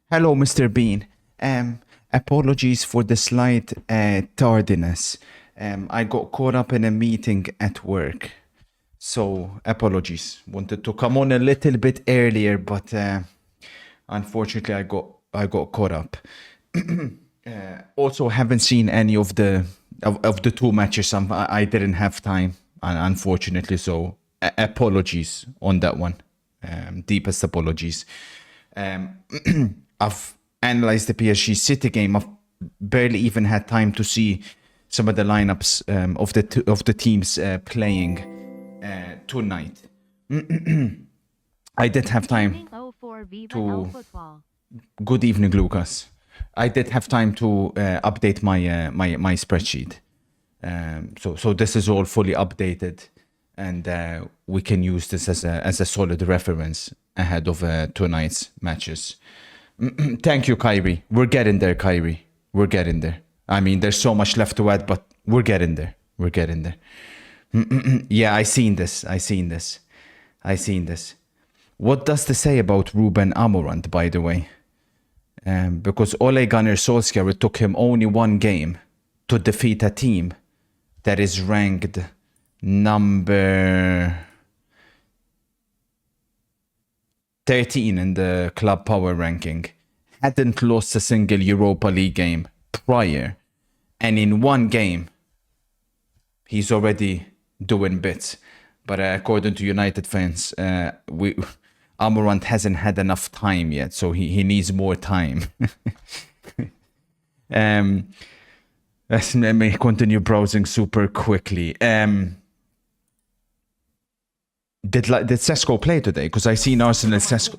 Hello, Mr. Bean. Apologies for the slight tardiness. I got caught up in a meeting at work. So, apologies. Wanted to come on a little bit earlier, but unfortunately I got caught up. Also haven't seen any of the two matches. I didn't have time, unfortunately, so apologies on that one. Deepest apologies. I've analyzed the PSG City game. I've barely even had time to see some of the lineups of the teams playing tonight. I did have time to. Good evening, Lucas. I did have time to update my spreadsheet. So this is all fully updated, and we can use this as a solid reference ahead of tonight's matches. Thank you, Kyrie. We're getting there, Kyrie. We're getting there. I mean, there's so much left to add, but we're getting there. We're getting there. Yeah, I seen this. What does this say about Ruben Amorant, by the way? Because Ole Gunnar Solskjaer, it took him only one game to defeat a team that is ranked number 13 in the club power ranking, hadn't lost a single Europa League game prior, and in one game he's already doing bits. But according to United fans, Amorant hasn't had enough time yet, so he needs more time. Let me continue browsing super quickly. Did Sesko play today? Because I seen Arsenal Sesko.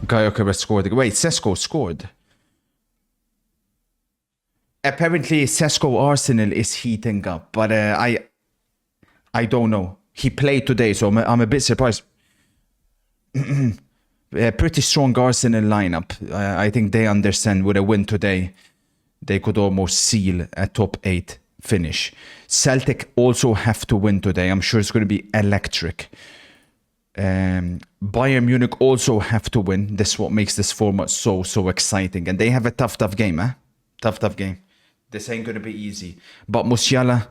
Gyökeres scored. Wait, Sesko scored. Apparently, Sesko Arsenal is heating up, but I don't know. He played today, so I'm a bit surprised. A pretty strong Arsenal lineup. I think they understand with a win today, they could almost seal a top 8 finish. Celtic also have to win today. I'm sure it's going to be electric. Bayern Munich also have to win. This is what makes this format so exciting. And they have a tough game, eh? Tough game. This ain't going to be easy. But Musiala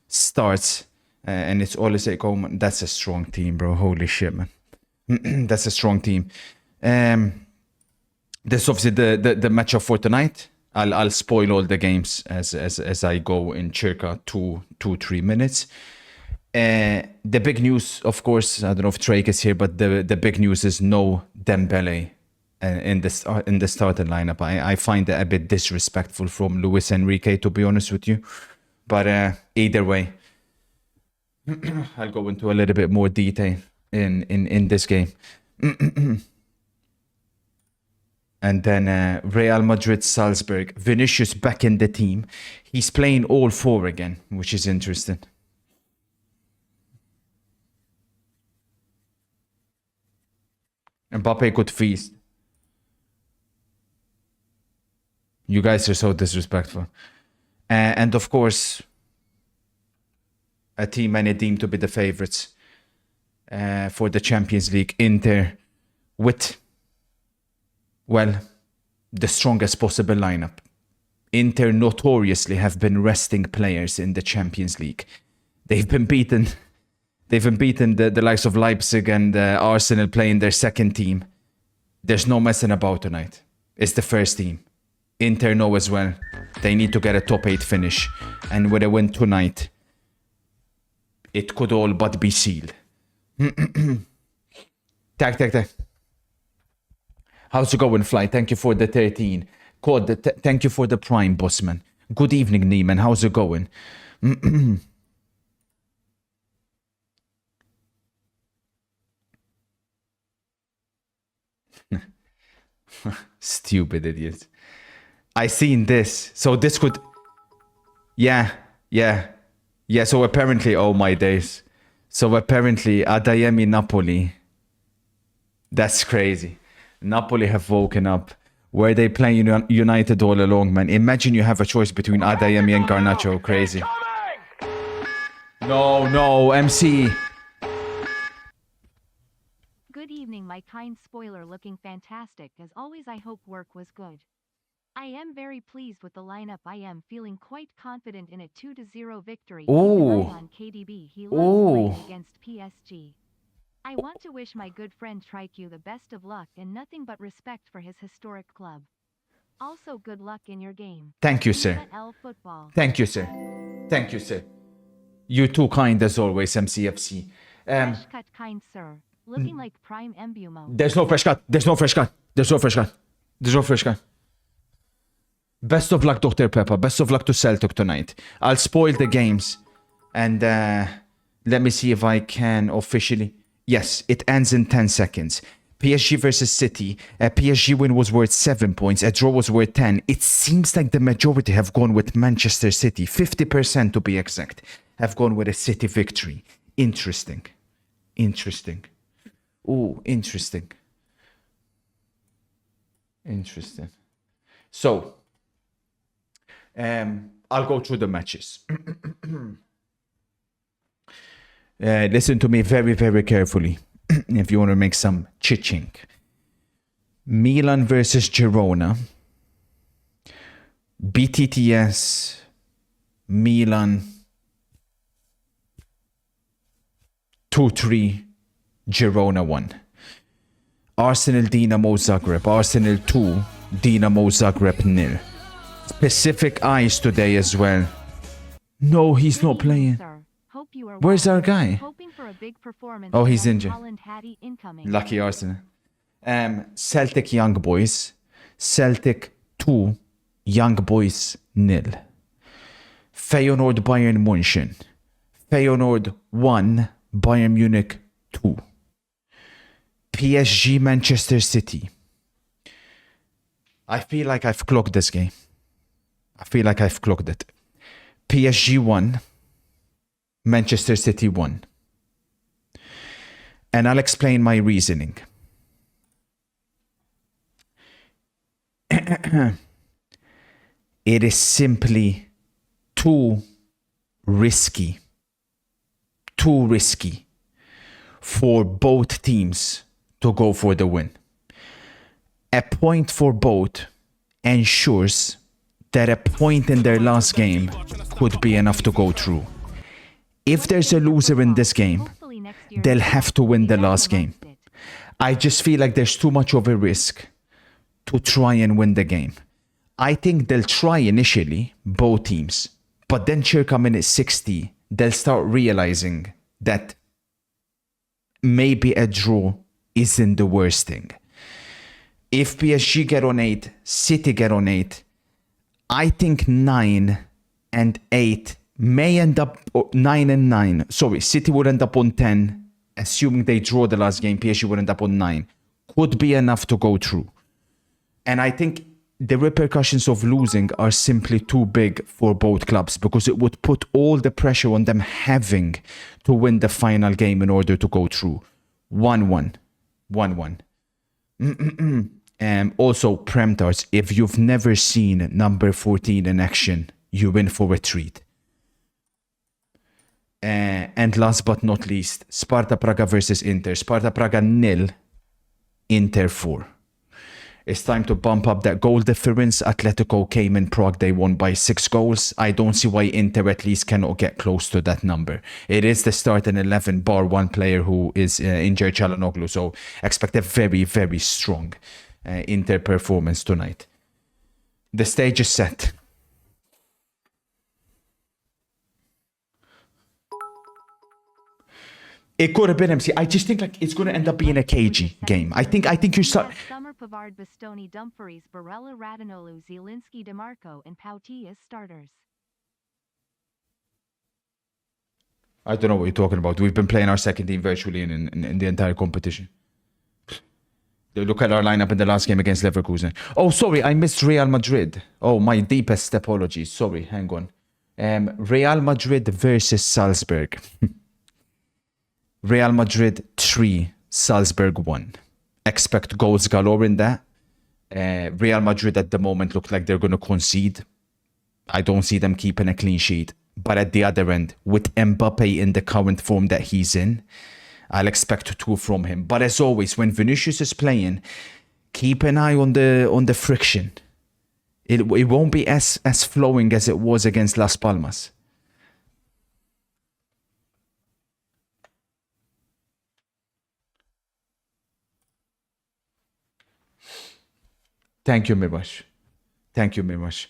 starts, and it's all like, oh, man, that's a strong team, bro. Holy shit, man. That's a strong team. This is obviously the matchup for tonight. I'll spoil all the games as I go in circa 2-3 minutes. The big news, of course, I don't know if Drake is here, but the big news is no Dembele in the starting lineup. I find it a bit disrespectful from Luis Enrique, to be honest with you. But either way, I'll go into a little bit more detail in this game. And then Real Madrid, Salzburg. Vinicius back in the team. He's playing all 4 again, which is interesting. Mbappe could feast. You guys are so disrespectful. And of course, a team many deemed to be the favorites for the Champions League. Inter with, well, the strongest possible lineup. Inter notoriously have been resting players in the Champions League. They've been beaten the likes of Leipzig and Arsenal playing their second team. There's no messing about tonight. It's the first team. Inter know as well. They need to get a top 8 finish. And with a win tonight, it could all but be sealed. Tack. How's it going, Fly? Thank you for the 13. Code, thank you for the Prime, Bossman. Good evening, Neiman. How's it going? Stupid idiots. I seen this. So this could... Yeah. So apparently, oh my days. So apparently, Adeyemi Napoli. That's crazy. Napoli have woken up. Were they playing United all along, man? Imagine you have a choice between Adeyemi and Garnacho. Crazy. No, MC. my kind spoiler looking fantastic as always. I hope work was good. I am very pleased with the lineup. I am feeling quite confident in a 2-0 victory. Keep an eye on KDB. He loves playing against PSG. I want to wish my good friend Trique the best of luck and nothing but respect for his historic club. Also, good luck in your game. Thank you, sir. Football. Thank you, sir. Thank you, sir. You too kind as always, MCFC. Fresh cut, kind sir. Looking like prime Mbumo. There's no fresh cut. There's no fresh cut. There's no fresh cut. There's no fresh cut. Best of luck, Dr. Pepper. Best of luck to Celtic tonight. I'll spoil the games. And let me see if I can officially... Yes, it ends in 10 seconds. PSG versus City. A PSG win was worth 7 points. A draw was worth 10. It seems like the majority have gone with Manchester City. 50% to be exact. Have gone with a City victory. Interesting. Interesting. Ooh, interesting. Interesting. So... I'll go through the matches. Listen to me very, very carefully if you want to make some ching. Milan versus Girona. BTTS. Milan. 2-3. Girona 1. Arsenal Dinamo Zagreb. Arsenal 2. Dinamo Zagreb 0. Specific eyes today as well. No, he's not playing. Where's our guy? Oh, he's injured. Lucky Arsenal. Celtic Young Boys. Celtic 2. Young Boys 0. Feyenoord Bayern München. Feyenoord 1. Bayern Munich 2. PSG Manchester City. I feel like I've clocked this game. I feel like I've clocked it. PSG 1. Manchester City 1. And I'll explain my reasoning. It is simply too risky for both teams to go for the win. A point for both ensures that a point in their last game could be enough to go through. If there's a loser in this game, they'll have to win the last game. I just feel like there's too much of a risk to try and win the game. I think they'll try initially, both teams, but then circa minute 60, they'll start realizing that maybe a draw isn't the worst thing. If PSG get on 8, City get on 8, I think 9 and 8 may end up 9 and 9. Sorry, City would end up on 10, assuming they draw the last game. PSG would end up on 9. Could be enough to go through. And I think the repercussions of losing are simply too big for both clubs because it would put all the pressure on them having to win the final game in order to go through. 1-1. 1-1. Also, Premtars, if you've never seen number 14 in action, you win for a treat. And last but not least, Sparta Praga versus Inter. Sparta Praga 0, Inter 4. It's time to bump up that goal difference. Atletico came in Prague, they won by 6 goals. I don't see why Inter at least cannot get close to that number. It is the starting 11 bar one player who is injured, Çalhanoğlu, so expect a very, very strong Inter performance tonight. The stage is set. It could have been MC. I just think like it's going to end up being a cagey game. I think you start. Summer, Pavard, Bastoni, Dumfries, Barella, Radonolu, Zielinski, DeMarco, and Pauti as starters. I don't know what you're talking about. We've been playing our second team virtually in the entire competition. Look at our lineup in the last game against Leverkusen. Oh, sorry, I missed Real Madrid. Oh, my deepest apologies. Sorry, hang on. Real Madrid versus Salzburg. Real Madrid 3, Salzburg 1. Expect goals galore in that. Real Madrid at the moment look like they're going to concede. I don't see them keeping a clean sheet. But at the other end, with Mbappe in the current form that he's in, I'll expect 2 from him. But as always, when Vinicius is playing, keep an eye on the friction. It won't be as flowing as it was against Las Palmas. Thank you, Mirwash. Thank you, Mirwash.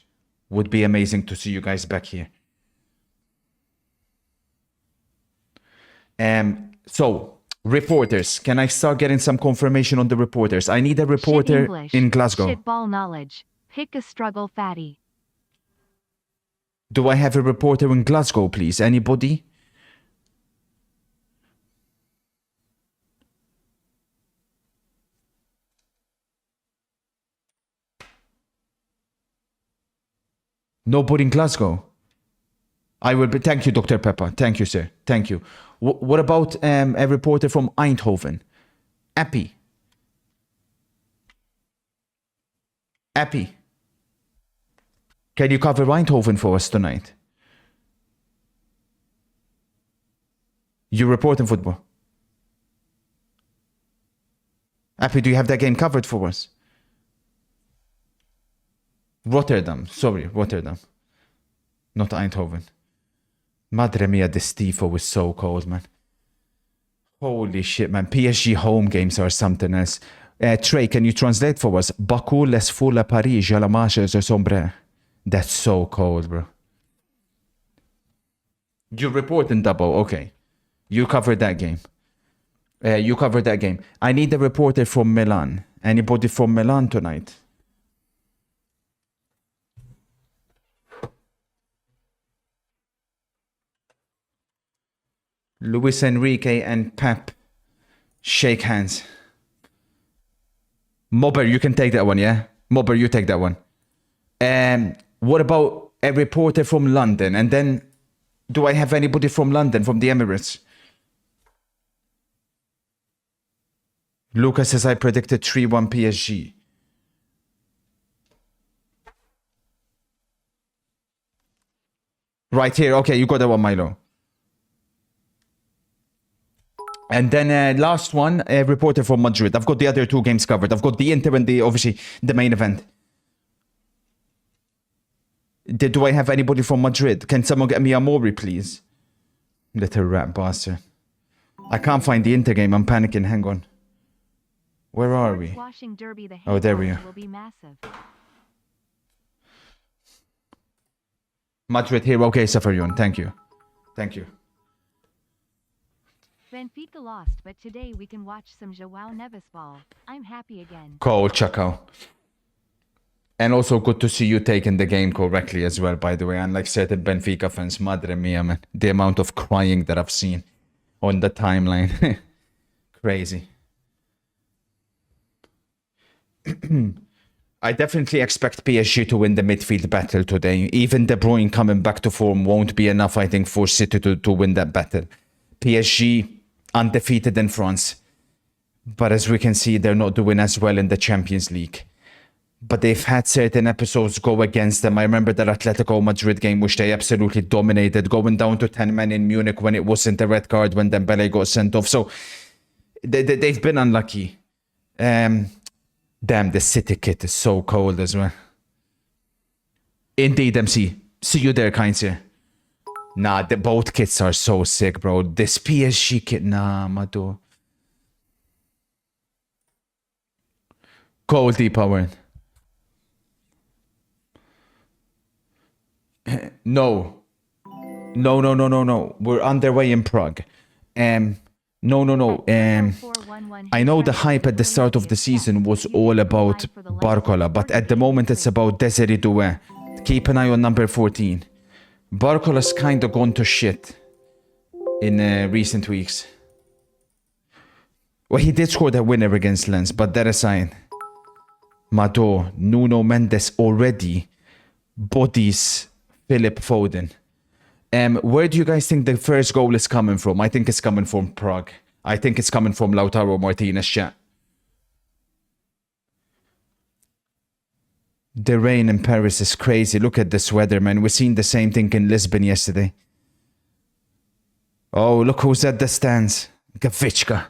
Would be amazing to see you guys back here. So, reporters. Can I start getting some confirmation on the reporters? I need a reporter Shit English, in Glasgow. Shitball knowledge. Pick a struggle fatty. Do I have a reporter in Glasgow, please? Anybody? Nobody in Glasgow. I will be. Thank you, Dr. Pepper. Thank you, sir. Thank you. What about a reporter from Eindhoven? Appy. Appy. Can you cover Eindhoven for us tonight? You report in football. Appy, do you have that game covered for us? Rotterdam. Sorry, Rotterdam. Not Eindhoven. Madre mia, this tifo is so cold, man. Holy shit, man. PSG home games are something else. Trey, can you translate for us? Baku les fous la Paris, la marche de sombre. That's so cold, bro. You report in double. Okay. You covered that game. You covered that game. I need a reporter from Milan. Anybody from Milan tonight? Luis Enrique and Pep shake hands. Mobber, you can take that one, yeah? Mobber, you take that one. What about a reporter from London? And then, do I have anybody from London, from the Emirates? Lucas says I predicted 3-1 PSG. Right here. Okay, you got that one, Milo. And then last one, a reporter from Madrid. I've got the other 2 games covered. I've got the Inter and obviously the main event. Do I have anybody from Madrid? Can someone get me a Mori, please? Little rat bastard. I can't find the Inter game. I'm panicking. Hang on. Where are we? Derby, the Oh, there we are. will be massive. Madrid here. Okay, Safarion. Thank you. Thank you. Benfica lost, but today we can watch some João Neves ball. I'm happy again. Cool, Chaco. And also good to see you taking the game correctly as well, by the way. Unlike certain Benfica fans, madre mia, man. The amount of crying that I've seen on the timeline. Crazy. I definitely expect PSG to win the midfield battle today. Even De Bruyne coming back to form won't be enough, I think, for City to win that battle. PSG undefeated in France. But as we can see, they're not doing as well in the Champions League. But they've had certain episodes go against them. I remember that Atletico Madrid game, which they absolutely dominated, going down to 10 men in Munich when it wasn't a red card, when Dembele got sent off. So they've been unlucky. Damn, the City kit is so cold as well. Indeed, MC. See you there, kind sir. Nah, both kits are so sick, bro. This PSG kit, nah, Mado. Cold depowered. No. We're underway in Prague. No. I know the hype at the start of the season was all about Barcola, but at the moment it's about Desiree Doué. Keep an eye on number 14. Barcola's kind of gone to shit in recent weeks. Well, he did score that winner against Lens, but that aside, Mado, Nuno Mendes already bodies Philip Foden. Where do you guys think the first goal is coming from? I think it's coming from Prague. I think it's coming from Lautaro Martinez, chat. The rain in Paris is crazy. Look at this weather, man. We're seeing the same thing in Lisbon yesterday. Oh, look who's at the stands. Gavichka.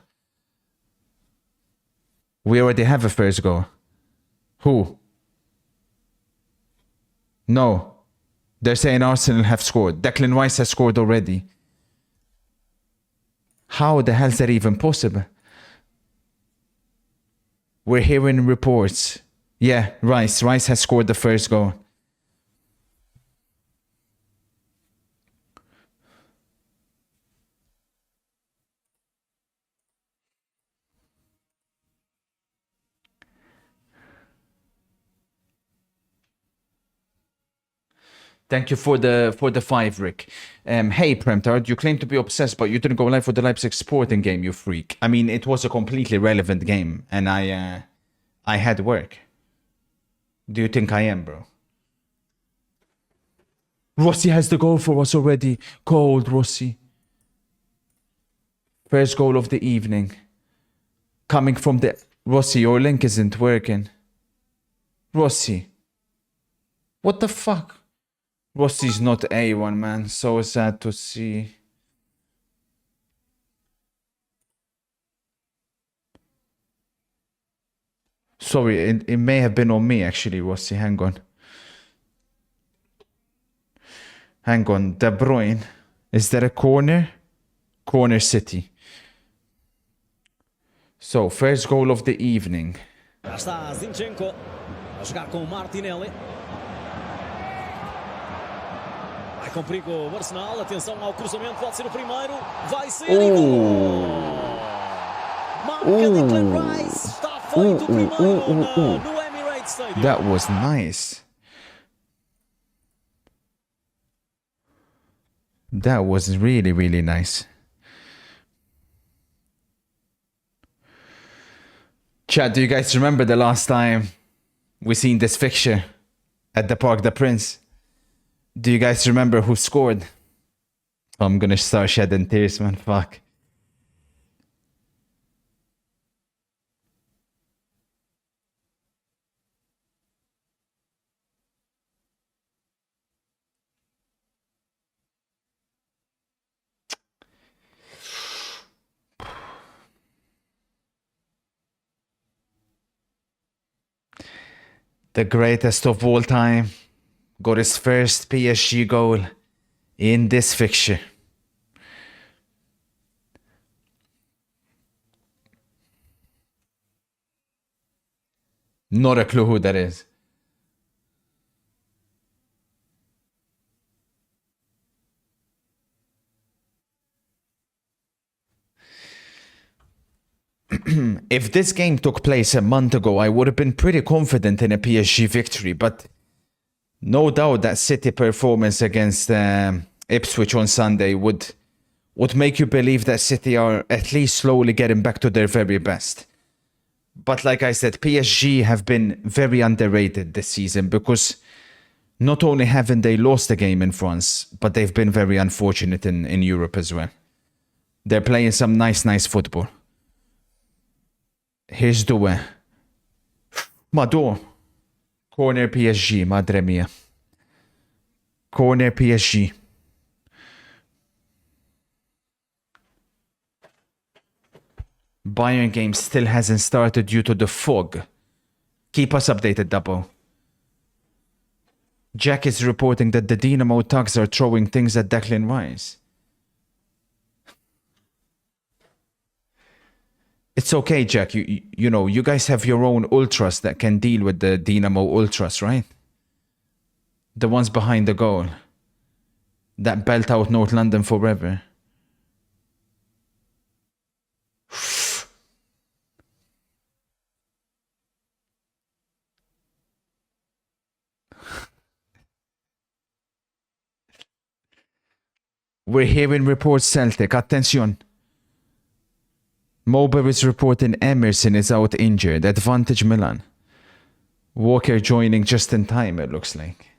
We already have a first goal. Who? No. They're saying Arsenal have scored. Declan Rice has scored already. How the hell is that even possible? We're hearing reports. Yeah, Rice. Rice has scored the first goal. Thank you for the 5, Rick. Hey, Premtard, you claim to be obsessed, but you didn't go live for the Leipzig Sporting game, you freak. I mean, it was a completely relevant game, and I had work. Do you think I am, bro? Rossi has the goal for us already. Cold, Rossi. First goal of the evening. Coming from the... Rossi, your link isn't working. Rossi. What the fuck? Rossi's not A1, man. So sad to see. Sorry, it may have been on me, actually, Rossi. Hang on. Hang on. De Bruyne. Is there a corner? Corner City. So, first goal of the evening. Já está Zinchenko a jogar com Martinelli. Vai com perigo o Arsenal. Atenção ao cruzamento. Pode ser o primeiro. Vai ser e gol! Marca Declan Rice. Está feito o primeiro no Emirates Stadium. That was nice. That was really, really nice. Chat, do you guys remember the last time we seen this fixture at the Parc des Princes? Do you guys remember who scored? I'm gonna start shedding tears, man. Fuck. The greatest of all time got his first PSG goal in this fixture. Not a clue who that is. If this game took place a month ago, I would have been pretty confident in a PSG victory, but no doubt that City performance against Ipswich on Sunday would make you believe that City are at least slowly getting back to their very best. But like I said, PSG have been very underrated this season because not only haven't they lost a game in France, but they've been very unfortunate in Europe as well. They're playing some nice football. Here's Doué. Mado. Corner PSG, madre mia. Corner PSG. Bayern game still hasn't started due to the fog. Keep us updated, Dabo. Jack is reporting that the Dynamo thugs are throwing things at Declan Rice. It's okay, Jack. You know, you guys have your own ultras that can deal with the Dynamo ultras, right? The ones behind the goal. That belt out North London forever. We're hearing reports Celtic. Attention. Mobile is reporting Emerson is out injured. Advantage Milan. Walker joining just in time, it looks like.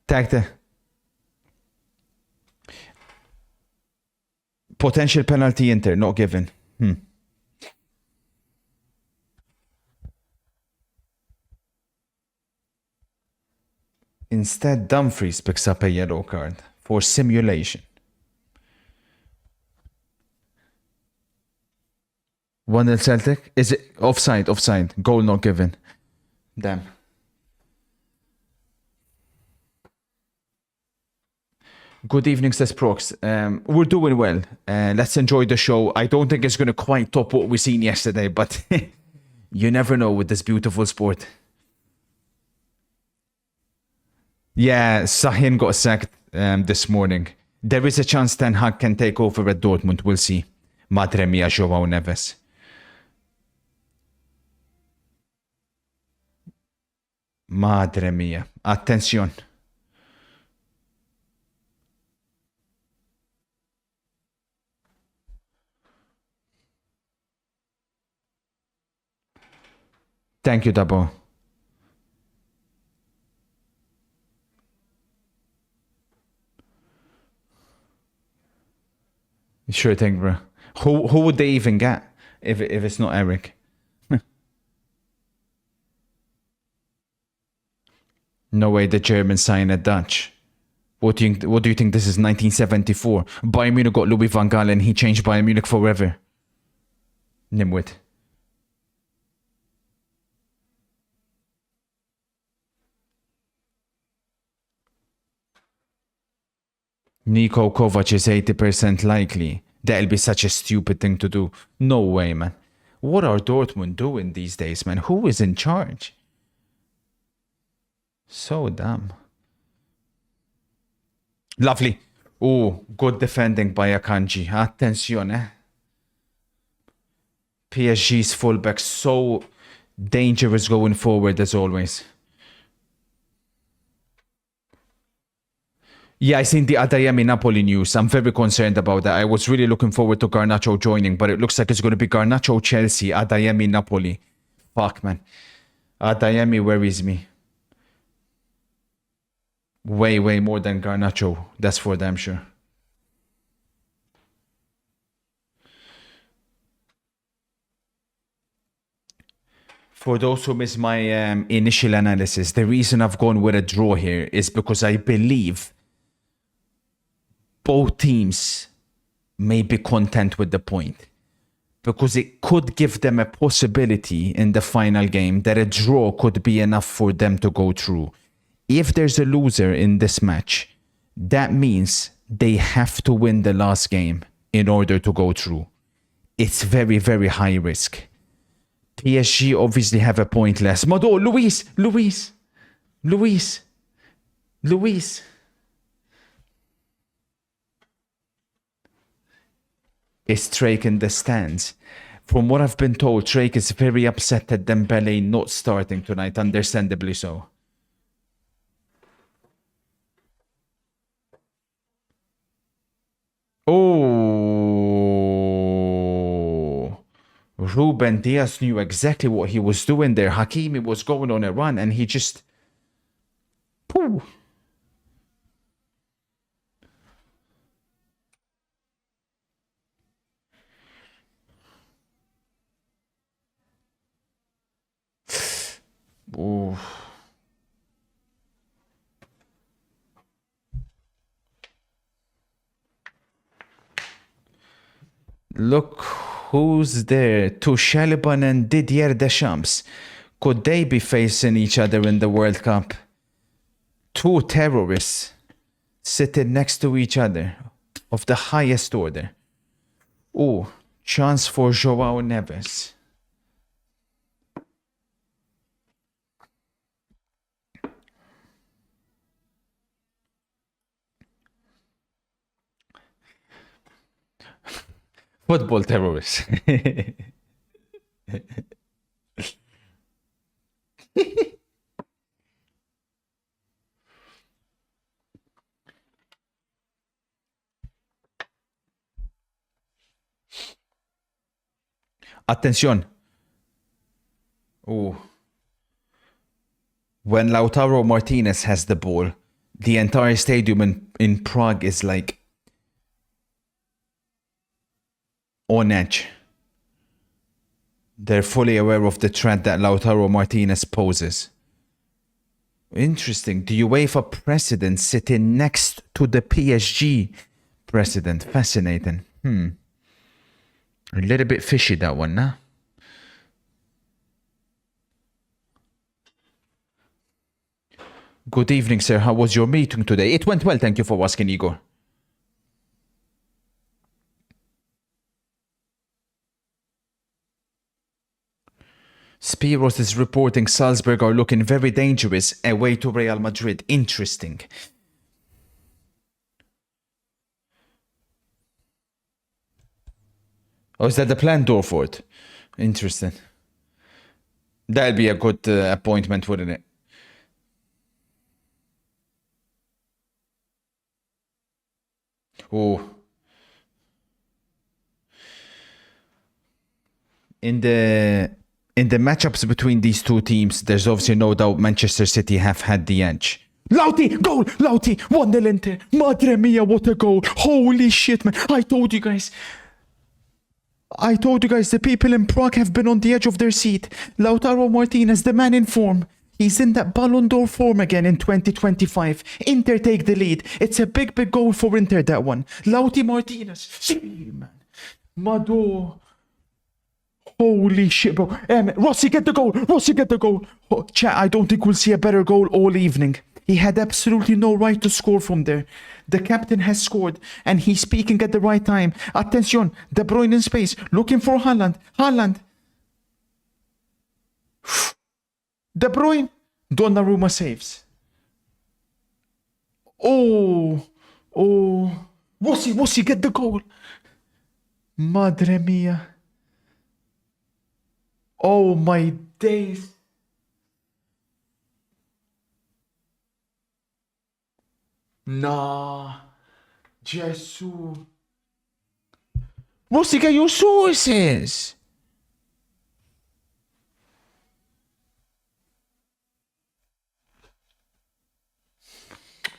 Tag the potential penalty Inter, not given. Instead, Dumfries picks up a yellow card. for simulation. 1-0 Celtic. Is it offside? Offside. Goal not given. Damn. Good evening, says Prox. We're doing well. Let's enjoy the show. I don't think it's going to quite top what we seen yesterday, but you never know with this beautiful sport. Yeah, Sahin got sacked this morning. There is a chance Ten Hag can take over at Dortmund. We'll see. Madre mia, João Neves. Madre mia. Attention. Thank you, Dabo. Sure thing, bro. Who would they even get if it's not Eric? No way the Germans sign a Dutch. What do you think this is 1974? Bayern Munich got Louis van Gaal and he changed Bayern Munich forever. Nimwit. Niko Kovac is 80% likely. That'll be such a stupid thing to do. No way, man. What are Dortmund doing these days, man? Who is in charge? So dumb. Lovely. Oh, good defending by Akanji. Attention, eh? PSG's fullback so dangerous going forward as always. Yeah, I seen the Adeyemi Napoli news. I'm very concerned about that. I was really looking forward to Garnacho joining, but it looks like it's going to be Garnacho Chelsea, Adeyemi Napoli. Fuck, man. Adeyemi worries me. Way, way more than Garnacho. That's for damn sure. For those who missed my initial analysis, the reason I've gone with a draw here is because I believe both teams may be content with the point, because it could give them a possibility in the final game that a draw could be enough for them to go through. If there's a loser in this match, that means they have to win the last game in order to go through. It's very, very high risk. PSG obviously have a point less. Mado, Luis. Is Drake in the stands? From what I've been told, Drake is very upset at Dembele not starting tonight, understandably so. Oh, Ruben Diaz knew exactly what he was doing there. Hakimi was going on a run and he just... Pooh. Ooh. Look who's there. Tuchel and Didier Deschamps. Could they be facing each other in the World Cup? Two terrorists sitting next to each other of the highest order. Oh, chance for João Neves. Football terrorists. Attention. Oh. When Lautaro Martinez has the ball, the entire stadium in Prague is like on edge. They're fully aware of the threat that Lautaro Martinez poses. Interesting. The UEFA president sitting next to the PSG president. Fascinating. A little bit fishy, that one, nah? Good evening, sir. How was your meeting today? It went well, thank you for asking, Igor. Spiros is reporting Salzburg are looking very dangerous away to Real Madrid. Interesting. Oh, is that the plan, Dorford? Interesting. That'll be a good appointment, wouldn't it? Oh. In the matchups between these two teams, there's obviously no doubt Manchester City have had the edge. Lauti, goal! Lauti, 1-0 Inter. Madre mia, what a goal. Holy shit, man. I told you guys, the people in Prague have been on the edge of their seat. Lautaro Martinez, the man in form. He's in that Ballon d'Or form again in 2025. Inter take the lead. It's a big, big goal for Inter, that one. Lauti Martinez. See, man. Mado. Holy shit, bro. Rossi, get the goal. Rossi, get the goal. Oh, chat, I don't think we'll see a better goal all evening. He had absolutely no right to score from there. The captain has scored, and he's speaking at the right time. Attention, De Bruyne in space, looking for Haaland. Haaland. De Bruyne. Donnarumma saves. Oh. Rossi, get the goal. Madre mia. Oh my days. Nah. Jesus. Rossi, get your sources.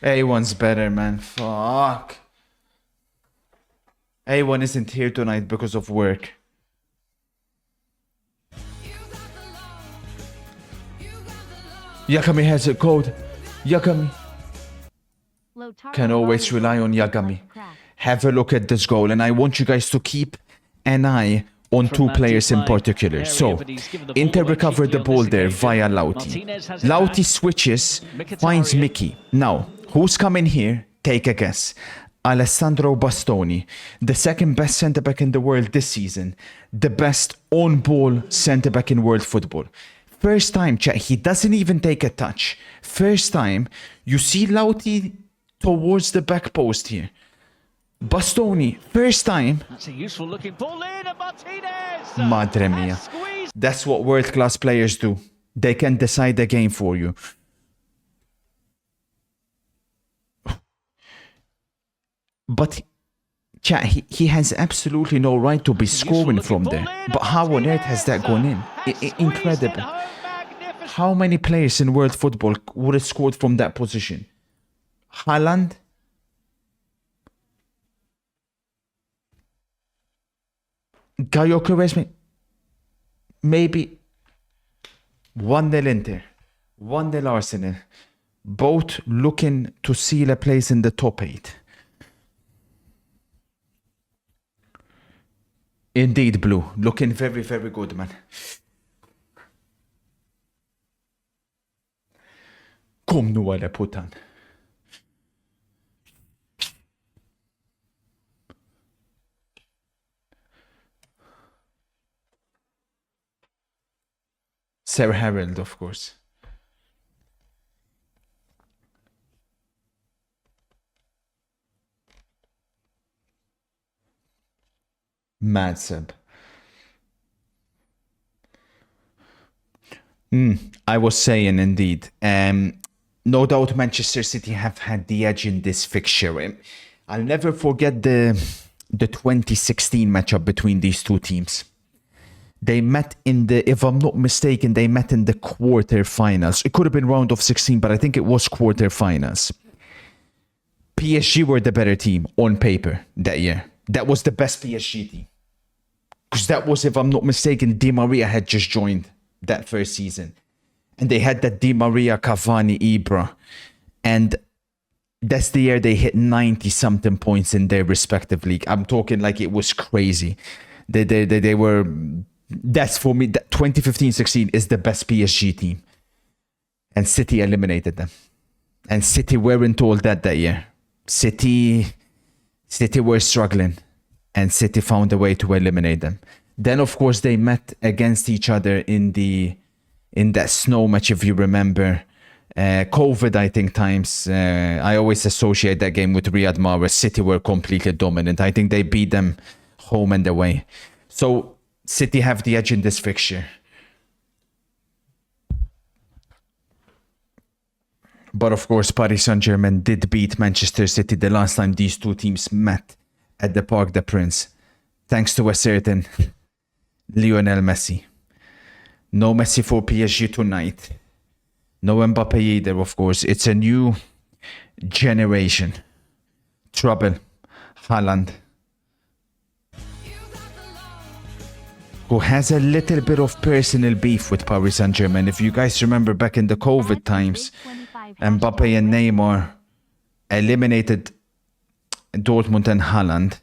A1's better, man. Fuck. A1 isn't here tonight because of work. Yakami has a code. Yakami. Can always rely on Yagami. Have a look at this goal, and I want you guys to keep an eye on two players in particular. So, Inter recovered the ball there via Lauti. Lauti switches, finds Mickey. Now, who's coming here? Take a guess. Alessandro Bastoni, the second best centre-back in the world this season. The best on-ball centre-back in world football. First time, chat, he doesn't even take a touch. First time, you see Lauti towards the back post here. Bastoni, first time. That's a useful looking ball in, and Martinez. Madre mia. That's what world-class players do. They can decide the game for you. But chat, he has absolutely no right to be scoring from there. But how on earth has that gone in? Incredible. How many players in world football would have scored from that position? Haaland? Gaio Clares? Maybe 1-0 Inter. 1-0 Arsenal. Both looking to seal a place in the top 8. Indeed, Blue. Looking very, very good, man. Kom nu għala putan. Sir Harold, of course. Mad Seb. I was saying, indeed. No doubt Manchester City have had the edge in this fixture. I'll never forget the 2016 matchup between these two teams. They met in the, if I'm not mistaken, they met in the quarterfinals. It could have been round of 16, but I think it was quarterfinals. PSG were the better team on paper that year. That was the best PSG team. Because that was, if I'm not mistaken, Di Maria had just joined that first season. And they had that Di Maria, Cavani, Ibra. And that's the year they hit 90-something points in their respective league. I'm talking like it was crazy. They were... That's for me, 2015-16 is the best PSG team. And City eliminated them. And City weren't all that year. City were struggling. And City found a way to eliminate them. Then, of course, they met against each other in that snow match, if you remember. COVID, I think, times. I always associate that game with Riyad Mahrez. City were completely dominant. I think they beat them home and away. So City have the edge in this fixture. But of course, Paris Saint-Germain did beat Manchester City the last time these two teams met at the Parc des Princes, thanks to a certain Lionel Messi. No Messi for PSG tonight. No Mbappe either, of course. It's a new generation. Trouble. Haaland. Who has a little bit of personal beef with Paris Saint-Germain. If you guys remember back in the COVID times, Mbappe and Neymar eliminated Dortmund and Haaland.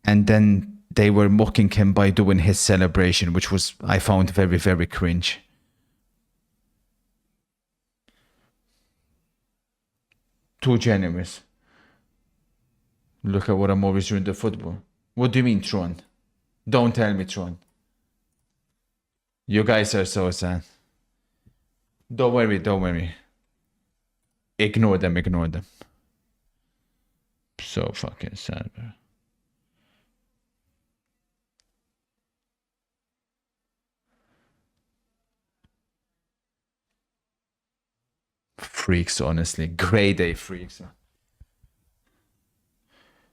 And then they were mocking him by doing his celebration, which was, I found, very, very cringe. Too generous. Look at what I'm always doing to football. What do you mean, Tron? Don't tell me, Tron. You guys are so sad. Don't worry, don't worry. Ignore them, ignore them. So fucking sad, bro. Freaks, honestly. Grade A freaks.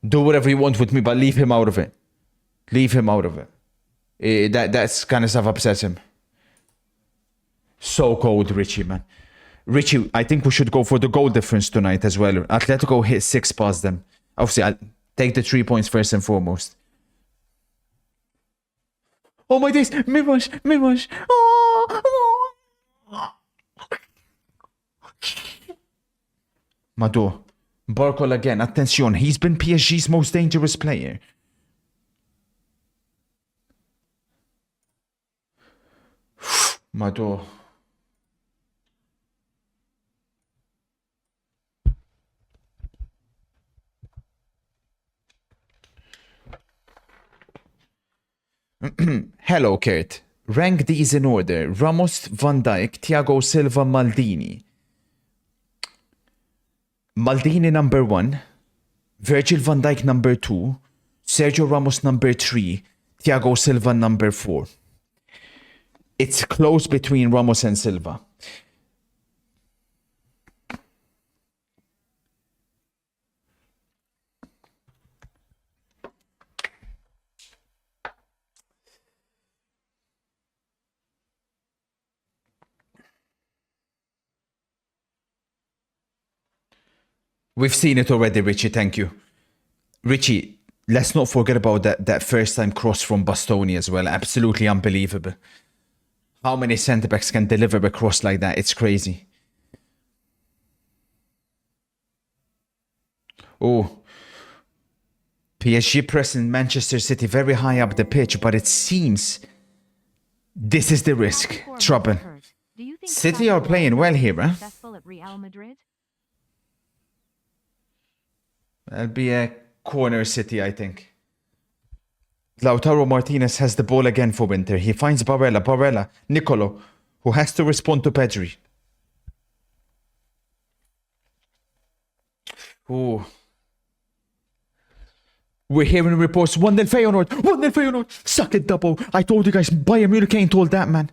Do whatever you want with me, but leave him out of it. Leave him out of it. That's kind of stuff upsets him. So cold, Richie, man. Richie, I think we should go for the goal difference tonight as well. Atletico hit 6 past them. Obviously, I'll take the 3 points first and foremost. Oh my days! Mimosh! Oh! Mado. Barcola again. Attention, he's been PSG's most dangerous player. Mado. Hello, Kurt. Rank these in order. Ramos, Van Dijk, Thiago Silva, Maldini. Maldini number 1. Virgil van Dijk number 2. Sergio Ramos number 3. Thiago Silva number 4. It's close between Ramos and Silva. We've seen it already, Richie. Thank you. Richie, let's not forget about that first time cross from Bastoni as well. Absolutely unbelievable. How many centre-backs can deliver a cross like that? It's crazy. Oh. PSG pressing Manchester City very high up the pitch, but it seems this is the risk. Trouble. City are playing well here, huh? That'll be a corner City, I think. Lautaro Martinez has the ball again for Inter. He finds Barella, Nicolo, who has to respond to Pedri. Ooh. We're hearing reports. 1-0 Feyenoord. 1-0 Feyenoord. Suck it, double. I told you guys, Bayern Munich ain't told that, man.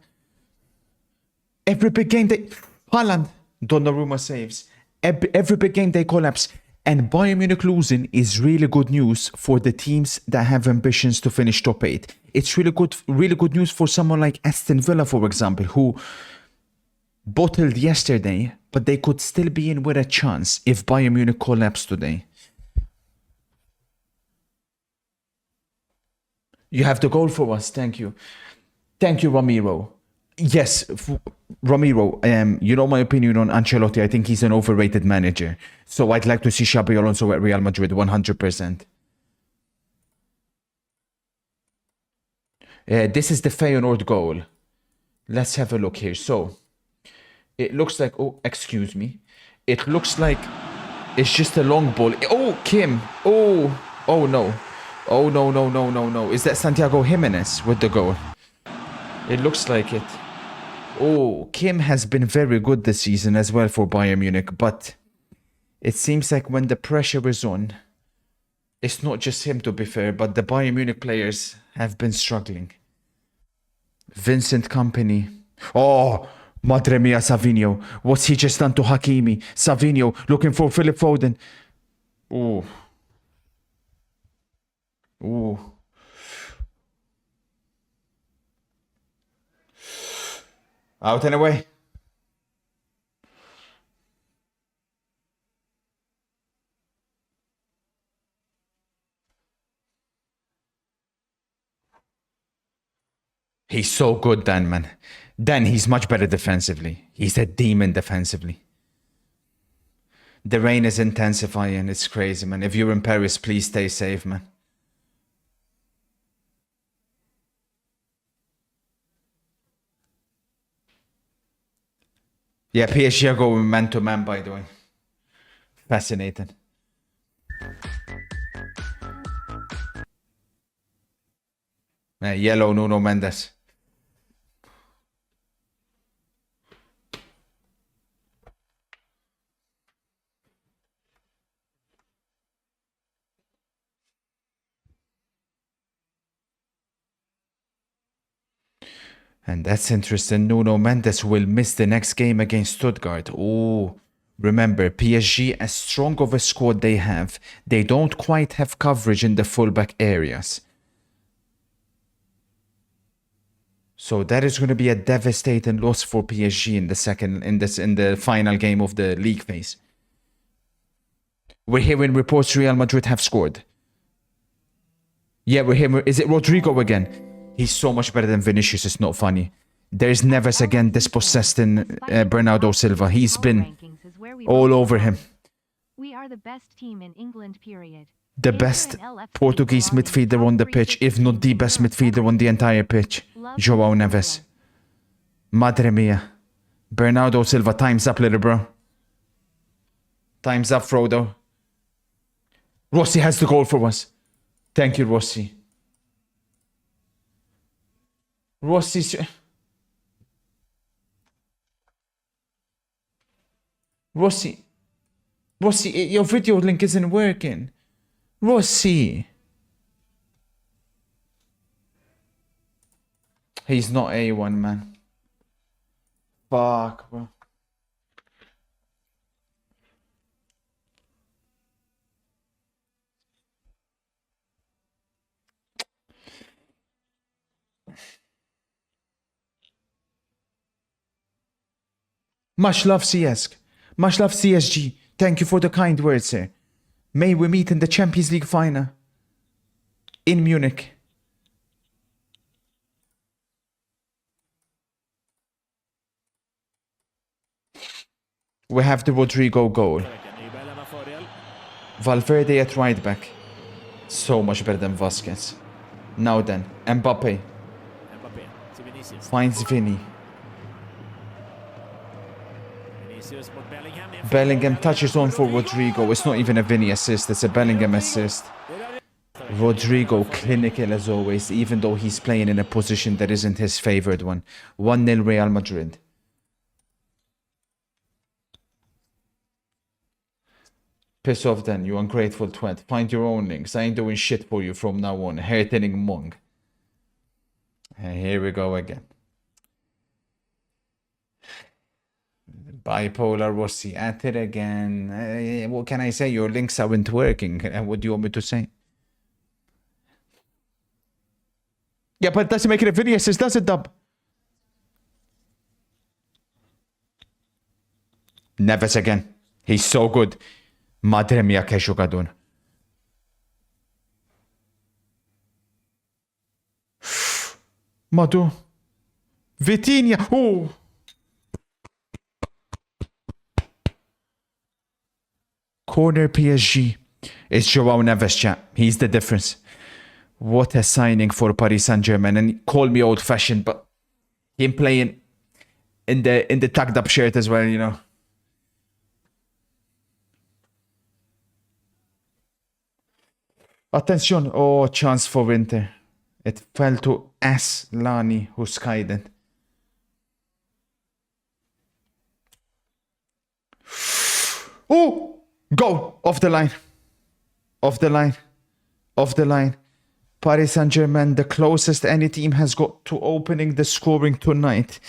Every big game they... Haaland. Donnarumma saves. Every big game they collapse. And Bayern Munich losing is really good news for the teams that have ambitions to finish top 8. It's really good news for someone like Aston Villa, for example, who bottled yesterday, but they could still be in with a chance if Bayern Munich collapse today. You have the goal for us. Thank you. Thank you, Ramiro. Yes, Ramiro, you know my opinion on Ancelotti. I think he's an overrated manager. So I'd like to see Xabi Alonso at Real Madrid 100%. This is the Feyenoord goal. Let's have a look here. So, it looks like... Oh, excuse me. It looks like it's just a long ball. Oh, Kim. Oh no. Oh, no. Is that Santiago Jimenez with the goal? It looks like it. Oh, Kim has been very good this season as well for Bayern Munich, but it seems like when the pressure is on, it's not just him, to be fair, but the Bayern Munich players have been struggling. Vincent Kompany. Oh, Madre mia, Savinho. What's he just done to Hakimi? Savinho looking for Philip Foden. Oh. Out and away. He's so good, Dan, man. Dan, he's much better defensively. He's a demon defensively. The rain is intensifying. It's crazy, man. If you're in Paris, please stay safe, man. Yeah, PSG are going man to man, by the way. Fascinating. Yellow Nuno Mendes. And that's interesting. Nuno Mendes will miss the next game against Stuttgart. Oh, remember, PSG, as strong of a squad they have, they don't quite have coverage in the fullback areas. So that is going to be a devastating loss for PSG in the final game of the league phase. We're hearing reports Real Madrid have scored. Yeah, we're hearing. Is it Rodrigo again? He's so much better than Vinicius. It's not funny. There's Neves again dispossessed in Bernardo Silva. He's been all over him. We are the best team in England, period. The best Portuguese midfielder on the pitch, if not the best midfielder on the entire pitch. Joao Neves. Madre mia. Bernardo Silva, time's up, little bro. Time's up, Frodo. Rossi has the goal for us. Thank you, Rossi. Rossi, your video link isn't working. Rossi. He's not A1, man. Fuck, bro. Much love, CSG. Much love, CSG. Thank you for the kind words, sir. May we meet in the Champions League final in Munich. We have the Rodrigo goal. Valverde at right back. So much better than Vasquez. Now then, Mbappe finds Vinny. Bellingham touches on for Rodrigo. It's not even a Vinny assist, it's a Bellingham assist. Rodrigo clinical as always, even though he's playing in a position that isn't his favored one. 1-0 Real Madrid. Piss off then, you ungrateful twat. Find your own links. I ain't doing shit for you from now on. Hair-thinning monk. And here we go again. Bipolar Rossi at it again. What can I say? Your links aren't working. What do you want me to say? Yeah, but it doesn't make it a video assist, does it, Dub? Neves again. He's so good. Madre mia, che giocatore. Madu. Vitinha. Oh. Corner PSG. It's Joao Neves, chat. He's the difference. What a signing for Paris Saint-Germain. And call me old-fashioned, but him playing in the tucked up shirt as well, you know. Attention. Oh, chance for Inter. It fell to Aslani, who skied it. Oh! Go! Off the line. Off the line. Off the line. Paris Saint-Germain, the closest any team has got to opening the scoring tonight.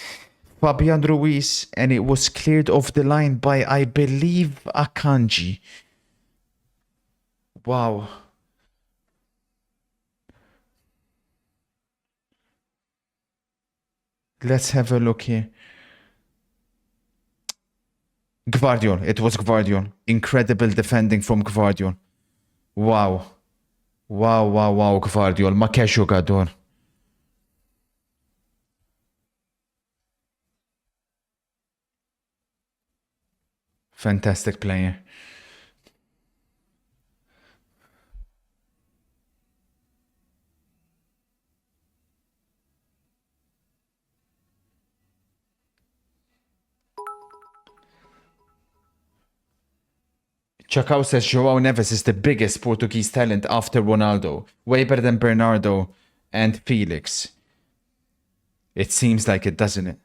Fabian Ruiz, and it was cleared off the line by, I believe, Akanji. Wow. Let's have a look here. Gvardiol. It was Gvardiol. Incredible defending from Gvardiol. Wow. Wow, Gvardiol. Ma che jogador. Fantastic player. Chacao says Joao Neves is the biggest Portuguese talent after Ronaldo. Way better than Bernardo and Felix. It seems like it, doesn't it?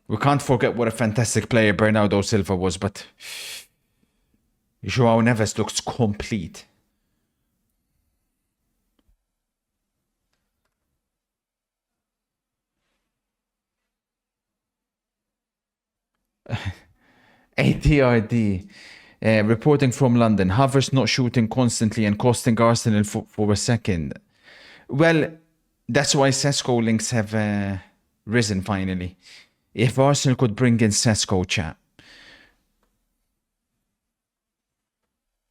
We can't forget what a fantastic player Bernardo Silva was, but Joao Neves looks complete. ATRD reporting from London. Havertz not shooting constantly and costing Arsenal for a second. Well, that's why Sesko links have risen finally. If Arsenal could bring in Sesko, chat,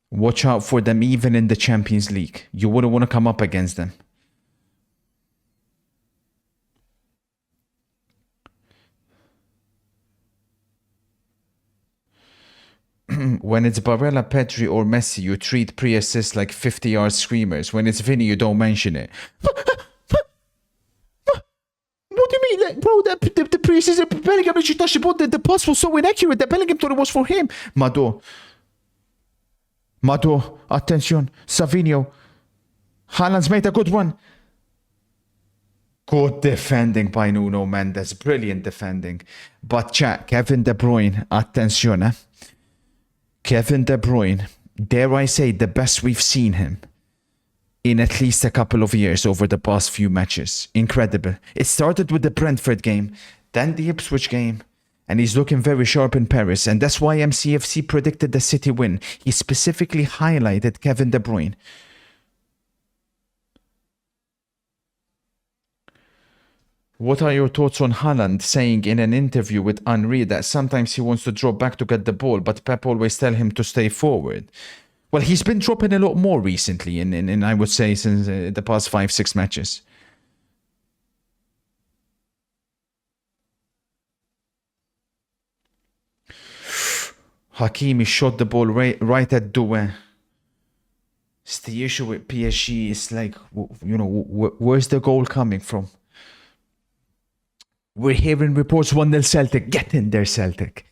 watch out for them even in the Champions League. You wouldn't want to come up against them. When it's Barella, Pedri, or Messi, you treat pre-assists like 50-yard screamers. When it's Vinny, you don't mention it. What do you mean? Bro, the pre-assist, Bellingham actually touched the ball. The pass was so inaccurate that Bellingham thought it was for him. Mado, attention. Savinho. Haaland's made a good one. Good defending by Nuno Mendes. Brilliant defending. But chat, Kevin De Bruyne, attention. Kevin De Bruyne, dare I say, the best we've seen him in at least a couple of years over the past few matches. Incredible. It started with the Brentford game, then the Ipswich game, and he's looking very sharp in Paris. And that's why MCFC predicted the City win. He specifically highlighted Kevin De Bruyne. What are your thoughts on Haaland saying in an interview with Henry that sometimes he wants to drop back to get the ball, but Pep always tell him to stay forward? Well, he's been dropping a lot more recently, in I would say, since the past 5-6 matches. Hakimi shot the ball right at Douin. It's the issue with PSG. It's like, you know, where's the goal coming from? We're hearing reports 1-0 Celtic. Get in there, Celtic.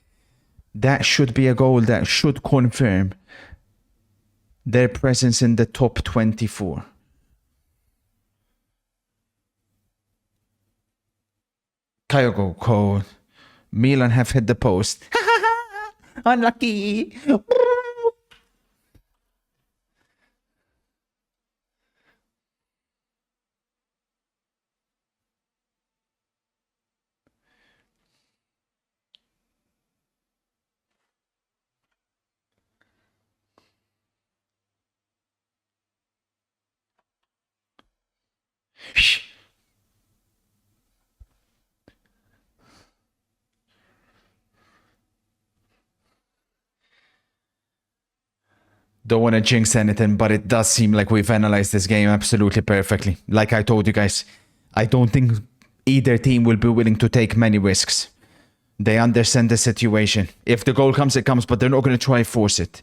That should be a goal that should confirm their presence in the top 24. Kyogo code. Milan have hit the post. Unlucky. Shh. Don't want to jinx anything, but it does seem like we've analyzed this game absolutely perfectly. Like I told you guys, I don't think either team will be willing to take many risks. They understand the situation. If the goal comes, it comes, but they're not going to try force it.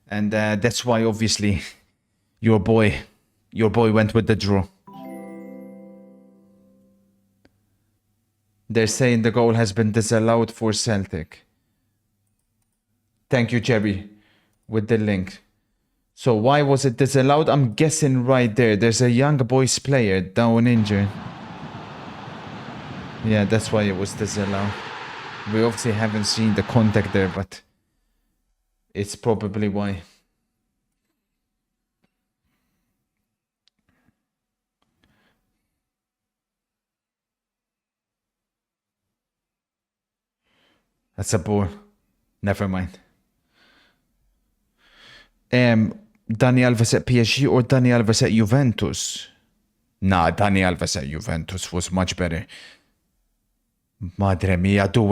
And that's why, obviously, your boy went with the draw. They're saying the goal has been disallowed for Celtic. Thank you, Jerry, with the link. So why was it disallowed? I'm guessing right there. There's a young boys player down injured. Yeah, that's why it was disallowed. We obviously haven't seen the contact there, but it's probably why. That's a ball. Never mind. Dani Alves at PSG or Dani Alves at Juventus? Nah, Dani Alves at Juventus was much better. Madre mia, due.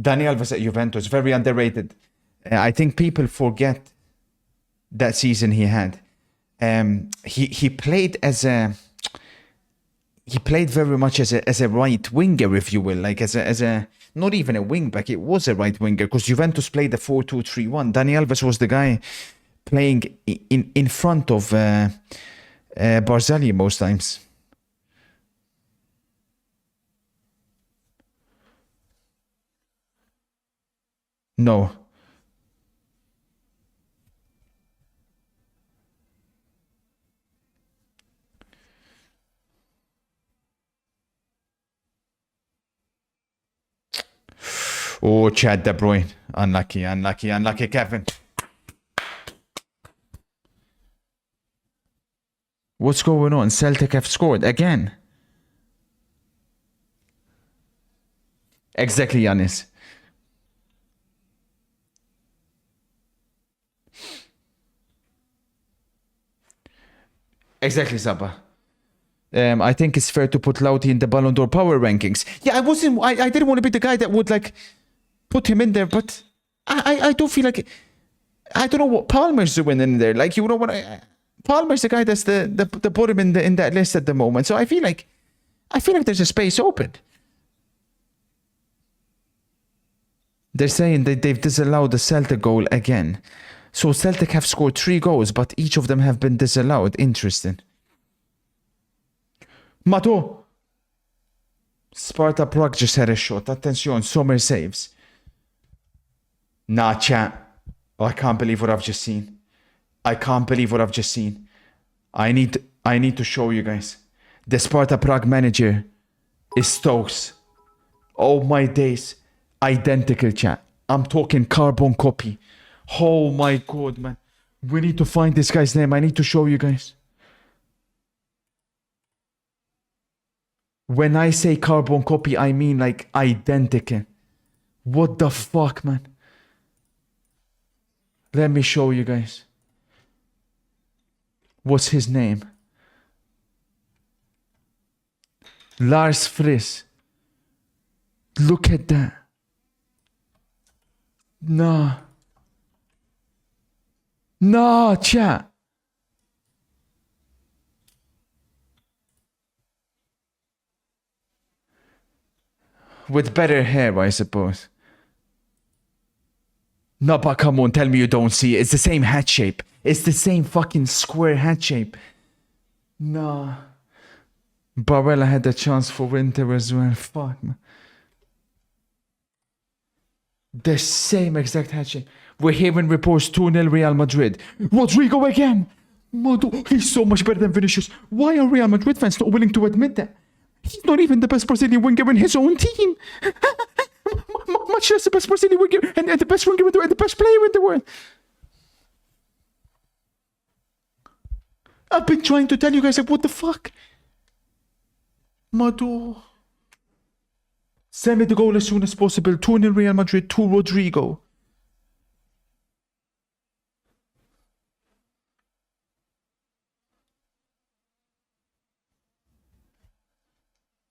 Dani Alves at Juventus, very underrated. I think people forget that season he had. He played as a... He played very much as a right winger, if you will, like as a not even a wing back. It was a right winger because Juventus played the 4-2-3-1. Dani Alves was the guy playing in front of Barzagli most times. No. Oh, Chad De Bruyne. Unlucky, Kevin. What's going on? Celtic have scored again. Exactly, Yanis. Exactly, Saba. I think it's fair to put Lauti in the Ballon d'Or power rankings. Yeah, I didn't want to be the guy that would like put him in there, but I do feel like I don't know what Palmer's doing in there. Like, you know what? Palmer's the guy that's the bottom in that list at the moment. So I feel like there's a space open. They're saying that they've disallowed the Celtic goal again. So Celtic have scored 3 goals, but each of them have been disallowed. Interesting. Mato. Sparta Prague just had a shot. Attention, Sommer saves. Nah, chat. Oh, I can't believe what I've just seen. I need to show you guys. The Sparta Prague manager is Stokes. Oh my days. Identical, chat. I'm talking carbon copy. Oh my god, man. We need to find this guy's name. I need to show you guys. When I say carbon copy, I mean like identical. What the fuck, man? Let me show you guys. What's his name? Lars Friis. Look at that. Nah. Nah, chat. With better hair, I suppose. No, but come on, tell me you don't see it. It's the same head shape. It's the same fucking square head shape. Nah. Barella had a chance for Inter as well. Fuck, man. The same exact head shape. We're hearing reports 2-0 Real Madrid. Rodrigo again! He's so much better than Vinicius. Why are Real Madrid fans not willing to admit that? He's not even the best Brazilian winger in his own team. Much less the best Brazilian winger and the best winger in the world, the best player in the world. I've been trying to tell you guys, like, what the fuck? Mado. Send me the goal as soon as possible. 2-0 Real Madrid, 2 Rodrigo.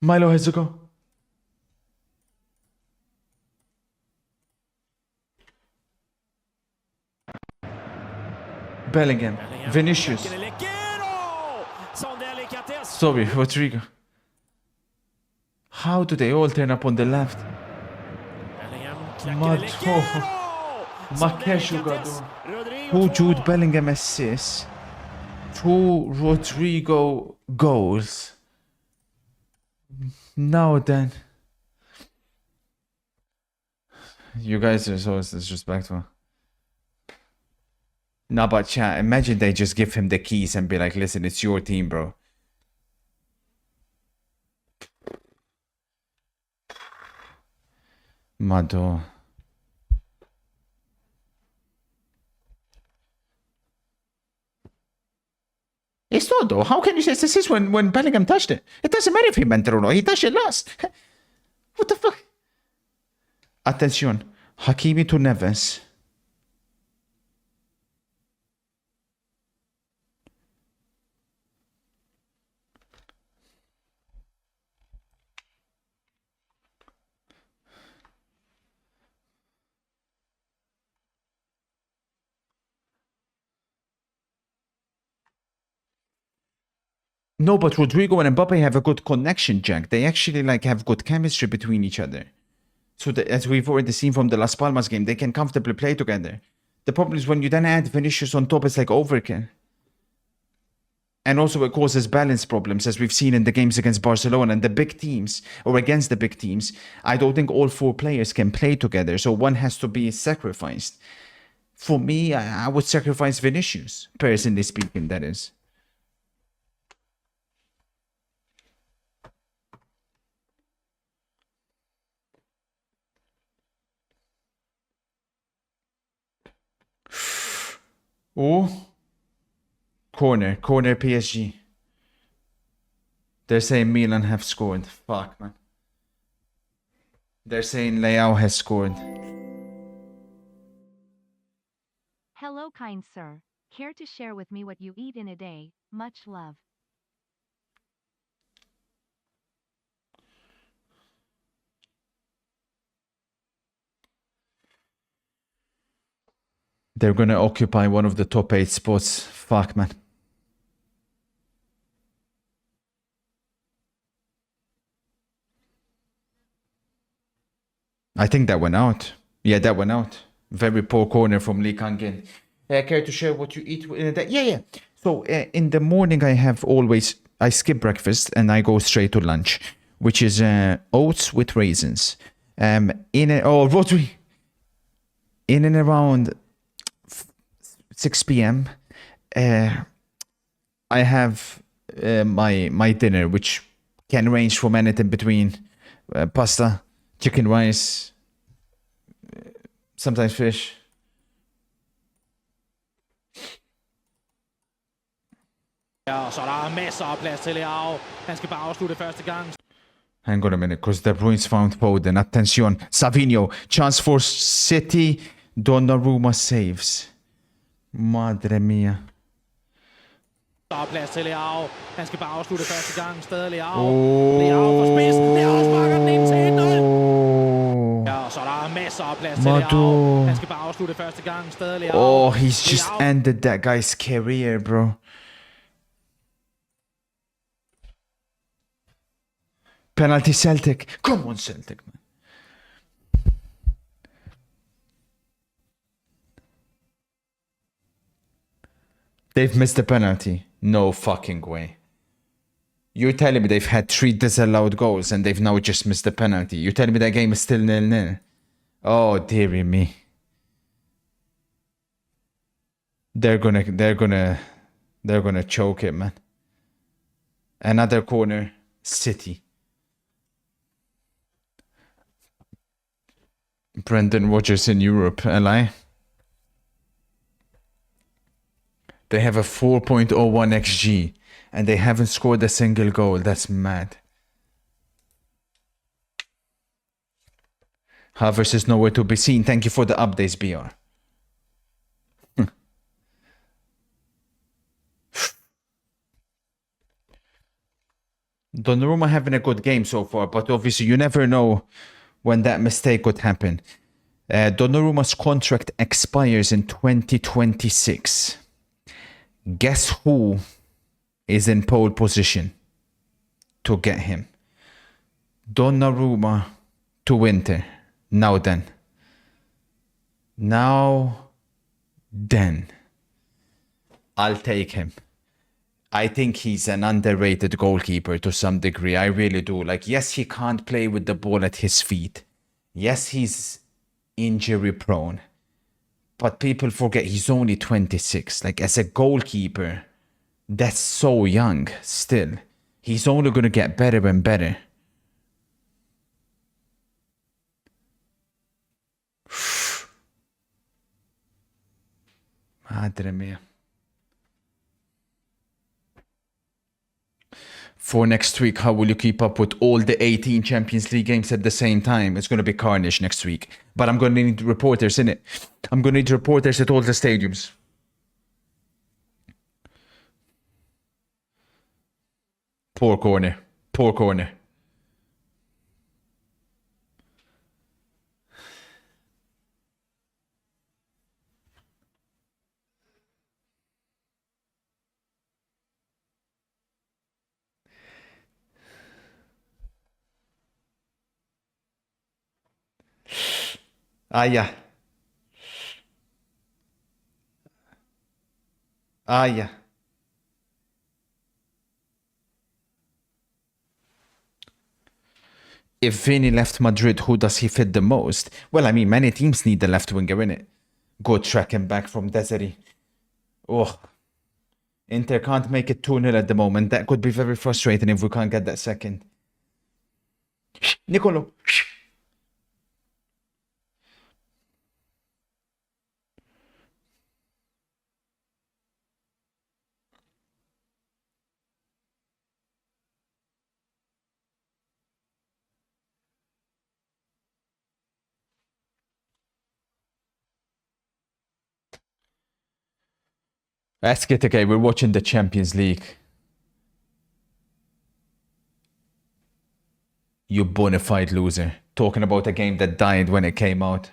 Milo has to go. Bellingham. Vinicius. Sorry, Rodrigo. How do they all turn up on the left? Ma che giocatore. 2 Jude Bellingham assists. 2 Rodrigo goals. Now then. You guys are so disrespectful. No, but chat, imagine they just give him the keys and be like, listen, it's your team, bro. Mado. It's not though. How can you say this is when Bellingham touched it? It doesn't matter if he meant it or not. He touched it last. What the fuck? Attention. Hakimi to Neves. No, but Rodrigo and Mbappe have a good connection, Jack. They actually like have good chemistry between each other. So as we've already seen from the Las Palmas game, they can comfortably play together. The problem is when you then add Vinicius on top, it's like overkill. And also it causes balance problems, as we've seen in the games against Barcelona and the big teams, or against the big teams. I don't think all 4 players can play together, so one has to be sacrificed. For me, I would sacrifice Vinicius, personally speaking, that is. Oh, corner PSG. They're saying Milan have scored. Fuck, man. They're saying Leao has scored. Hello, kind sir. Care to share with me what you eat in a day? Much love. They're gonna occupy one of the top 8 spots. Fuck, man. I think that went out. Yeah, that went out. Very poor corner from Lee Kang-in. Care to share what you eat in a day? Yeah. So in the morning, I skip breakfast and I go straight to lunch, which is oats with raisins. Rotary. In and around 6 p.m. I have my dinner, which can range from anything between pasta, chicken rice, sometimes fish. Ja, så der masser af plads til Leao. Han skal bare afslutte første gang. Hang on a minute, because De Bruyne's found Foden. Attention, Savinho, chance for City. Donnarumma saves. Madre mia. Der er plads til Leao. Han skal bare afslutte første gang. Stadig Leao. Leao for spids. Leao sparker den ind til 1-0. Ja, så der er masser af plads til Leao. Han skal bare afslutte første gang. Stadig Leao. Oh, he's just ended that guy's career, bro. Penalty Celtic. Come on, Celtic, man. They've missed the penalty. No fucking way. You're telling me they've had 3 disallowed goals and they've now just missed the penalty. You're telling me that game is still 0-0. Oh, dearie me. They're gonna choke it, man. Another corner. City. Brendan Rodgers in Europe, LI. They have a 4.01 XG and they haven't scored a single goal. That's mad. Havertz is nowhere to be seen. Thank you for the updates, BR. Donnarumma having a good game so far, but obviously you never know when that mistake could happen. Donnarumma's contract expires in 2026. Guess who is in pole position to get him? Donnarumma to Inter. Now then. I'll take him. I think he's an underrated goalkeeper to some degree. I really do. Like, yes, he can't play with the ball at his feet. Yes, he's injury prone. But people forget he's only 26. Like, as a goalkeeper, that's so young still. He's only going to get better and better. Madre mia. For next week, how will you keep up with all the 18 Champions League games at the same time? It's going to be carnage next week. But I'm going to need reporters in it. I'm going to need reporters at all the stadiums. Poor corner. Poor corner. Ah, yeah. Ah, yeah. If Vini left Madrid, who does he fit the most? Well, I mean, many teams need the left winger, innit? Go track him back from Desiree. Oh. Inter can't make it 2-0 at the moment. That could be very frustrating if we can't get that second. Nicolo. Ask it, okay, we're watching the Champions League. You bona fide loser. Talking about a game that died when it came out.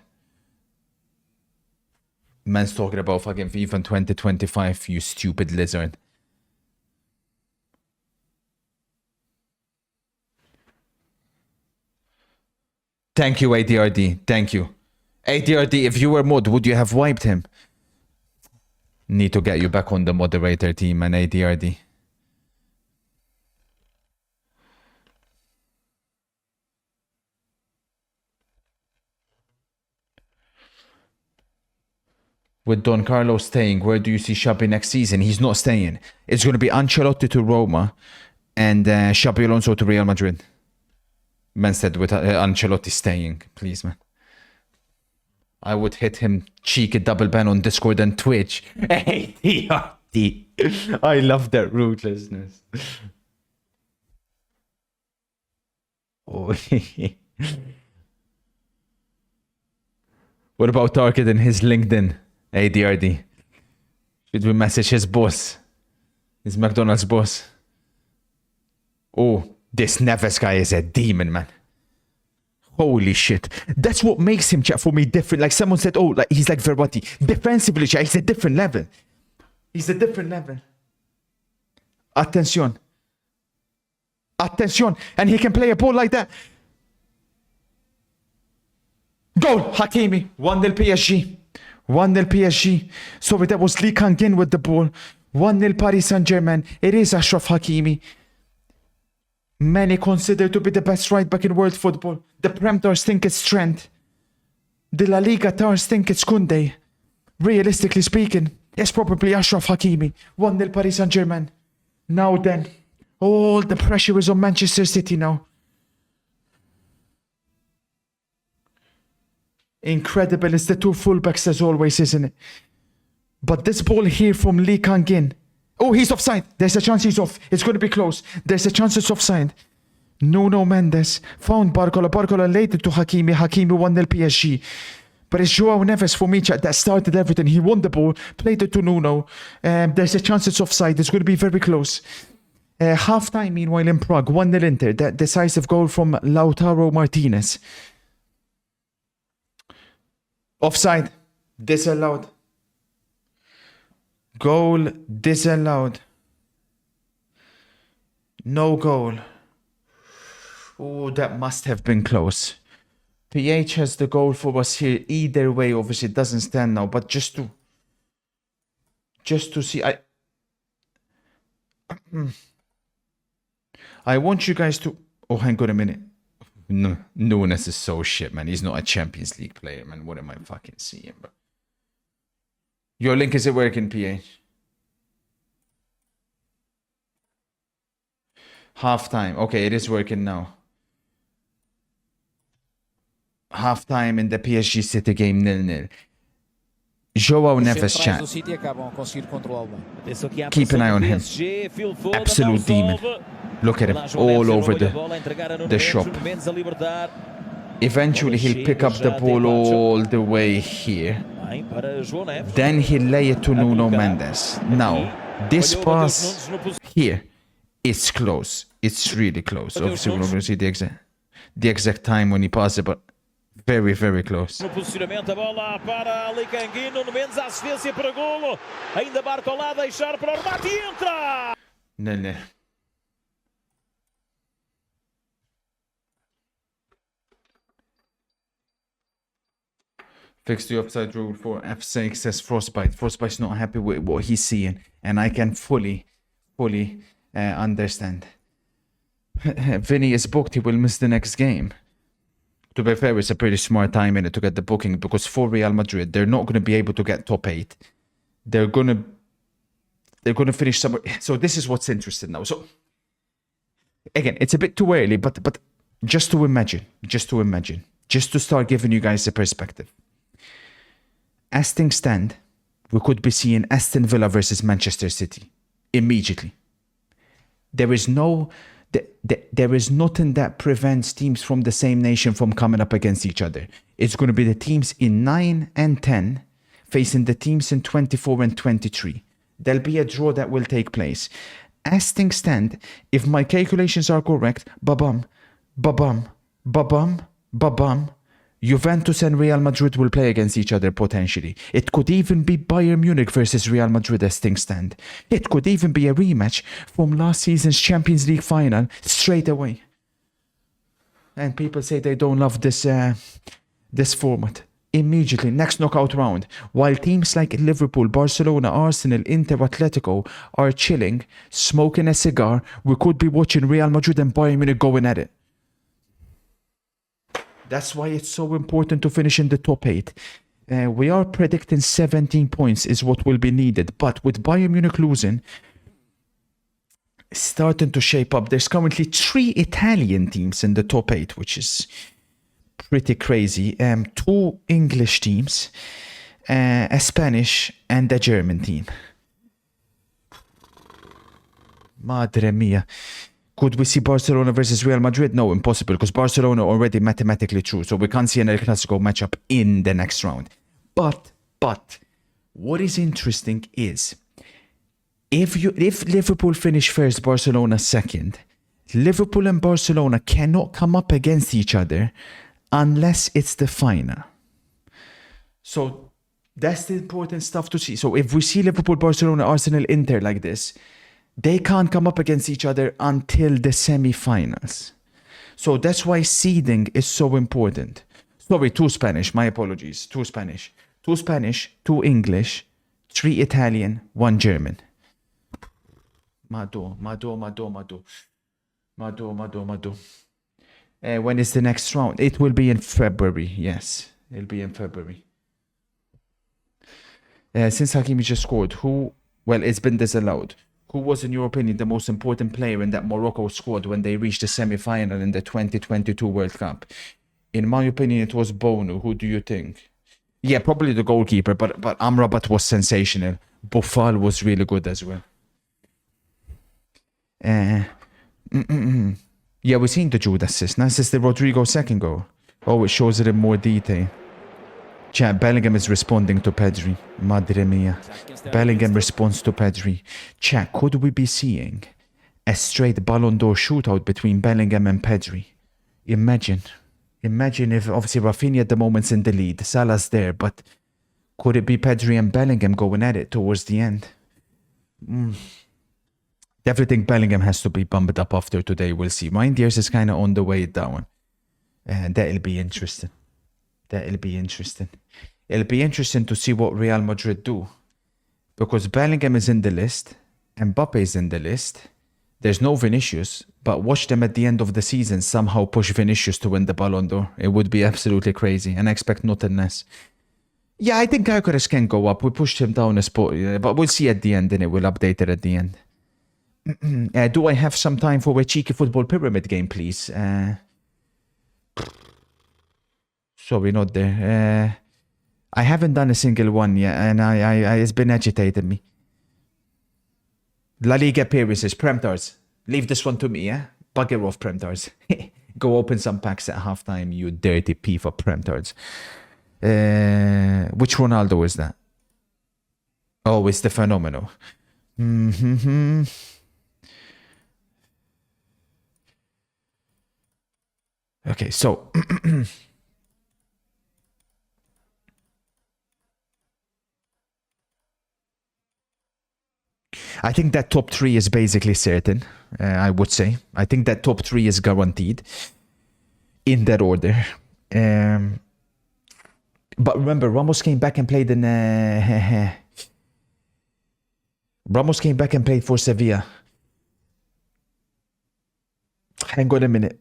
Man's talking about fucking FIFA 2025, you stupid lizard. Thank you, ADRD. Thank you. ADRD, if you were mod, would you have wiped him? Need to get you back on the moderator team, and ADRD. With Don Carlo staying, where do you see Xabi next season? He's not staying. It's going to be Ancelotti to Roma and Xabi Alonso to Real Madrid. Man said with Ancelotti staying. Please, man. I would hit him cheeky double ban on Discord and Twitch. ADRD. I love that ruthlessness. Oh. What about Target and his LinkedIn? ADRD. Should we message his boss? His McDonald's boss? Oh, this Neves guy is a demon, man. Holy shit. That's what makes him, chat, for me different. Like someone said, oh, like he's like Verratti. Defensively, chat, he's a different level. He's a different level. Attention. Attention. And he can play a ball like that. Goal, Hakimi. 1-0 PSG. 1-0 PSG. Sorry, that was Lee Kang-in with the ball. 1-0 Paris Saint-Germain. It is Ashraf Hakimi. Many consider to be the best right back in world football. The Prem Tars think it's Trent. The La Liga Tars think it's Koundé. Realistically speaking, it's probably Ashraf Hakimi. 1-0 Paris Saint-Germain. Now then, all the pressure is on Manchester City now. Incredible. It's the two fullbacks as always, isn't it? But this ball here from Lee Kang-in. Oh, he's offside. There's a chance he's off. It's going to be close. There's a chance it's offside. Nuno Mendes found Barcola. Barcola laid it to Hakimi. Hakimi 1-0 PSG. But it's Joao Neves for me, chat, that started everything. He won the ball, played it to Nuno. There's a chance it's offside. It's going to be very close. Half-time, meanwhile, in Prague. 1-0 Inter. That decisive goal from Lautaro Martinez. Offside. Disallowed. Goal disallowed. No goal. Oh, that must have been close. PH has the goal for us here. Either way, obviously, it doesn't stand now. But just to see, I want you guys to. Oh, hang on a minute. No, Nunes is so shit, man. He's not a Champions League player, man. What am I fucking seeing, bro? Your link, is it working, PH? Half time. Okay, it is working now. Half time in the PSG City game 0-0. João Neves, chat. Keep an eye on him. Absolute demon. Look at him all over the shop. Eventually he'll pick up the ball all the way here. Then he'll lay it to Nuno Mendes. Now, this pass here, it's close. It's really close. Obviously, we're not going to see the exact time when he passes it, but very, very close. No posicionamento, a bola para Ali Canguinho, Nuno Mendes, assistência para golo. Ainda marca lá, deixar para o remate e entra! 0-0. Fix the offside rule for F6, says Frostbite. Frostbite's not happy with what he's seeing, and I can fully understand. Vinny is booked, he will miss the next game. To be fair, it's a pretty smart time in it to get the booking, because for Real Madrid, they're not going to be able to get top 8. They're going to finish somewhere. So this is what's interesting now. So again, it's a bit too early, but just to imagine, just to start giving you guys a perspective. As things stand, we could be seeing Aston Villa versus Manchester City immediately. There is nothing that prevents teams from the same nation from coming up against each other. It's going to be the teams in 9 and 10 facing the teams in 24 and 23. There'll be a draw that will take place. As things stand, if my calculations are correct, Juventus and Real Madrid will play against each other potentially. It could even be Bayern Munich versus Real Madrid as things stand. It could even be a rematch from last season's Champions League final straight away. And people say they don't love this format. Immediately, next knockout round, while teams like Liverpool, Barcelona, Arsenal, Inter, Atletico are chilling, smoking a cigar, we could be watching Real Madrid and Bayern Munich going at it. That's why it's so important to finish in the top 8. We are predicting 17 points is what will be needed. But with Bayern Munich losing, starting to shape up, there's currently 3 Italian teams in the top 8, which is pretty crazy. 2 English teams, a Spanish and a German team. Madre mia. Could we see Barcelona versus Real Madrid? No, impossible, because Barcelona are already mathematically through, so we can't see an El Clasico matchup in the next round. But what is interesting is if Liverpool finish first, Barcelona second, Liverpool and Barcelona cannot come up against each other unless it's the final. So that's the important stuff to see. So if we see Liverpool, Barcelona, Arsenal, Inter like this, they can't come up against each other until the semi-finals. So that's why seeding is so important. Sorry, 2 Spanish, my apologies. 2 Spanish. 2 Spanish, 2 English, 3 Italian, 1 German. Mado. When is the next round? It will be in February, yes. It'll be in February. Since Hakimi just scored, it's been disallowed. Who was, in your opinion, the most important player in that Morocco squad when they reached the semi-final in the 2022 World Cup? In my opinion, it was Bono. Who do you think? Yeah, probably the goalkeeper, but Amrabat was sensational. Boufal was really good as well. Yeah, we've seen the Jude assist. Now, this is the Rodrigo second goal. Oh, it shows it in more detail. Chat, Bellingham is responding to Pedri. Madre mia. Bellingham responds to Pedri. Chat, could we be seeing a straight Ballon d'Or shootout between Bellingham and Pedri? Imagine if, obviously, Rafinha at the moment's in the lead. Salah's there, but could it be Pedri and Bellingham going at it towards the end? Definitely think Bellingham has to be bumped up after today. We'll see. Reinders is kind of on the way down. That'll be interesting. It'll be interesting to see what Real Madrid do. Because Bellingham is in the list. Mbappe is in the list. There's no Vinicius. But watch them at the end of the season somehow push Vinicius to win the Ballon d'Or. It would be absolutely crazy. And I expect nothing less. Yeah, I think Gyökeres can go up. We pushed him down a spot. But we'll see at the end, and it will update it at the end. Do I have some time for a cheeky football pyramid game, please? Sorry, not there. I haven't done a single one yet, and I it's been agitating me. La Liga appearances, Premtars. Leave this one to me, yeah? Bugger off, Premtars. Go open some packs at halftime, you dirty pee for Premtards. Which Ronaldo is that? Oh, it's the Phenomenal. Okay, so I think that top 3 is basically certain, I would say. I think that top 3 is guaranteed in that order. But remember, Ramos came back and played in... Ramos came back and played for Sevilla. Hang on a minute.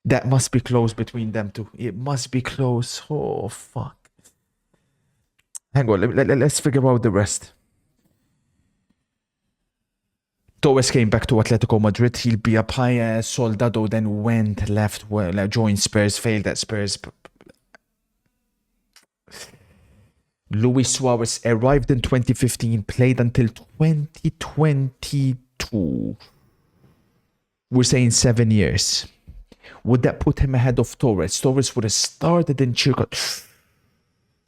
That must be close between them two. It must be close. Oh, fuck. Hang on, let's figure out the rest. Torres came back to Atletico Madrid. He'll be up high. Soldado then went left, joined Spurs, failed at Spurs. Luis Suarez arrived in 2015, played until 2022. We're saying 7 years. Would that put him ahead of Torres? Torres would have started in circa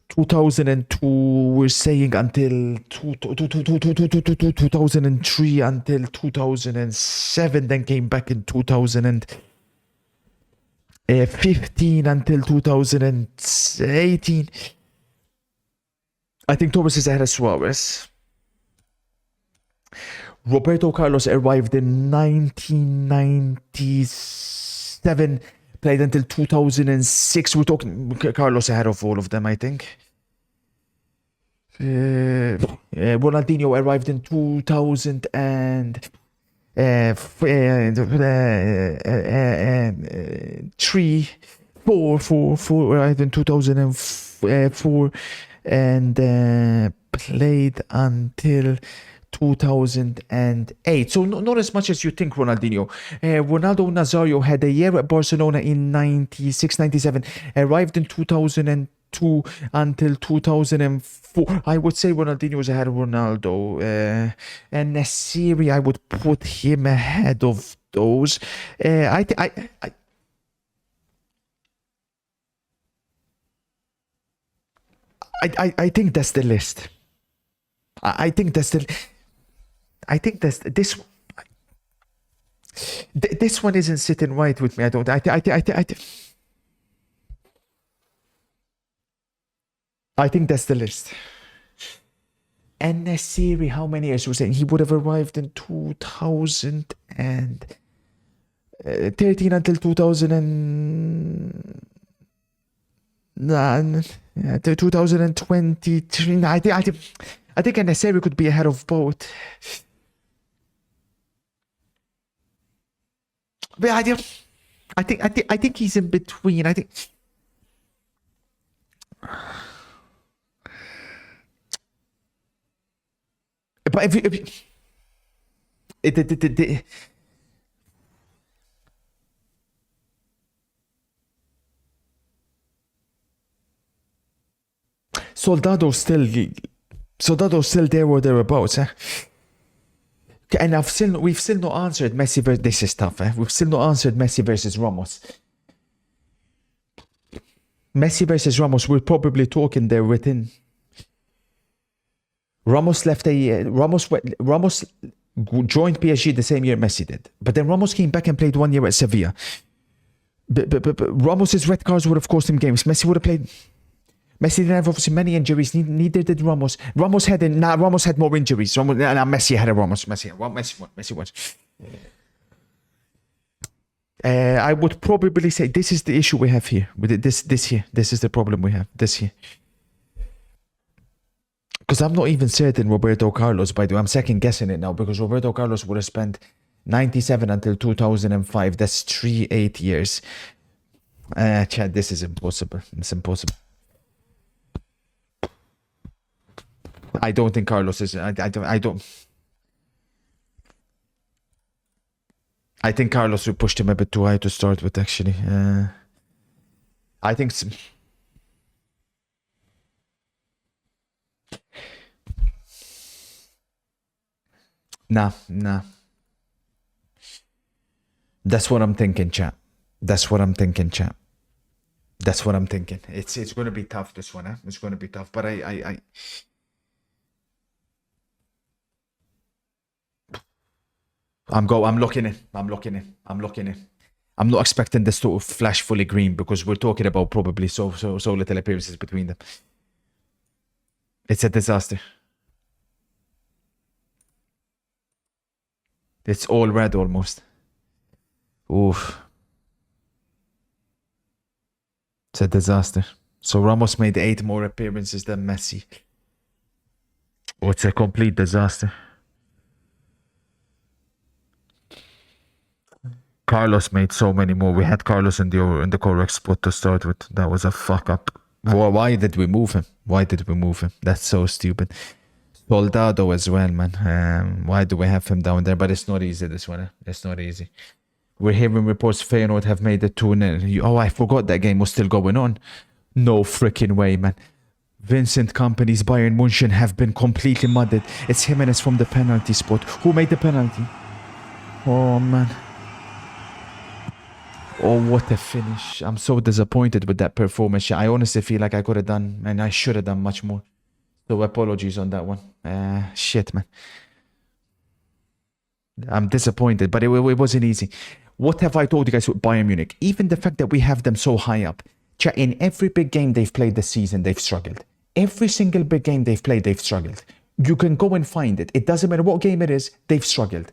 2002, we're saying, until 2003, until 2007, then came back in 2015 until 2018. I think Torres is ahead of Suarez. Roberto Carlos arrived in 1997, played until 2006. We're talking Carlos ahead of all of them, I think. Ronaldinho arrived in 2003, 4 arrived in 2004, and played until 2008. So not as much as you think, Ronaldinho. Ronaldo Nazario had a year at Barcelona in 96-97, arrived in 2002 until 2004. I would say Ronaldinho was ahead of Ronaldo. And Nassiri, I would put him ahead of those. I think that's the list. I think that's this one isn't sitting right with me. I think that's the list. And Nassiri, how many years was saying he would have arrived in 2013 until 2023. I think Nassiri could be ahead of both. But I think he's in between. I think. But Soldado's still there or thereabouts, eh? And we've still not answered Messi versus... This is tough, eh? We've still not answered Messi versus Ramos. Messi versus Ramos, we're probably talking there within... Ramos joined PSG the same year Messi did. But then Ramos came back and played 1 year at Sevilla. But Ramos's red cards would have cost him games. Messi would have played. Messi didn't have obviously many injuries. Neither did Ramos. Ramos had more injuries. Messi had a Ramos. Messi won. I would probably say this is the issue we have here with this here. This is the problem we have this here. Because I'm not even certain Roberto Carlos, by the way. I'm second guessing it now because Roberto Carlos would have spent 97 until 2005. That's 8 years. Chad, this is impossible. It's impossible. I don't think Carlos is. I don't. I think Carlos, we pushed him a bit too high to start with, actually. I think. Nah. That's what I'm thinking, chat. That's what I'm thinking. It's going to be tough, this one. It's going to be tough. But I'm looking in. I'm not expecting this to flash fully green because we're talking about probably so little appearances between them. It's a disaster. It's all red almost. Oof. It's a disaster. So Ramos made 8 more appearances than Messi. Oh, it's a complete disaster. Carlos made so many more. We had Carlos in the correct spot to start with. That was a fuck up. Why did we move him? That's so stupid. Soldado as well, man. Why do we have him down there? But it's not easy, this one. It's not easy. We're hearing reports Feyenoord have made it 2-0. Oh, I forgot that game was still going on. No freaking way, man. Vincent Kompany's Bayern München have been completely mudded. It's Jimenez from the penalty spot. Who made the penalty? Oh, man. Oh, what a finish. I'm so disappointed with that performance. I honestly feel like I could have done, and I should have done much more. So apologies on that one. Shit, man. I'm disappointed, but it wasn't easy. What have I told you guys with Bayern Munich? Even the fact that we have them so high up. In every big game they've played this season, they've struggled. Every single big game they've played, they've struggled. You can go and find it. It doesn't matter what game it is, they've struggled.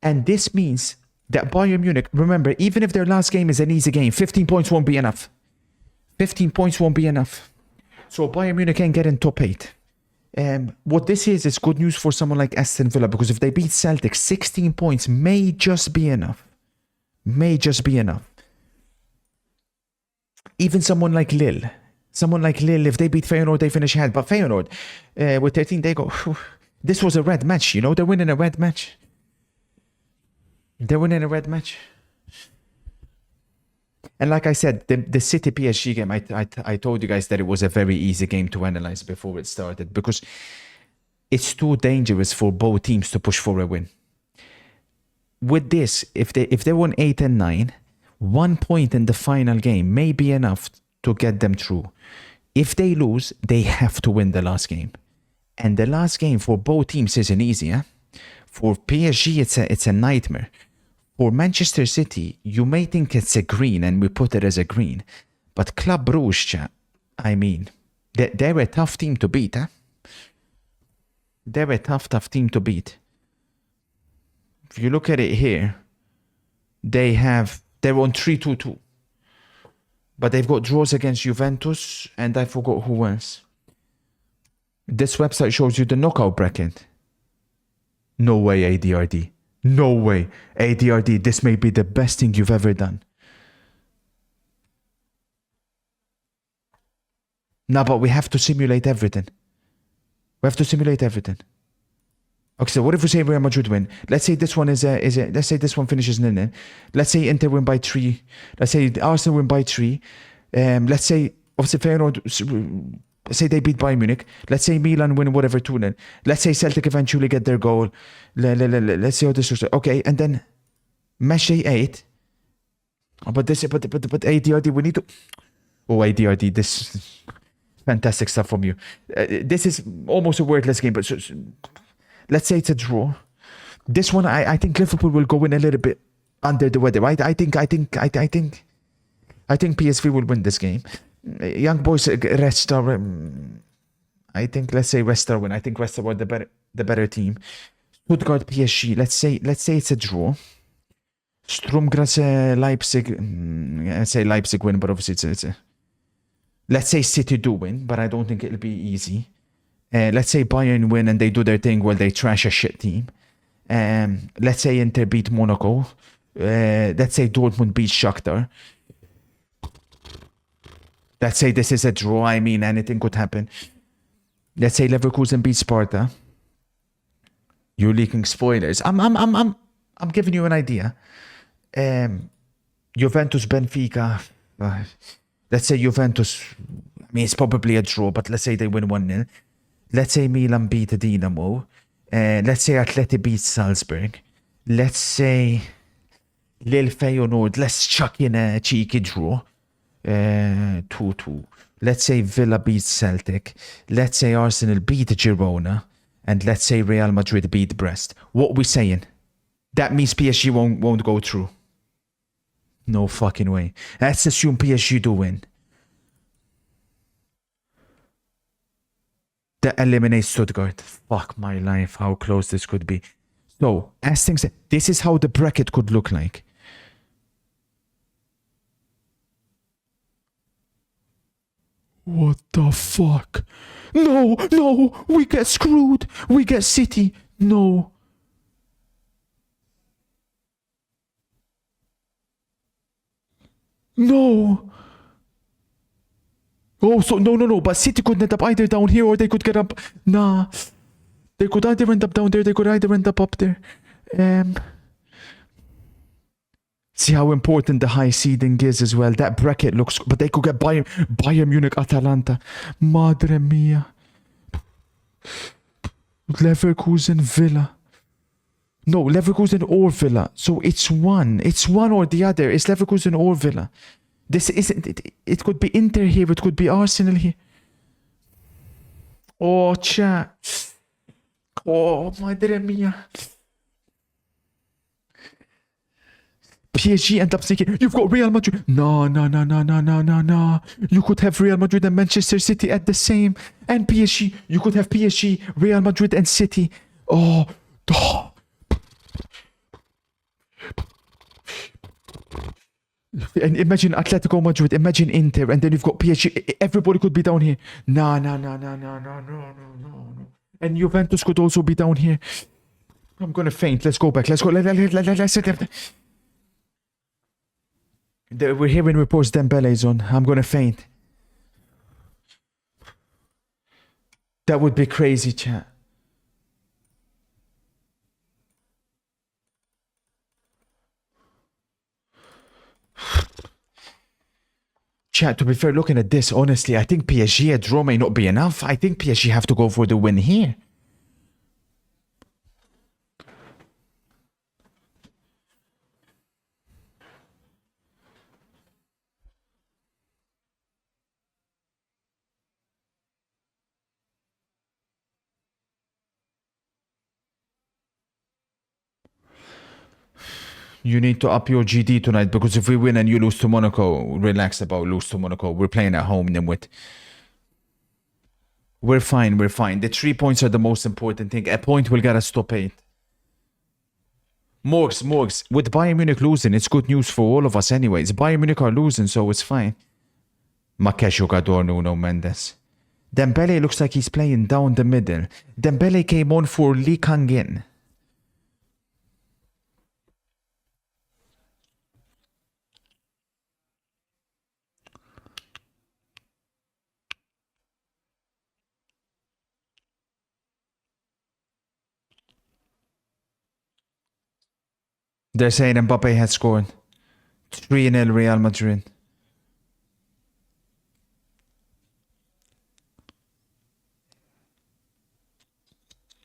And this means that Bayern Munich, remember, even if their last game is an easy game, 15 points won't be enough. 15 points won't be enough. So Bayern Munich can get in top 8. What this is good news for someone like Aston Villa, because if they beat Celtic, 16 points may just be enough. Even someone like Lille, if they beat Feyenoord, they finish ahead. But Feyenoord, with 13, they go, this was a red match, they're winning a red match. And like I said, the City PSG game, I told you guys that it was a very easy game to analyze before it started because it's too dangerous for both teams to push for a win. With this, if they won 8 and 9, 1 point in the final game may be enough to get them through. If they lose, they have to win the last game. And the last game for both teams isn't easy. For PSG, it's a nightmare. For Manchester City, you may think it's a green, and we put it as a green. But Club Brugge, I mean, they're a tough team to beat. They're a tough team to beat. If you look at it here, they're on 3-2-2. But they've got draws against Juventus, and I forgot who else. This website shows you the knockout bracket. No way, ADRD. No way. ADRD, this may be the best thing you've ever done. No, but we have to simulate everything. Okay, so what if we say Real Madrid win? Let's say this one let's say this one finishes 0-0. Let's say Inter win by 3. Let's say Arsenal win by 3. Let's say, obviously, Feyenoord, say they beat Bayern Munich. Let's say Milan win whatever 2-0. Let's say Celtic eventually get their goal. Let's see how this looks. Okay, and then Messi 8. But ADRD, we need to... Oh, ADRD, this... Fantastic stuff from you. This is almost a wordless game, but let's say it's a draw. This one, I think Liverpool will go in a little bit under the weather. I think PSV will win this game. Young boys rest are. I think let's say Rest are win. I think Rest are the better team. Stuttgart PSG. Let's say it's a draw. Sturm Leipzig. I say Leipzig win, but obviously it's a. Let's say City do win, but I don't think it'll be easy. Let's say Bayern win and they do their thing while they trash a shit team. Let's say Inter beat Monaco. Let's say Dortmund beat Shakhtar. Let's say this is a draw. I mean, anything could happen. Let's say Leverkusen beat Sparta. You're leaking spoilers. I'm giving you an idea. Juventus Benfica. Let's say Juventus. I mean, it's probably a draw, but let's say they win 1-0. Let's say Milan beat Dinamo. Let's say Atleti beat Salzburg. Let's say Lille Feyenoord. Let's chuck in a cheeky draw. 2-2. Let's say Villa beat Celtic. Let's say Arsenal beat Girona. And let's say Real Madrid beat Brest. What we saying? That means PSG won't go through. No fucking way. Let's assume PSG do win. That eliminates Stuttgart. Fuck my life, how close this could be. So, as things, this is how the bracket could look like. What the fuck? No, we get screwed. We get City. No. No. Oh, so no. But City could end up either down here or they could get up. Nah. They could either end up down there. They could either end up there. See how important the high seeding is as well. That bracket looks... But they could get Bayern Munich, Atalanta. Madre mia. Leverkusen, Villa. No, Leverkusen or Villa. So it's one. It's one or the other. It's Leverkusen or Villa. This isn't... It could be Inter here. It could be Arsenal here. Oh, chat. Oh, madre mia. PSG end up thinking, you've got Real Madrid. No. You could have Real Madrid and Manchester City at the same. And PSG. You could have PSG, Real Madrid and City. Oh. And imagine Atletico Madrid. Imagine Inter. And then you've got PSG. Everybody could be down here. No. And Juventus could also be down here. I'm gonna faint. Let's go back. Let's go. Let's We're hearing reports Dembele's on. I'm gonna faint. That would be crazy, chat. Chat, to be fair, looking at this, honestly, I think PSG, a draw may not be enough. I think PSG have to go for the win here. You need to up your GD tonight, because if we win and you lose to Monaco, relax about lose to Monaco. We're playing at home, Nimwit. We're fine. The 3 points are the most important thing. A point will get us top 8. Morgs. With Bayern Munich losing, it's good news for all of us anyways. Bayern Munich are losing, so it's fine. Ma che giocatore Nuno Mendes. Dembele looks like he's playing down the middle. Dembele came on for Lee Kang-in. They're saying Mbappe has scored. 3-0 Real Madrid.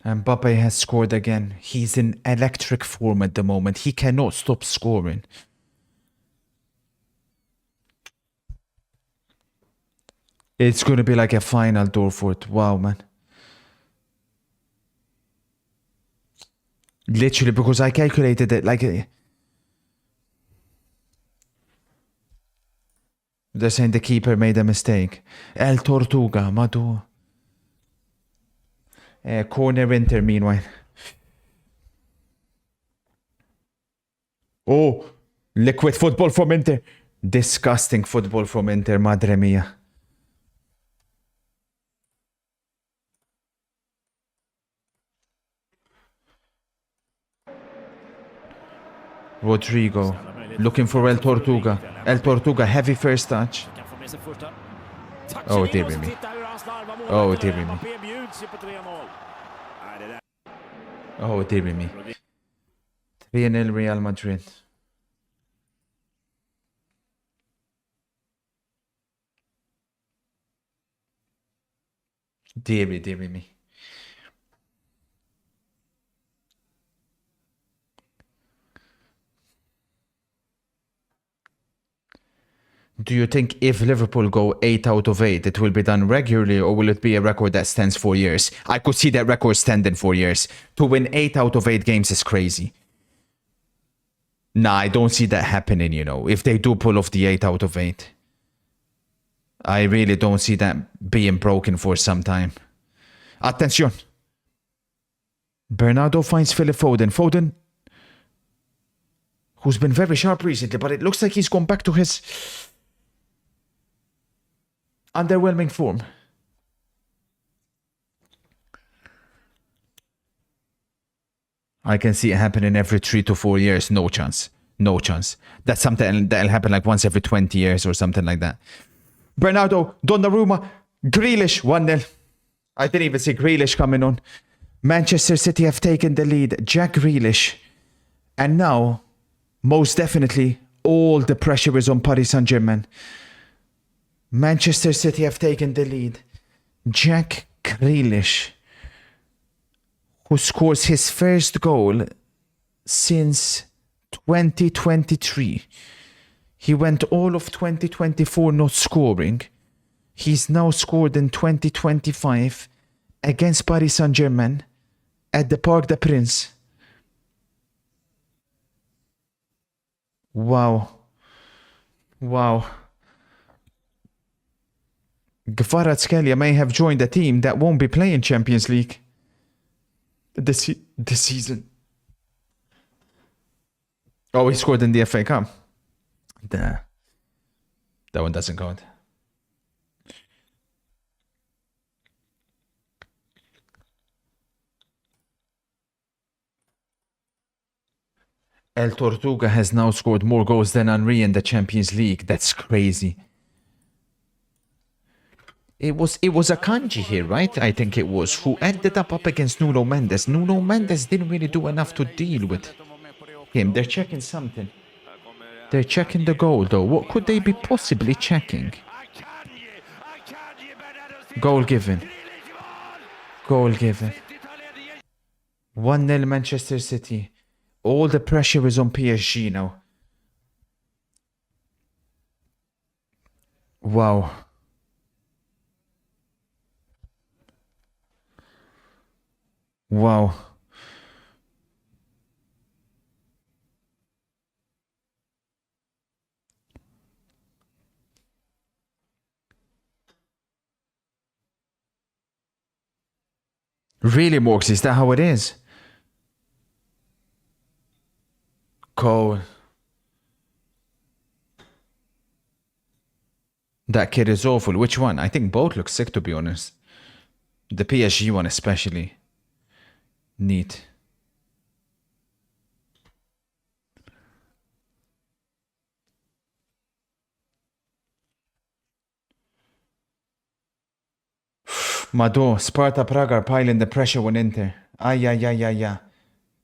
Mbappe has scored again. He's in electric form at the moment. He cannot stop scoring. It's going to be like a final, Dortmund. Wow, man. Literally, because I calculated it like... They're saying the keeper made a mistake. El Tortuga, Madu. Corner Inter, meanwhile. Oh, liquid football from Inter. Disgusting football from Inter, madre mia. Rodrigo, looking for El Tortuga. El Tortuga, heavy first touch. Oh, dear me. Oh, dear me. Oh, dear me. 3-0 Real Madrid. Dear me. Do you think if Liverpool go 8 out of 8, it will be done regularly, or will it be a record that stands 4 years? I could see that record stand in 4 years. To win 8 out of 8 games is crazy. Nah, I don't see that happening, you know, if they do pull off the 8 out of 8. I really don't see that being broken for some time. Attention! Bernardo finds Philip Foden. Foden, who's been very sharp recently, but it looks like he's gone back to his underwhelming form. I can see it happening every 3 to 4 years. No chance. No chance. That's something that'll happen like once every 20 years or something like that. Bernardo, Donnarumma, Grealish, 1-0. I didn't even see Grealish coming on. Manchester City have taken the lead. Jack Grealish. And now, most definitely, all the pressure is on Paris Saint-Germain. Manchester City have taken the lead. Jack Grealish, who scores his first goal since 2023. He went all of 2024 not scoring. He's now scored in 2025 against Paris Saint-Germain at the Parc des Princes. Wow. Kvaratskhelia may have joined a team that won't be playing Champions League this season. Oh, he scored in the FA Cup. That one doesn't count. El Tortuga has now scored more goals than Henry in the Champions League. That's crazy. It was Akanji here, right? I think it was, who ended up against Nuno Mendes. Nuno Mendes didn't really do enough to deal with him. They're checking something. They're checking the goal, though. What could they be possibly checking? Goal given. 1-0 Manchester City. All the pressure is on PSG now. Wow. Really, Morks, is that how it is? Cole. That kid is awful. Which one? I think both look sick, to be honest. The PSG one especially. Neat. Mado, Sparta Prague are piling the pressure on Inter. Ay.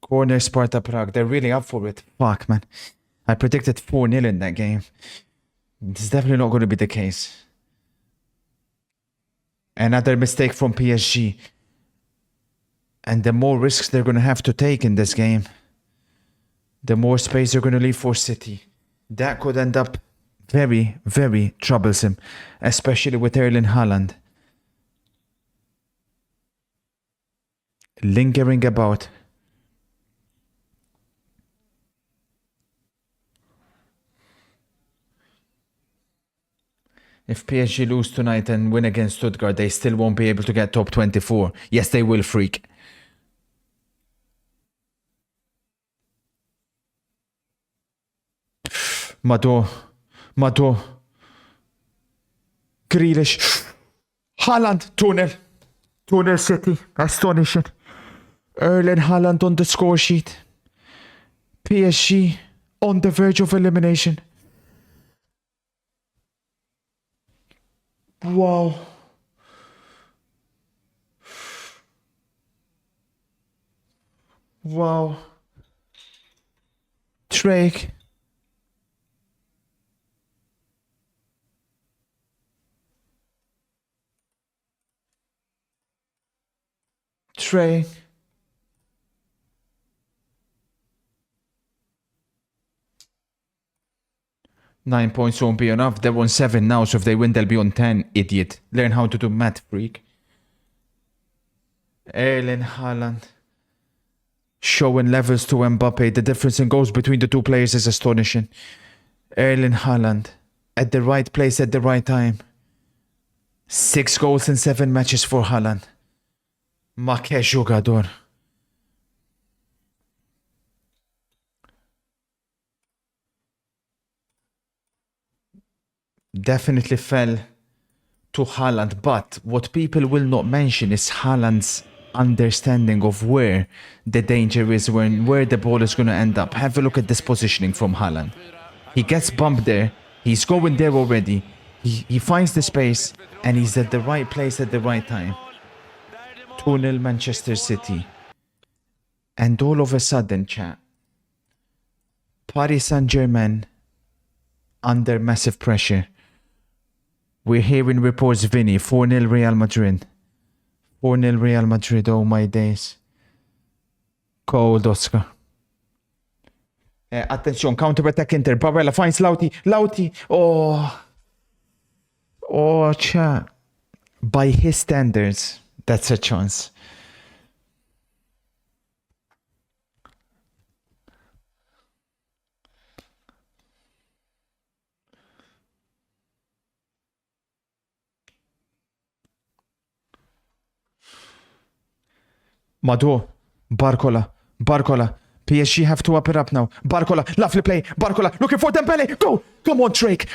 Corner Sparta Prague. They're really up for it. Fuck, man. I predicted 4-0 in that game. This is definitely not going to be the case. Another mistake from PSG. And the more risks they're going to have to take in this game, the more space they're going to leave for City. That could end up very, very troublesome, especially with Erling Haaland lingering about. If PSG lose tonight and win against Stuttgart, they still won't be able to get top 24. Yes, they will, freak. Mado. Grealish. Haaland. 2-0. 2-0 City. Astonishing. Erling Haaland on the score sheet. PSG on the verge of elimination. Wow. Wow. Drake. Drake. Nine points won't be enough. They're on 7 now, so if they win, they'll be on 10. Idiot. Learn how to do math, freak. Erling Haaland. Showing levels to Mbappe. The difference in goals between the two players is astonishing. Erling Haaland. At the right place at the right time. 6 goals in 7 matches for Haaland. Ma che jugador. Definitely fell to Haaland, but what people will not mention is Haaland's understanding of where the danger is, where the ball is going to end up. Have a look at this positioning from Haaland. He gets bumped there. He's going there already. He finds the space and he's at the right place at the right time. 2-0 Manchester City. And all of a sudden, chat, Paris Saint-Germain under massive pressure. We're hearing reports, Vinny, 4-0 Real Madrid. 4-0 Real Madrid, oh my days. Cold, Oscar. Attention, counter-attack Inter. Barella finds Lauti. Oh, chat. By his standards, that's a chance. Mado, Barcola. PSG have to up it up now. Barcola, lovely play. Barcola, looking for Dembele. Go! Come on, Drake.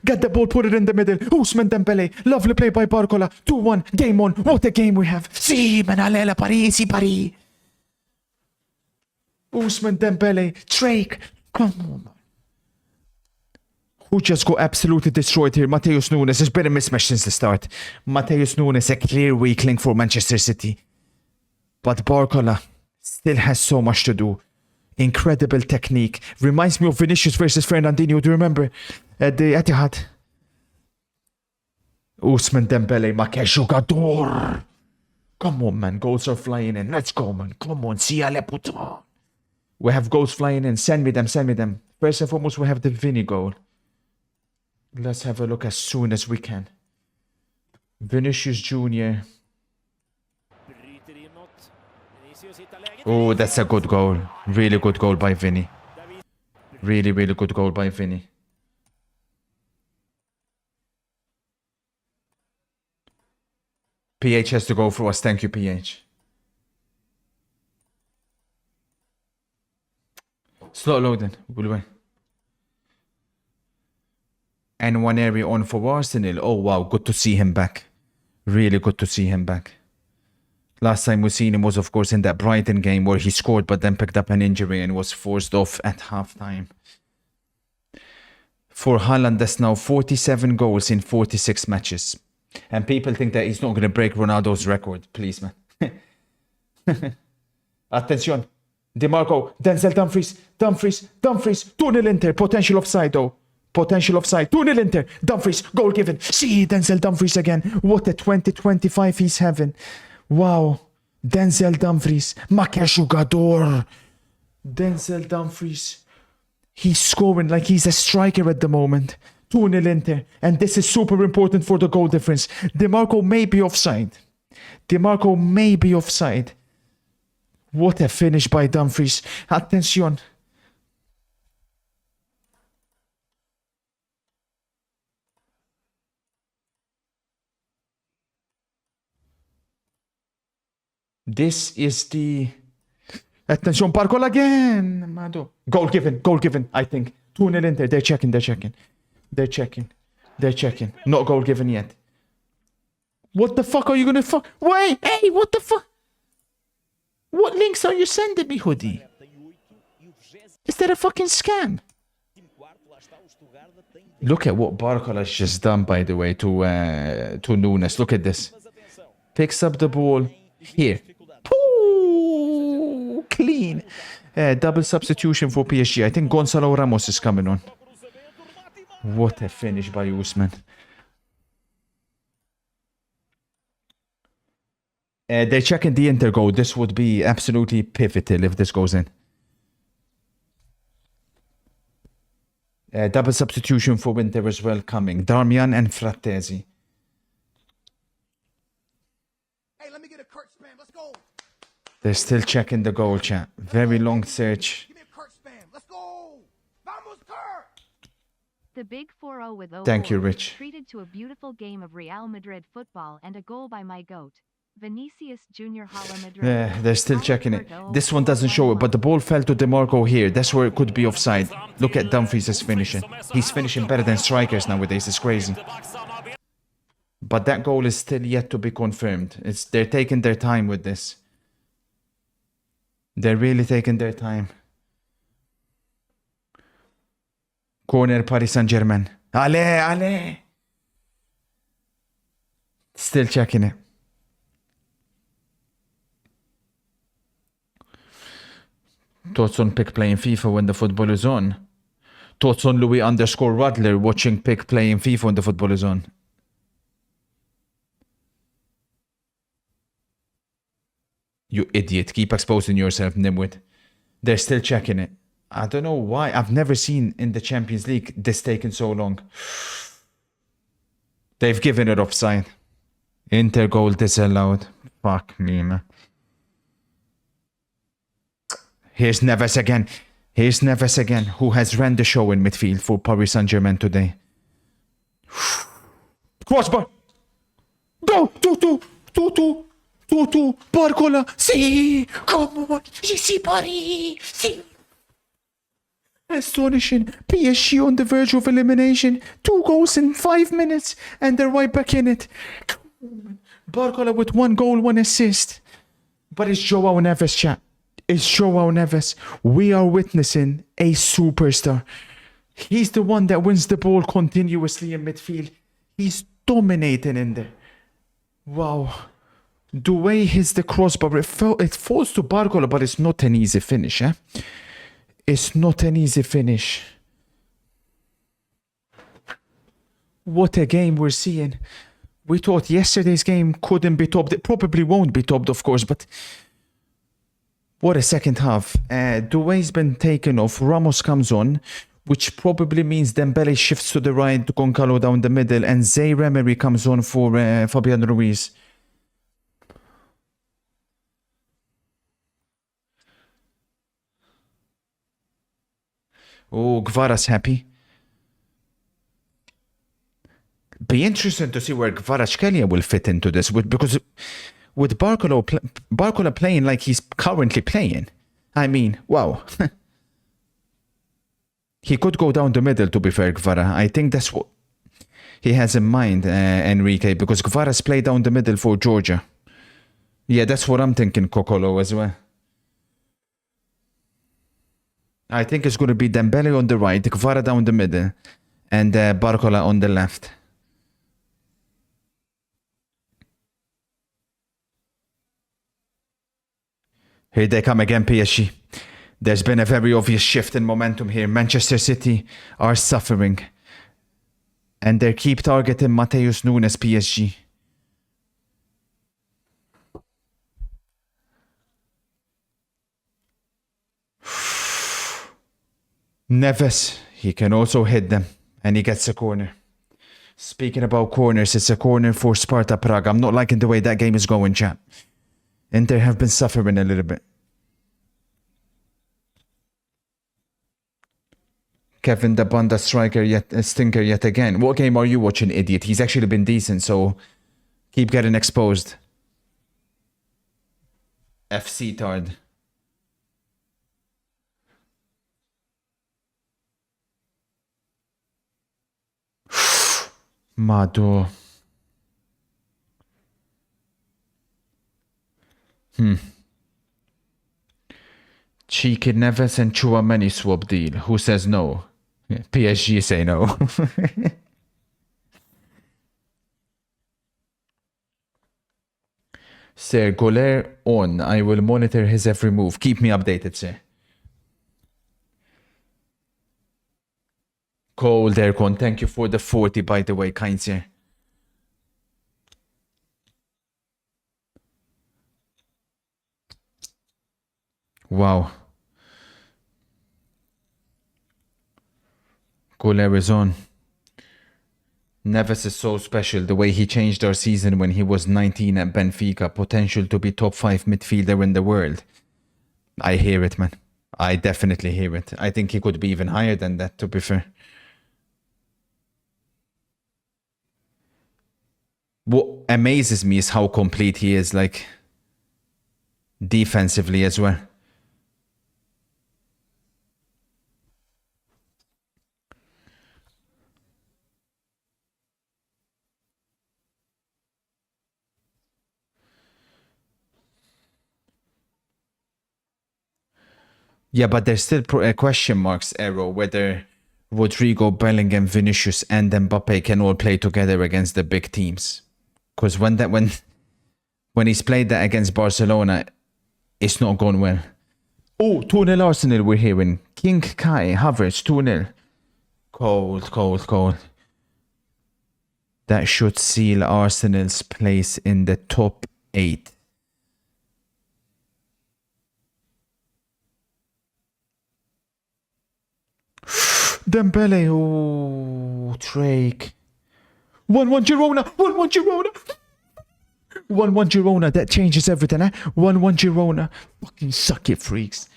Get the ball, put it in the middle. Ousmane Dembele. Lovely play by Barcola. 2-1. Game on. What a game we have. Si, Menalele, Paris. Ousmane Dembele. Drake. Come on. Who just got absolutely destroyed here? Mateus Nunes has been a mismatch since the start. Mateus Nunes, a clear weak link for Manchester City. But Barcola still has so much to do. Incredible technique. Reminds me of Vinicius versus Fernandinho. Do you remember? At the Etihad. Ousmane Dembele, ma che jugador. Come on, man. Goals are flying in. Let's go, man. Come on. Sia le putain. We have goals flying in. Send me them. First and foremost, we have the Vinny goal. Let's have a look as soon as we can. Vinicius Jr. Oh, that's a good goal. Really good goal by Vinny. Really good goal by Vinny. PH has to go for us. Thank you, PH. Slow loading. We'll win. And one area on for Arsenal. Oh, wow. Good to see him back. Really good to see him back. Last time we seen him was, of course, in that Brighton game where he scored but then picked up an injury and was forced off at halftime. For Haaland, that's now 47 goals in 46 matches. And people think that he's not going to break Ronaldo's record. Please, man. Attention. DiMarco, Denzel Dumfries. 2-0 Inter. Potential offside, though. 2-0 Inter. Dumfries, goal given. See, Denzel Dumfries again. What a 2025 he's having. Wow. Denzel Dumfries. Ma che jugador. Denzel Dumfries. He's scoring like he's a striker at the moment. 2-0 Inter. And this is super important for the goal difference. DiMarco may be offside. What a finish by Dumfries. Attention. This is the... Attention, Barcola again! Mado. Goal given, I think. 2-0 Inter. They're checking. Not goal given yet. What the fuck are you gonna fuck? Wait, hey, what the fuck? What links are you sending me, Hoodie? Is that a fucking scam? Look at what Barcola's just done, by the way, to Nunes. Look at this. Picks up the ball here. Ooh, clean. Double substitution for PSG. I think Gonzalo Ramos is coming on. What a finish by Usman. They're checking the Inter goal. This would be absolutely pivotal if this goes in. Double substitution for Inter as well coming. Darmian and Frattesi. Hey, let me get a Kurt spam. Let's go. They're still checking the goal, chat. Very long search. Give me a Kurt spam. Let's go. Vamos, Kurt. The big 4-0 with 0 Thank you, Rich. treated to a beautiful game of Real Madrid football and a goal by my goat, Vinicius Junior Hala Madrid. Yeah, they're still checking it. This one doesn't show it, but the ball fell to DeMarco here. That's where it could be offside. Look at Dumfries' finishing. He's finishing better than strikers nowadays. It's crazy. But that goal is still yet to be confirmed. They're taking their time with this. They're really taking their time. Corner Paris Saint-Germain. Allez! Still checking it. Thoughts on Pick playing FIFA when the football is on? Thoughts on Louis_Radler watching Pick playing FIFA when the football is on? You idiot. Keep exposing yourself, Nimwit. They're still checking it. I don't know why. I've never seen in the Champions League this taking so long. They've given it offside. Inter goal disallowed. Fuck me, man. Here's Neves again. Who has ran the show in midfield for Paris Saint-Germain today. Crossbar. Go! 2-2. Barcola. See! Come on. See, buddy. See. Astonishing. PSG on the verge of elimination. 2 goals in 5 minutes. And they're right back in it. Barcola with 1 goal, 1 assist. But it's Joao Neves, chat. It's Joao Neves. We are witnessing a superstar. He's the one that wins the ball continuously in midfield. He's dominating in there. Wow. The way he hits the crossbar, it falls to Barcola, but it's not an easy finish, eh? It's not an easy finish. What a game we're seeing. We thought yesterday's game couldn't be topped. It probably won't be topped, of course, but what a second half. Doué's been taken off. Ramos comes on, which probably means Dembele shifts to the right, Goncalo down the middle, and Zaire Emery comes on for Fabian Ruiz. Oh, Gvara's happy. Be interesting to see where Kvaratskhelia will fit into this, because with Barcola playing like he's currently playing, I mean, wow. He could go down the middle, to be fair, Gvara. I think that's what he has in mind, Enrique, because Gvara's played down the middle for Georgia. Yeah, that's what I'm thinking, Kokolo, as well. I think it's going to be Dembele on the right, Gvara down the middle, and Barcola on the left. Here they come again, PSG. There's been a very obvious shift in momentum here. Manchester City are suffering. And they keep targeting Matheus Nunes, PSG. Neves, he can also hit them. And he gets a corner. Speaking about corners, it's a corner for Sparta Prague. I'm not liking the way that game is going, chat. Inter have been suffering a little bit. Kevin the Banda stinker yet again. What game are you watching, idiot? He's actually been decent, so keep getting exposed. FC Tard. Madu. Cheeky Neves and Chouameni swap deal. Who says no? PSG say no. Sir Goller on. I will monitor his every move. Keep me updated, sir. Cold aircon. Thank you for the 40, by the way, kind sir. Wow. Goller is on. Neves is so special. The way he changed our season when he was 19 at Benfica. Potential to be top 5 midfielder in the world. I hear it, man. I definitely hear it. I think he could be even higher than that, to be fair. What amazes me is how complete he is, like, defensively as well. Yeah, but there's still question marks, Arrow, whether Rodrigo, Bellingham, Vinicius, and Mbappe can all play together against the big teams. Because when he's played that against Barcelona, it's not gone well. Oh, 2-0 Arsenal we're hearing. King Kai, Havertz, 2-0. Cold. That should seal Arsenal's place in the top 8. Dembele, oh, Drake. 1-1 Girona, 1-1 Girona. 1-1 Girona, that changes everything, eh? 1-1 Girona. Fucking suck it, freaks.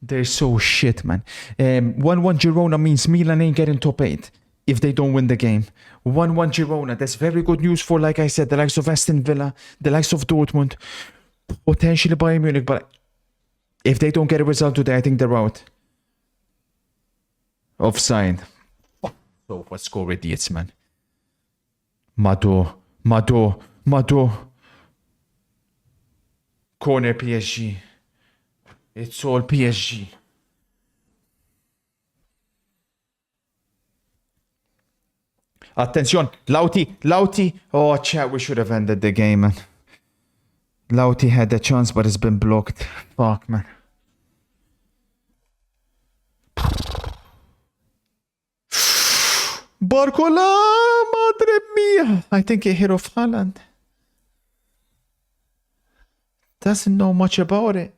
They're so shit, man. 1-1 Girona means Milan ain't getting top 8 if they don't win the game. 1-1 Girona, that's very good news for, like I said, the likes of Aston Villa, the likes of Dortmund, potentially Bayern Munich, but if they don't get a result today, I think they're out. Offside. So what score idiots, man. Mado. Corner PSG. It's all PSG. Attention, Lauti. Oh, chat, we should have ended the game, man. Lauti had the chance, but it's been blocked. Fuck, man. Barcola, madre mia. I think he hit off Haaland. Doesn't know much about it.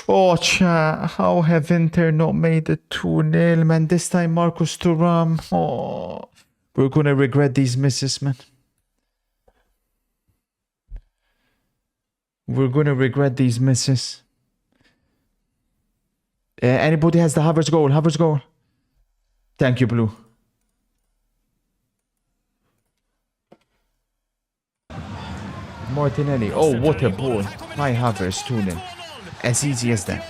Oh, chat. How have Inter not made it 2-0, man? This time Marcus Thuram. Oh, we're gonna regret these misses, man. We're gonna regret these misses. Anybody has the Havertz goal? Thank you, Blue. Martinelli. Oh, what a ball. Hi, Havertz, 2-0. As easy as that.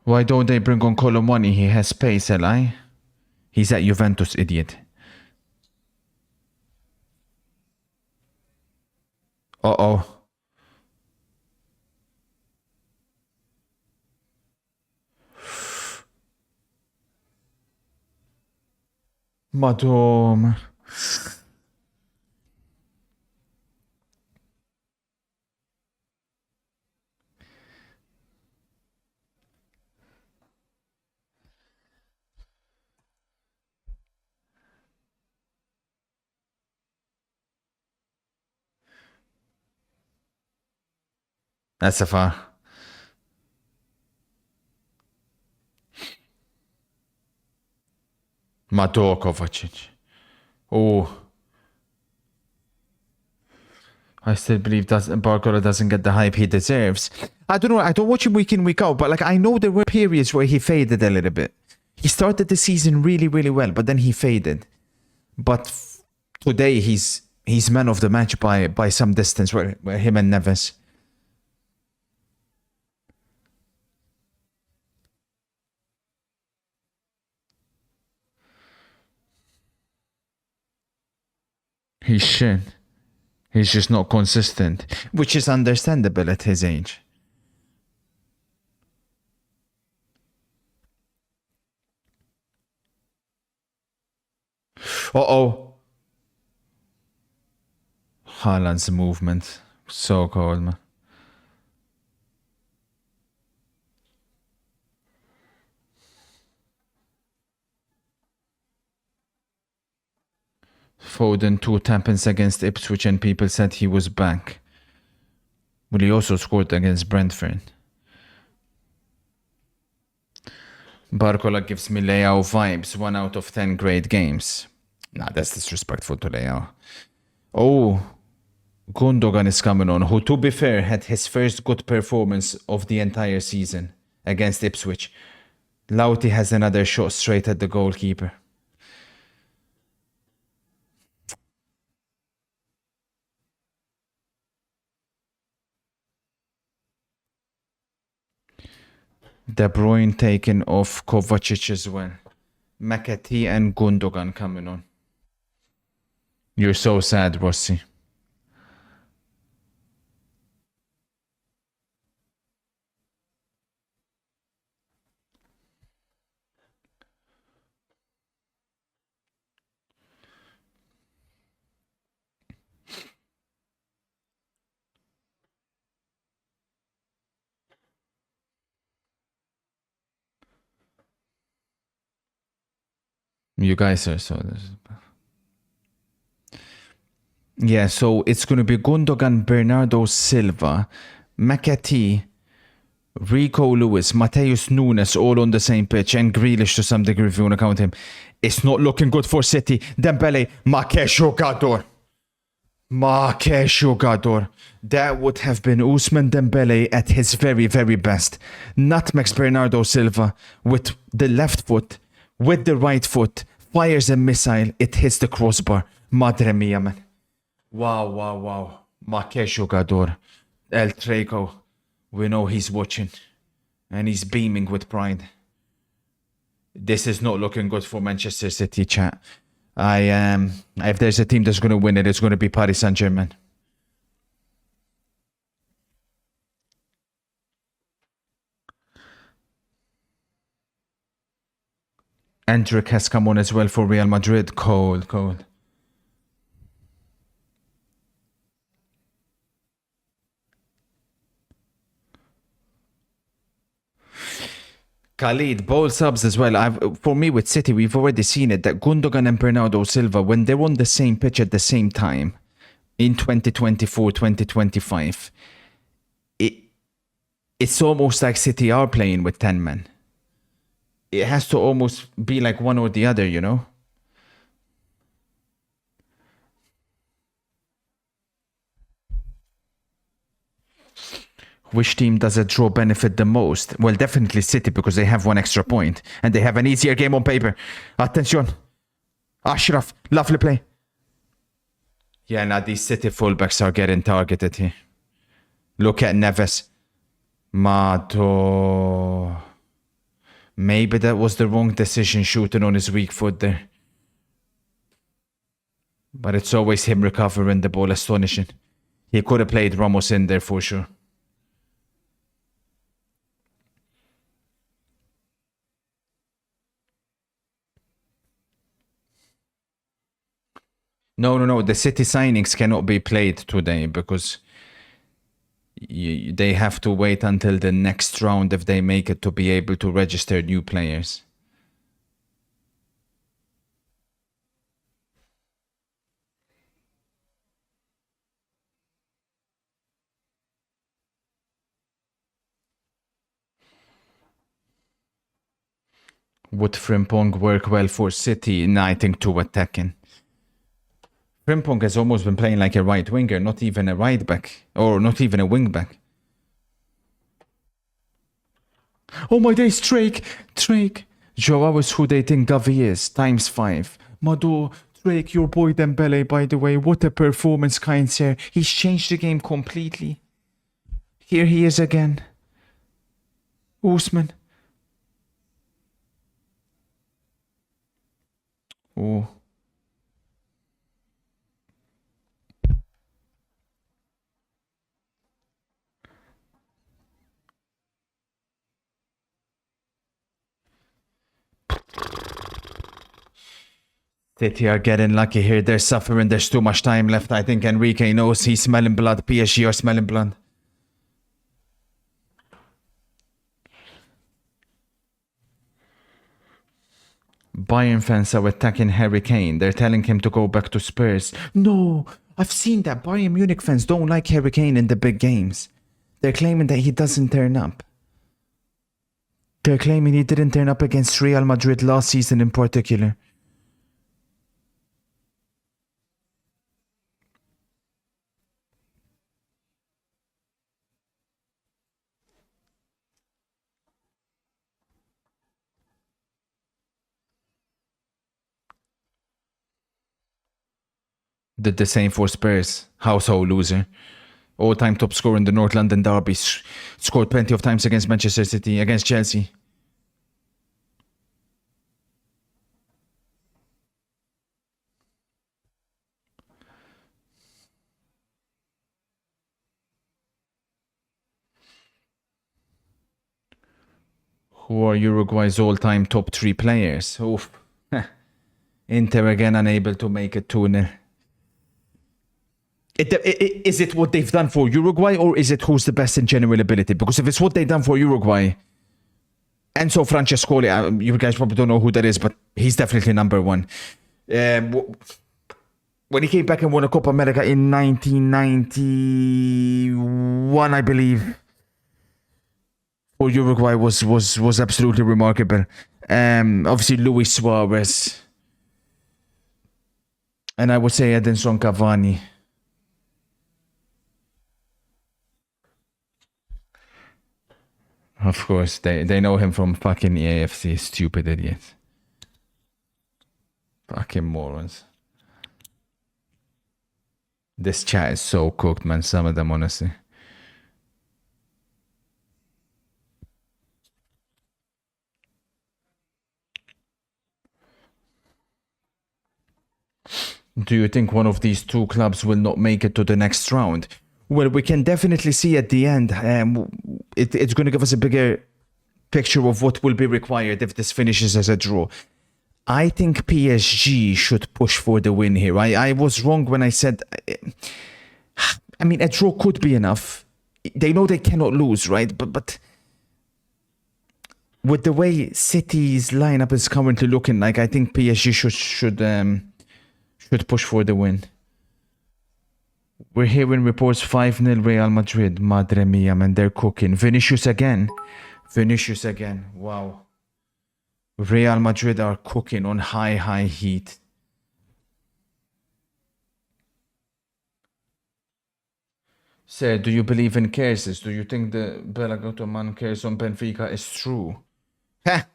Why don't they bring on Colomani? He has pace, Eli. He's at Juventus, idiot. Uh-oh. Madom. That's a far. Mato Kovacic. Oh. I still believe Barcola doesn't get the hype he deserves. I don't know. I don't watch him week in, week out, but like I know there were periods where he faded a little bit. He started the season really, really well, but then he faded. But today he's man of the match by some distance. Where him and Neves. He's shit. He's just not consistent, which is understandable at his age. Uh-oh. Haaland's movement. So cold, man. Foden 2 tap-ins against Ipswich and people said he was back. Well, he also scored against Brentford. Barcola gives me Leao vibes. 1 out of 10 great games. Nah, that's disrespectful to Leao. Oh, Gundogan is coming on, who, to be fair, had his first good performance of the entire season against Ipswich. Lauti has another shot straight at the goalkeeper. De Bruyne taking off Kovacic as well. McAtee and Gundogan coming on. You're so sad, Rossi. You guys are so... Yeah, so it's going to be Gundogan, Bernardo Silva, McAtee, Rico Lewis, Mateus Nunes all on the same pitch, and Grealish to some degree if you want to count him. It's not looking good for City. Dembele, ma che jogador. Ma che jogador. That would have been Ousmane Dembele at his very, very best. Nutmegs Bernardo Silva with the left foot, with the right foot, fires a missile, it hits the crossbar. Madre mia, man. Wow. Ma che jogador. El Treco. We know he's watching. And he's beaming with pride. This is not looking good for Manchester City, chat. If there's a team that's going to win it, it's going to be Paris Saint-Germain. Endrick has come on as well for Real Madrid. Cold. Khalid, bold subs as well. For me with City, we've already seen it, that Gundogan and Bernardo Silva, when they're on the same pitch at the same time, in 2024, 2025, it's almost like City are playing with 10 men. It has to almost be like one or the other, you know? Which team does a draw benefit the most? Well, definitely City, because they have 1 extra point and they have an easier game on paper. Attention. Ashraf, lovely play. Yeah, now these City fullbacks are getting targeted here. Look at Neves. Mato. Maybe that was the wrong decision, shooting on his weak foot there. But it's always him recovering the ball, astonishing. He could have played Ramos in there for sure. No. The City signings cannot be played today because they have to wait until the next round if they make it to be able to register new players. Would Frimpong work well for City? No, I think too attacking. Frimpong has almost been playing like a right winger, not even a right back, or not even a wing back. Oh my days, Drake. Joao is who they think Gavi is, times 5. Madu, Drake, your boy Dembele, by the way, what a performance, kind sir. He's changed the game completely. Here he is again. Usman. Oh. City are getting lucky here. They're suffering. There's too much time left. I think Enrique knows he's smelling blood. PSG are smelling blood. Bayern fans are attacking Harry Kane. They're telling him to go back to Spurs. No, I've seen that. Bayern Munich fans don't like Harry Kane in the big games. They're claiming that he doesn't turn up. They're claiming he didn't turn up against Real Madrid last season in particular. Did the same for Spurs. Household loser. All-time top scorer in the North London derby. Scored plenty of times against Manchester City, against Chelsea. Who are Uruguay's all-time top 3 players? Oof. Inter again unable to make it 2-0. Is it what they've done for Uruguay, or is it who's the best in general ability? Because if it's what they've done for Uruguay, Enzo Francescoli, you guys probably don't know who that is, but he's definitely number 1. When he came back and won a Copa America in 1991, I believe, for Uruguay was absolutely remarkable. Obviously Luis Suarez, and I would say Edinson Cavani. Of course, they know him from fucking EAFC, stupid idiots. Fucking morons. This chat is so cooked, man, some of them, honestly. Do you think one of these two clubs will not make it to the next round? Well, we can definitely see at the end. It's going to give us a bigger picture of what will be required if this finishes as a draw. I think PSG should push for the win here. I was wrong when I said... I mean, a draw could be enough. They know they cannot lose, right? But with the way City's lineup is currently looking like, I think PSG should push for the win. We're hearing reports 5-0 Real Madrid. Madre mia, man, they're cooking. Vinicius again. Wow. Real Madrid are cooking on high heat. Sir, do you believe in curses? Do you think the Bella man curse on Benfica is true? Ha!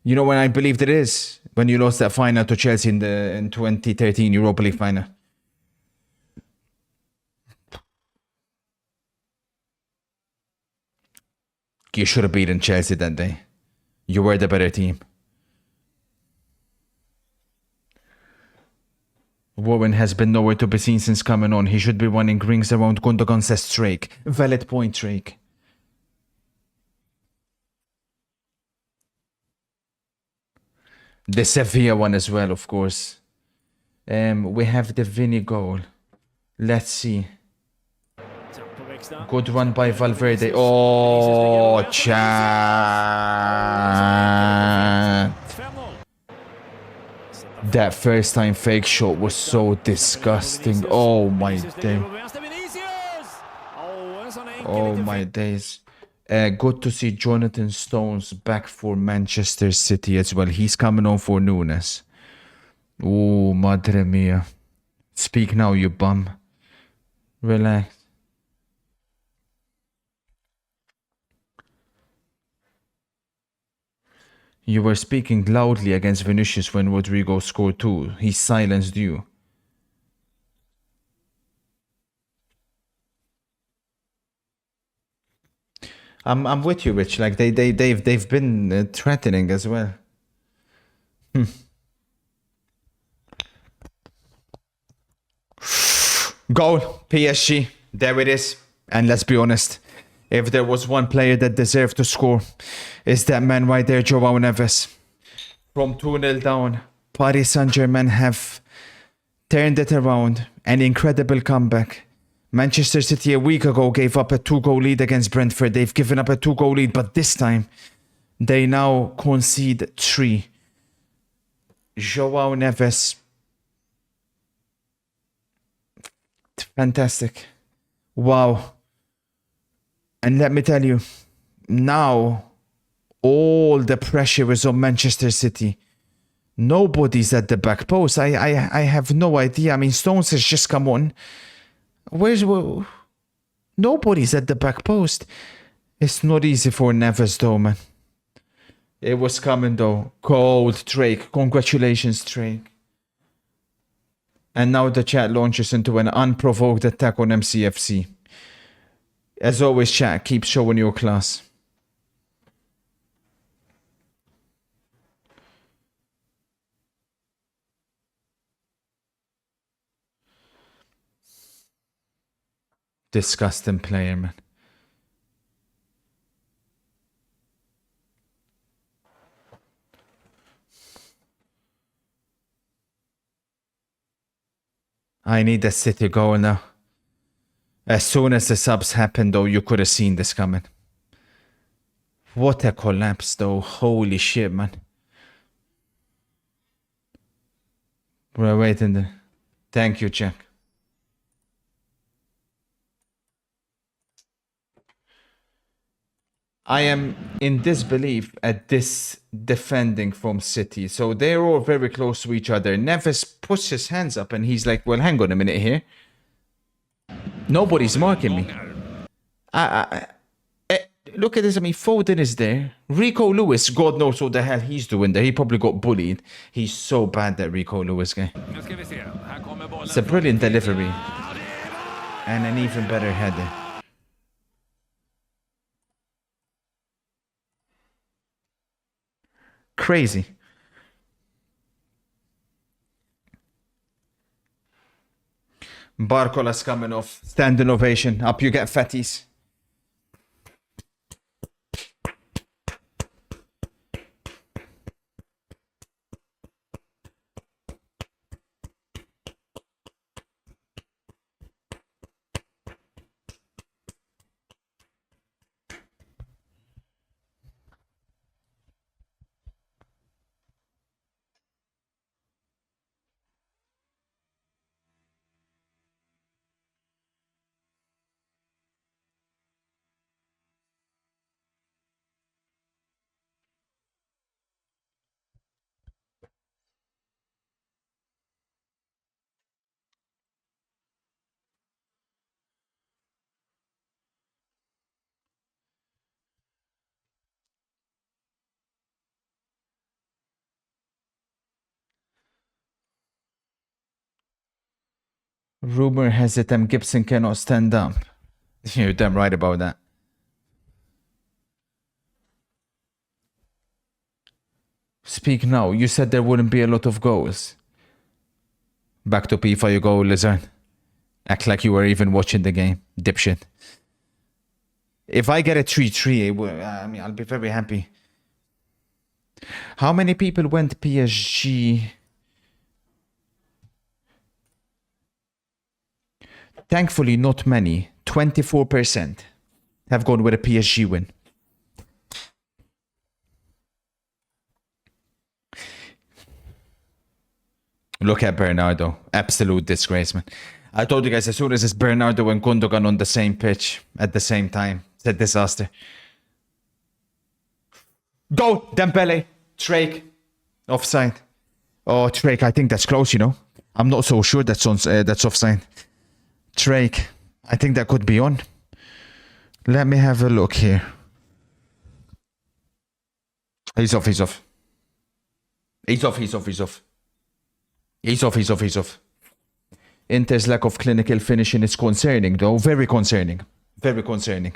You know when I believed it is? When you lost that final to Chelsea in 2013 Europa League final. You should have beaten Chelsea that day. You were the better team. Warren has been nowhere to be seen since coming on. He should be running rings around Gundogan, says Drake. Valid point, Drake. The Sevilla one as well, of course. We have the Vini goal. Let's see. Good run by Valverde. Oh, chat. That first time fake shot was so disgusting. Oh my day. Oh my days. Good to see Jonathan Stones back for Manchester City as well. He's coming on for Nunes. Oh, madre mia. Speak now, you bum. Relax. You were speaking loudly against Vinicius when Rodrigo scored 2. He silenced you. I'm with you, Rich. Like they've been threatening as well. Goal, PSG. There it is. And let's be honest, if there was one player that deserved to score, it's that man right there, Joao Neves. From 2-0 down, Paris Saint-Germain have turned it around. An incredible comeback. Manchester City a week ago gave up a 2-goal lead against Brentford. They've given up a 2-goal lead, but this time they now concede 3. Joao Neves. Fantastic. Wow. And let me tell you, now all the pressure is on Manchester City. Nobody's at the back post. I have no idea. I mean, Stones has just come on. Nobody's at the back post. It's not easy for Neves though, man. It was coming though. Cold, Drake. Congratulations, Drake. And now the chat launches into an unprovoked attack on MCFC. As always, chat, keep showing your class. Disgusting player, man. I need a City goal now. As soon as the subs happened, though, you could have seen this coming. What a collapse, though. Holy shit, man. We're waiting there. Thank you, Jack. I am in disbelief at this defending from City. So they're all very close to each other. Neves puts his hands up and he's like, well, hang on a minute here. Nobody's marking me. Look at this. I mean, Foden is there. Rico Lewis, God knows what the hell he's doing there. He probably got bullied. He's so bad, that Rico Lewis guy. It's a brilliant delivery. And an even better header. Crazy. Barcola's coming off. Standing ovation. Up you get, fatties. Rumor has it Gibson cannot stand up. You're damn right about that. Speak now. You said there wouldn't be a lot of goals. Back to FIFA you go, Lizard. Act like you were even watching the game. Dipshit. If I get a 3-3, I mean, I'll be very happy. How many people went PSG? Thankfully, not many. 24% have gone with a PSG win. Look at Bernardo. Absolute disgrace, man. I told you guys, as soon as it's Bernardo and Gundogan on the same pitch at the same time, it's a disaster. Go, Dembele. Drake. Offside. Oh, Drake, I think that's close, you know. I'm not so sure that's offside. Drake, I think that could be on. Let me have a look here. He's off, he's off. He's off. Inter's lack of clinical finishing is concerning, though. Very concerning. Very concerning.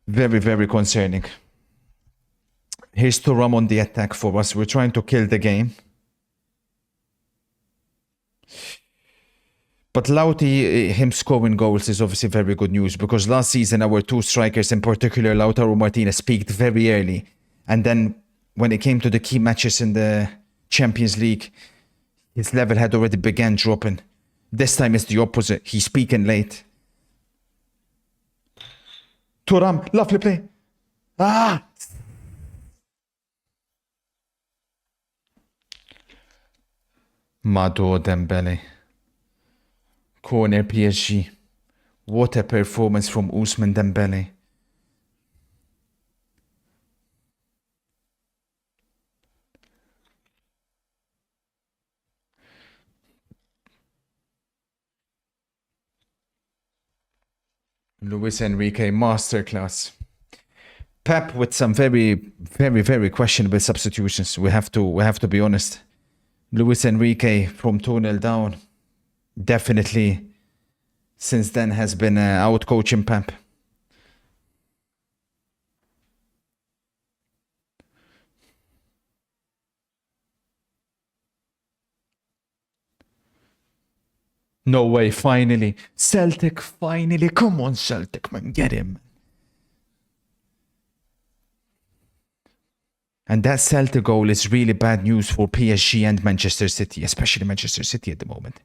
Very, very concerning. Here's Thuram on the attack for us. We're trying to kill the game. But Lauti, him scoring goals is obviously very good news, because last season our two strikers, in particular Lautaro Martinez, peaked very early. And then when it came to the key matches in the Champions League, his level had already begun dropping. This time it's the opposite. He's peaking late. Thuram, lovely play. Ah! Mado Dembele. Corner PSG. What a performance from Ousmane Dembele. Luis Enrique masterclass. Pep with some very, very, very questionable substitutions. We have to be honest. Luis Enrique from 2-0 down. Definitely since then has been out coaching Pep. No way, finally. Celtic, finally. Come on, Celtic, man. Get him. And that Celtic goal is really bad news for PSG and Manchester City, especially Manchester City at the moment.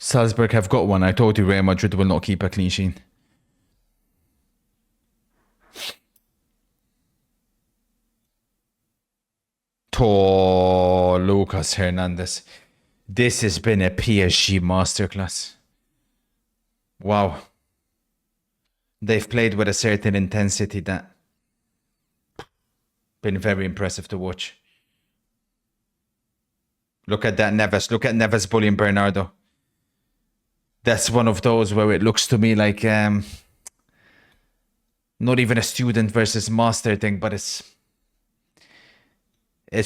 Salzburg have got one. I told you Real Madrid will not keep a clean sheet. Oh, Lucas Hernandez. This has been a PSG masterclass. Wow. They've played with a certain intensity that been very impressive to watch. Look at that Neves. Look at Neves bullying Bernardo. That's one of those where it looks to me like not even a student versus master thing, but it's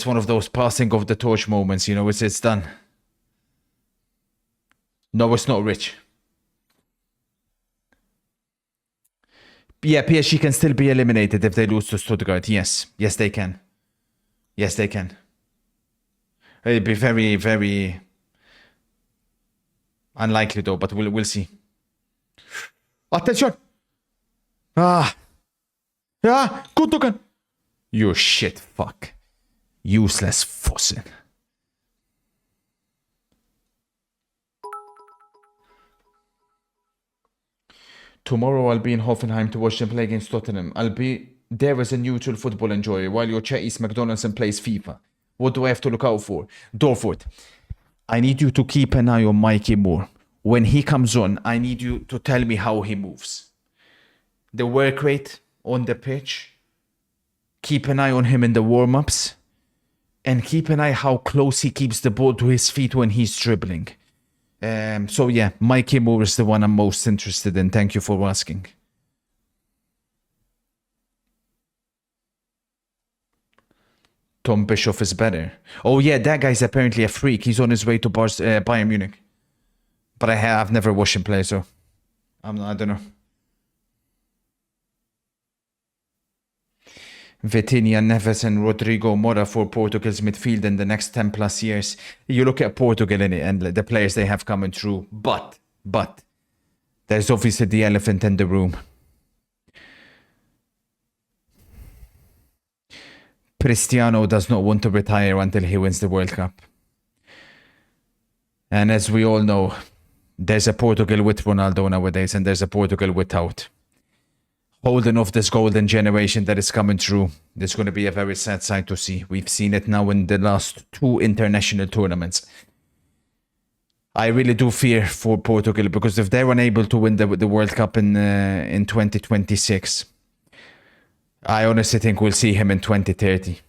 one of those passing of the torch moments, you know, it's done. No, it's not Rich. Yeah, PSG can still be eliminated if they lose to Stuttgart. Yes. Yes, they can. Yes, they can. It'd be very, very unlikely though, but we'll see. Attention! Gundogan! You shit fuck. Useless Fossen. Tomorrow I'll be in Hoffenheim to watch them play against Tottenham. I'll be there as a neutral football enjoyer while your chat eats McDonald's and plays FIFA. What do I have to look out for? Dorford, I need you to keep an eye on Mikey Moore. When he comes on, I need you to tell me how he moves. The work rate on the pitch. Keep an eye on him in the warm-ups. And keep an eye how close he keeps the ball to his feet when he's dribbling. So yeah, Mikey Moore is the one I'm most interested in. Thank you for asking. Tom Bischoff is better. Oh yeah, that guy's apparently a freak. He's on his way to Bayern Munich. But I've never watched him play, so I don't know. Vitinha, Neves and Rodrigo Mora for Portugal's midfield in the next 10 plus years. You look at Portugal in it and the players they have coming through. But there's obviously the elephant in the room. Cristiano does not want to retire until he wins the World Cup. And as we all know, there's a Portugal with Ronaldo nowadays and there's a Portugal without. Holding off this golden generation that is coming through. It's going to be a very sad sight to see. We've seen it now in the last 2 international tournaments. I really do fear for Portugal because if they're unable to win the World Cup in 2026, I honestly think we'll see him in 2030.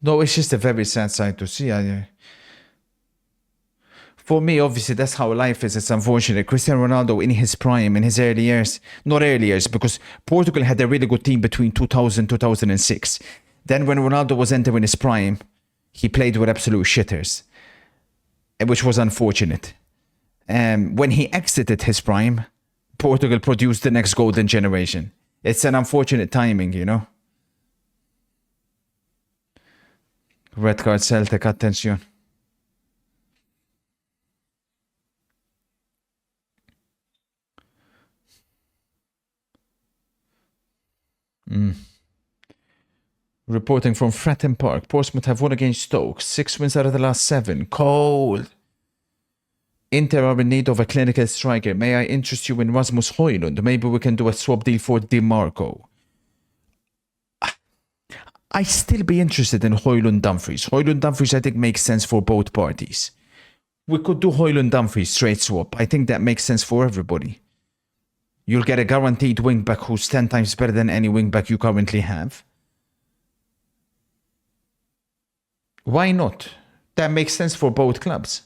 No, it's just a very sad sight to see. For me, obviously, that's how life is. It's unfortunate. Cristiano Ronaldo in his prime, in his early years, not early years, because Portugal had a really good team between 2000 2006. Then when Ronaldo was entering his prime, he played with absolute shitters, which was unfortunate. When he exited his prime, Portugal produced the next golden generation. It's an unfortunate timing, you know? Red card Celtic, attention. Reporting from Fratton Park, Portsmouth have won against Stoke. 6 wins out of the last 7. Cold. Inter are in need of a clinical striker. May I interest you in Rasmus Højlund? Maybe we can do a swap deal for DiMarco. I still be interested in Højlund Dumfries. Højlund Dumfries I think makes sense for both parties. We could do Højlund Dumfries straight swap. I think that makes sense for everybody. You'll get a guaranteed wing-back who's 10 times better than any wing-back you currently have. Why not? That makes sense for both clubs.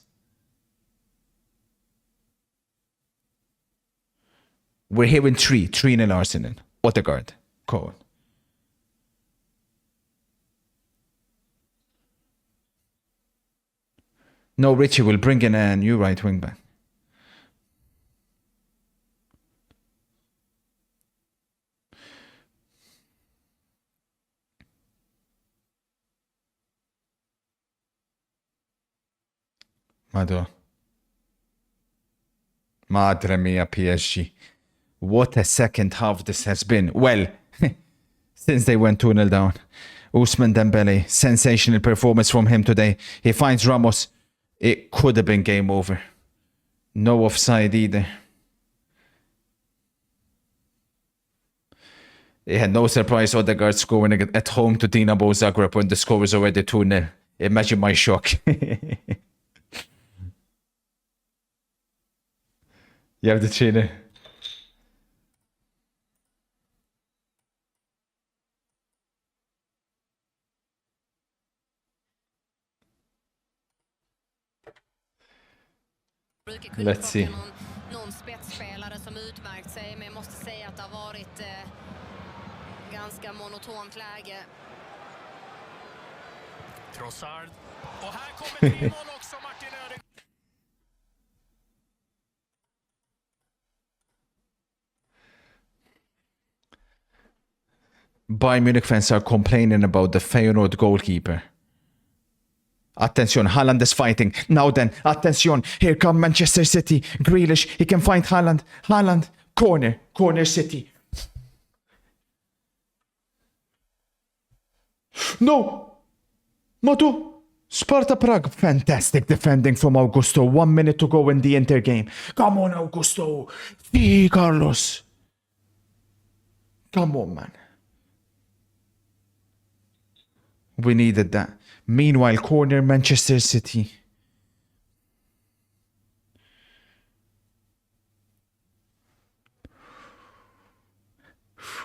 We're here in 3-0 Arsenal. Odegaard. Cole. No, Richie will bring in a new right wing-back. Madre mia, PSG. What a second half this has been. Well, since they went 2-0 down. Ousmane Dembele, sensational performance from him today. He finds Ramos. It could have been game over. No offside either. It had no surprise Odegaard scoring at home to Dinamo Zagreb when the score was already 2-0. Imagine my shock. You have the trainer. Let's see. Någon spetsspelare som utmärkt sig, men jag måste säga att det har varit ganska monotont läge. Trossard. Och här kommer 3 mål också, Martin Ödegaard. Bayern Munich fans are complaining about the Feyenoord goalkeeper. Attention, Haaland is fighting. Now then, attention, here come Manchester City. Grealish, he can find Haaland. Haaland, corner City. No! Matu! Sparta Prague. Fantastic defending from Augusto. 1 minute to go in the Inter game. Come on, Augusto. Hey, Carlos. Come on, man. We needed that. Meanwhile, corner Manchester City.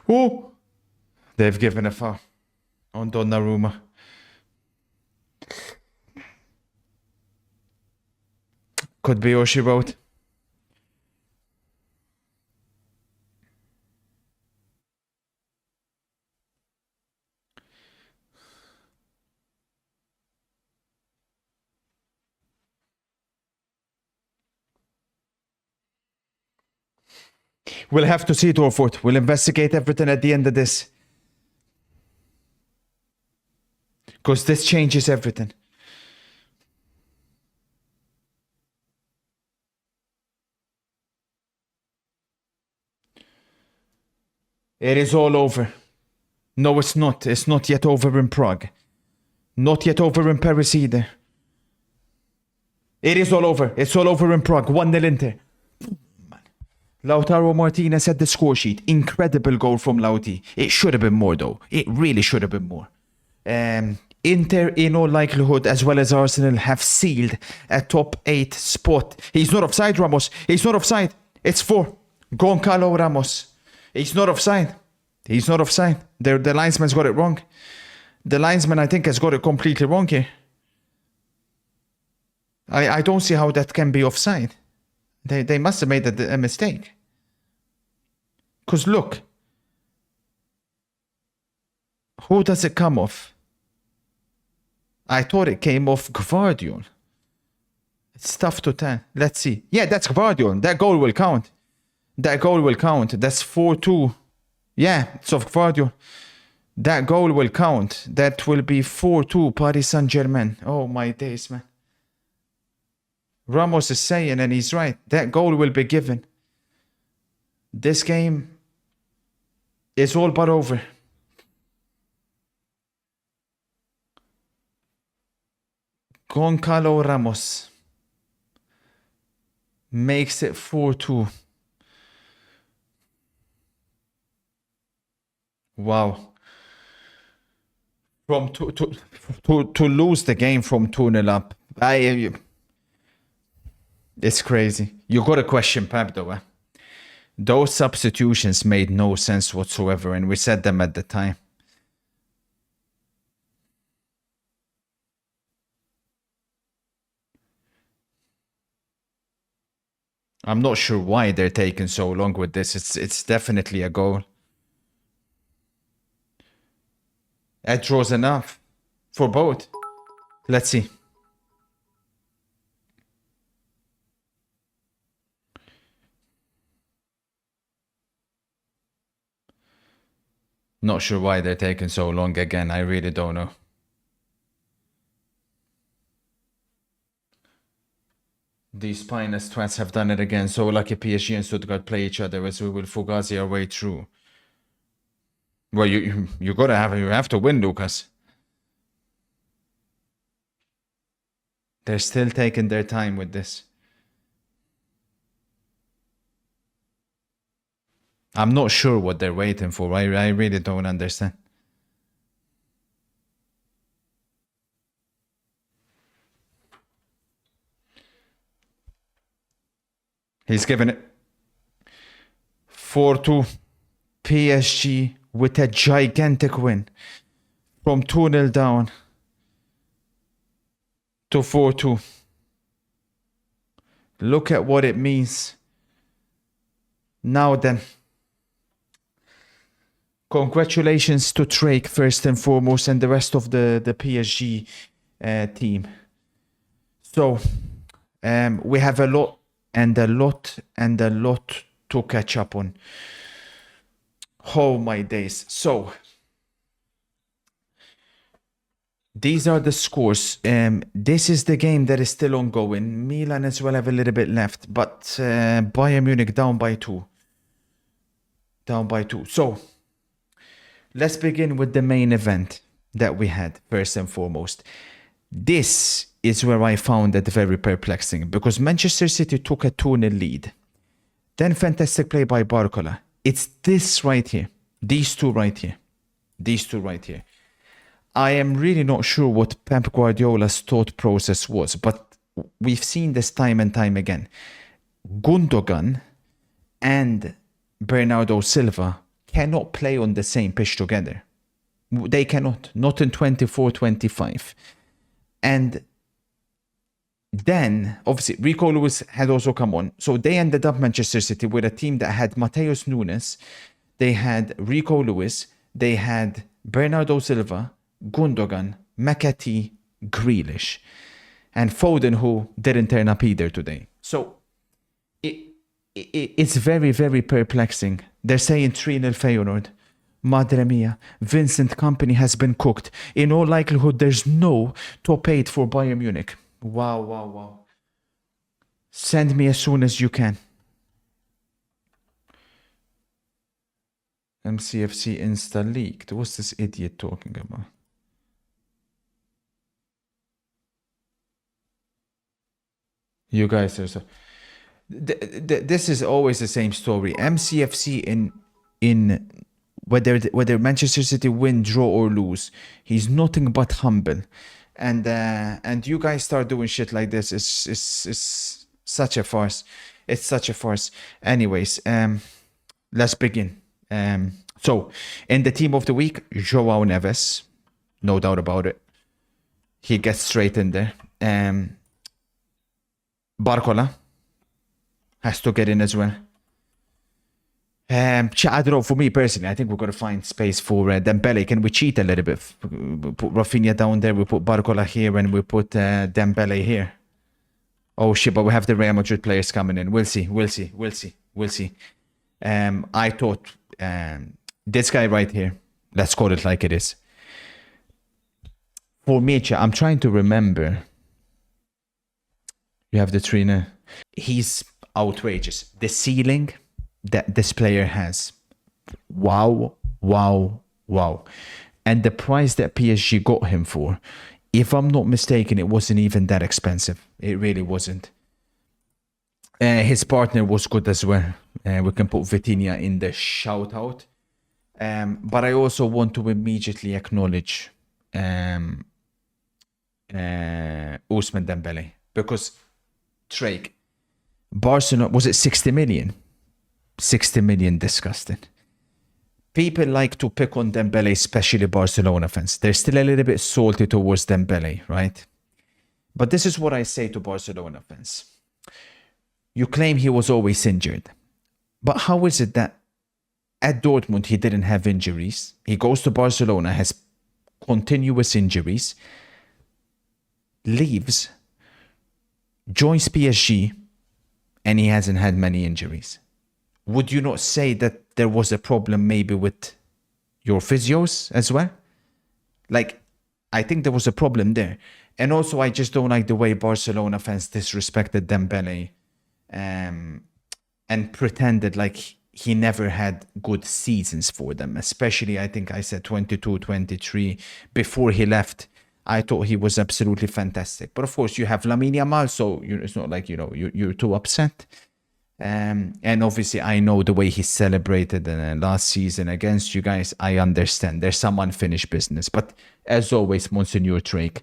Oh! They've given a foul on Donnarumma. Could be Oshi wrote. We'll have to see, Dorfort. We'll investigate everything at the end of this. Because this changes everything. It is all over. No, it's not. It's not yet over in Prague. Not yet over in Paris either. It is all over. It's all over in Prague. 1-0 Inter. Lautaro Martinez had the score sheet. Incredible goal from Lauti. It should have been more though. It really should have been more. Inter, in all likelihood, as well as Arsenal, have sealed a top 8 spot. He's not offside, Ramos. He's not offside. It's 4. Goncalo Ramos. He's not offside. He's not offside. The linesman's got it wrong. The linesman, I think, has got it completely wrong here. I don't see how that can be offside. They must have made a mistake. Because look, who does it come off? I thought it came off Gvardiol. It's tough to tell. Let's see. Yeah, that's Gvardiol. That goal will count. That goal will count. That's 4-2. Yeah, it's of Gvardiol. That goal will count. That will be 4-2 Paris Saint-Germain. Oh my days, man. Ramos is saying, and he's right, that goal will be given. This game is all but over. Goncalo Ramos makes it 4-2. Wow. From to lose the game from 2-0 up. It's crazy. You got to question Pep though. Eh? Those substitutions made no sense whatsoever, and we said them at the time. I'm not sure why they're taking so long with this. It's definitely a goal. That draws enough for both. Let's see. Not sure why they're taking so long again. I really don't know. These spineless twats have done it again. So lucky PSG and Stuttgart play each other as we will Fugazi our way through. Well, you have to win, Lucas. They're still taking their time with this. I'm not sure what they're waiting for. I really don't understand. He's given it 4-2 PSG with a gigantic win from 2-0 down to 4-2. Look at what it means. Now then, congratulations to Drake first and foremost and the rest of the PSG team. So we have a lot to catch up on. Oh my days. So these are the scores. This is the game that is still ongoing. Milan as well have a little bit left, but Bayern Munich down by 2. So let's begin with the main event that we had first and foremost. This is where I found it very perplexing because Manchester City took a 2-0 lead. Then fantastic play by Barcola. It's this right here. These two right here. I am really not sure what Pep Guardiola's thought process was, but we've seen this time and time again. Gundogan and Bernardo Silva cannot play on the same pitch together. They cannot. Not in 24-25. And then, obviously, Rico Lewis had also come on. So they ended up Manchester City with a team that had Mateus Nunes, they had Rico Lewis, they had Bernardo Silva, Gundogan, McAtee, Grealish, and Foden, who didn't turn up either today. So it's very, very perplexing. They're saying 3-0 Feyenoord. Madre mia, Vincent Kompany has been cooked. In all likelihood, there's no top 8 for Bayern Munich. Wow. Send me as soon as you can. MCFC Insta leaked. What's this idiot talking about? You guys are so... This is always the same story. MCFC in whether Manchester City win, draw or lose, he's nothing but humble. And you guys start doing shit like this. It's such a farce. It's such a farce. Anyways, let's begin. So in the team of the week, Joao Neves. No doubt about it. He gets straight in there. Barcola has to get in as well. I don't know, for me personally, I think we're going to find space for Dembele. Can we cheat a little bit? We put Rafinha down there, we put Barcola here, and we put Dembele here. Oh shit, but we have the Real Madrid players coming in. We'll see. I thought this guy right here, let's call it like it is. For me, I'm trying to remember. You have the trainer. He's outrageous. The ceiling that this player has. Wow. And the price that PSG got him for, if I'm not mistaken, it wasn't even that expensive. It really wasn't. His partner was good as well. We can put Vitinha in the shout out. But I also want to immediately acknowledge Ousmane Dembele, because Drake, Barcelona, was it 60 million? 60 million, disgusting. People like to pick on Dembele, especially Barcelona fans. They're still a little bit salty towards Dembele, right? But this is what I say to Barcelona fans. You claim he was always injured. But how is it that at Dortmund he didn't have injuries? He goes to Barcelona, has continuous injuries, leaves, joins PSG, and he hasn't had many injuries. Would you not say that there was a problem maybe with your physios as well? Like, I think there was a problem there. And also, I just don't like the way Barcelona fans disrespected Dembele and pretended like he never had good seasons for them. Especially, I think I said 22, 23. Before he left, I thought he was absolutely fantastic. But of course, you have Lamine Yamal, so it's not like, you're too upset. And obviously, I know the way he celebrated last season against you guys. I understand. There's some unfinished business. But as always, Monsignor Drake,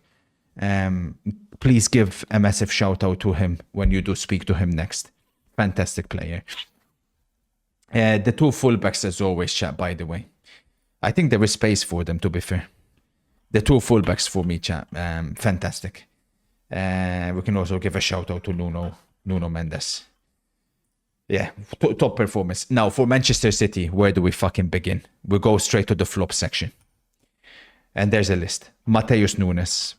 please give a massive shout out to him when you do speak to him next. Fantastic player. The two fullbacks, as always, chat, by the way. I think there is space for them, to be fair. The two fullbacks for me, chat. Fantastic. We can also give a shout out to Nuno Mendes. Yeah, top performance. Now, for Manchester City, where do we fucking begin? We go straight to the flop section. And there's a list. Mateus Nunes.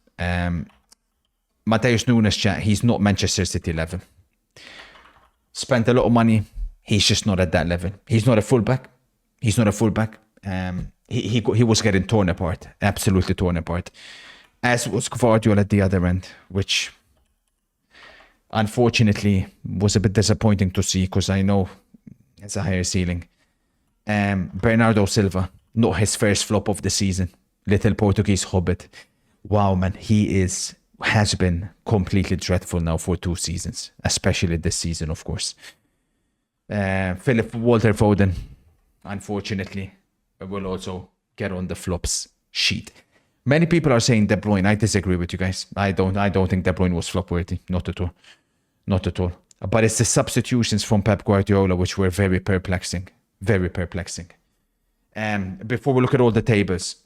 Mateus Nunes, chat, he's not Manchester City level. Spent a lot of money. He's just not at that level. He's not a fullback. He was getting torn apart. Absolutely torn apart. As was Gvardiol at the other end, which unfortunately was a bit disappointing to see, because I know it's a higher ceiling. Bernardo Silva, not his first flop of the season. Little Portuguese hobbit. Wow, man, he has been completely dreadful now for 2 seasons, especially this season, of course. Walter Foden, unfortunately, will also get on the flops sheet. Many people are saying De Bruyne. I disagree with you guys. I don't think De Bruyne was flop worthy. Not at all. But it's the substitutions from Pep Guardiola which were very perplexing. Very perplexing. Before we look at all the tables,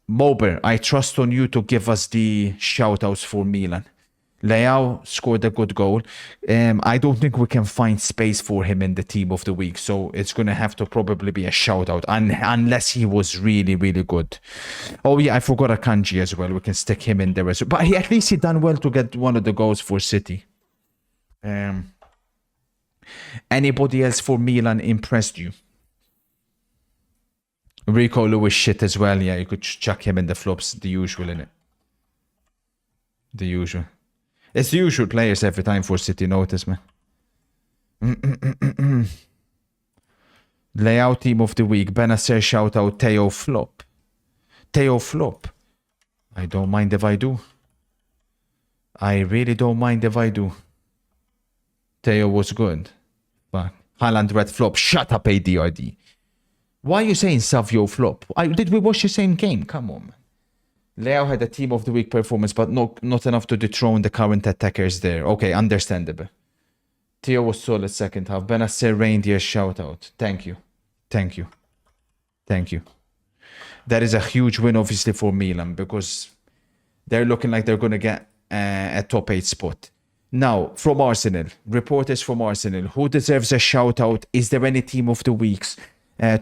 Mober, I trust on you to give us the shout-outs for Milan. Leao scored a good goal. I don't think we can find space for him in the team of the week, so it's going to have to probably be a shout-out, unless he was really, really good. Oh yeah, I forgot Akanji as well. We can stick him in there as well. But at least he done well to get one of the goals for City. Anybody else for Milan impressed you? Rico Lewis shit as well. Yeah, you could chuck him in the flops. The usual, innit? The usual. It's the usual players every time for City, notice, man. Layout team of the week. Benacer shout out Theo flop. Theo flop. I don't mind if I do. I really don't mind if I do. Theo was good. But Haaland red flop. Shut up, ADRD. Why are you saying Savio flop? Did we watch the same game? Come on, man. Leo had a team of the week performance, but not enough to dethrone the current attackers there. Okay, understandable. Theo was solid second half. Benacer reindeer shout out. Thank you. That is a huge win, obviously, for Milan because they're looking like they're going to get a top 8 spot. Now, from Arsenal, reporters from Arsenal, who deserves a shout out? Is there any team of the weeks?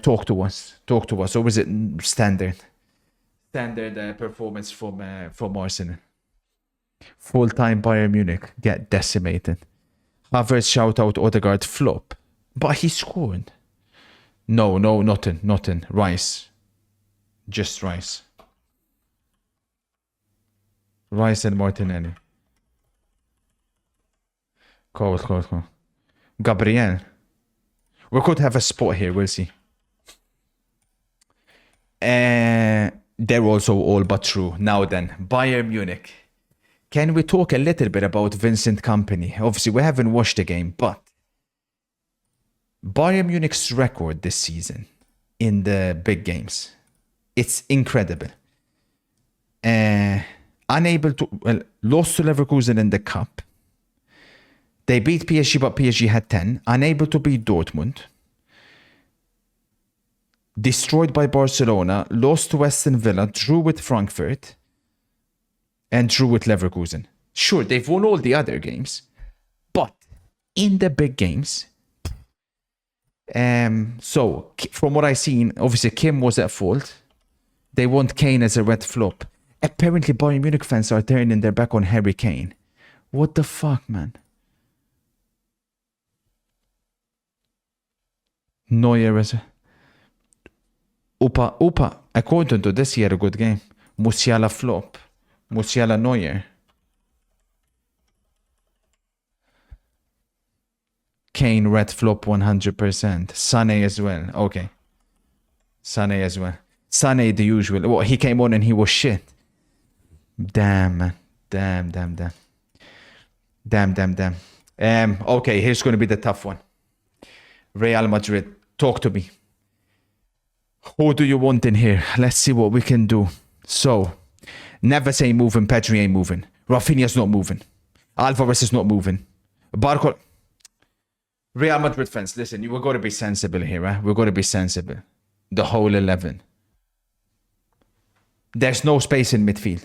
Talk to us. Or is it standard performance from Arsenal? Full-time Bayern Munich get decimated. Havertz shout out, Odegaard flop. But he scored. No, nothing. Rice. Just Rice. Rice and Martinelli. Cold. Gabriel. We could have a spot here, we'll see. They're also all but true. Now then, Bayern Munich. Can we talk a little bit about Vincent Kompany? Obviously, we haven't watched the game, but Bayern Munich's record this season in the big games, it's incredible. Lost to Leverkusen in the cup. They beat PSG, but PSG had 10. Unable to beat Dortmund. Destroyed by Barcelona. Lost to Aston Villa. Drew with Frankfurt. And drew with Leverkusen. Sure, they've won all the other games. But in the big games... So, from what I've seen, obviously Kim was at fault. They want Kane as a red flop. Apparently Bayern Munich fans are turning their back on Harry Kane. What the fuck, man? Neuer as a... Upa. According to this, he had a good game. Musiala flop. Musiala Neuer. Kane red flop 100%. Sané as well. Okay. Sané as well. Sané the usual. Well, he came on and he was shit. Damn, man. Damn. Okay, here's going to be the tough one. Real Madrid. Talk to me. Who do you want in here? Let's see what we can do. So, Neves ain't moving. Pedri ain't moving. Rafinha's not moving. Alvarez is not moving. Barco... Real Madrid fans, listen, we've got to be sensible here, right? We've got to be sensible. The whole 11. There's no space in midfield.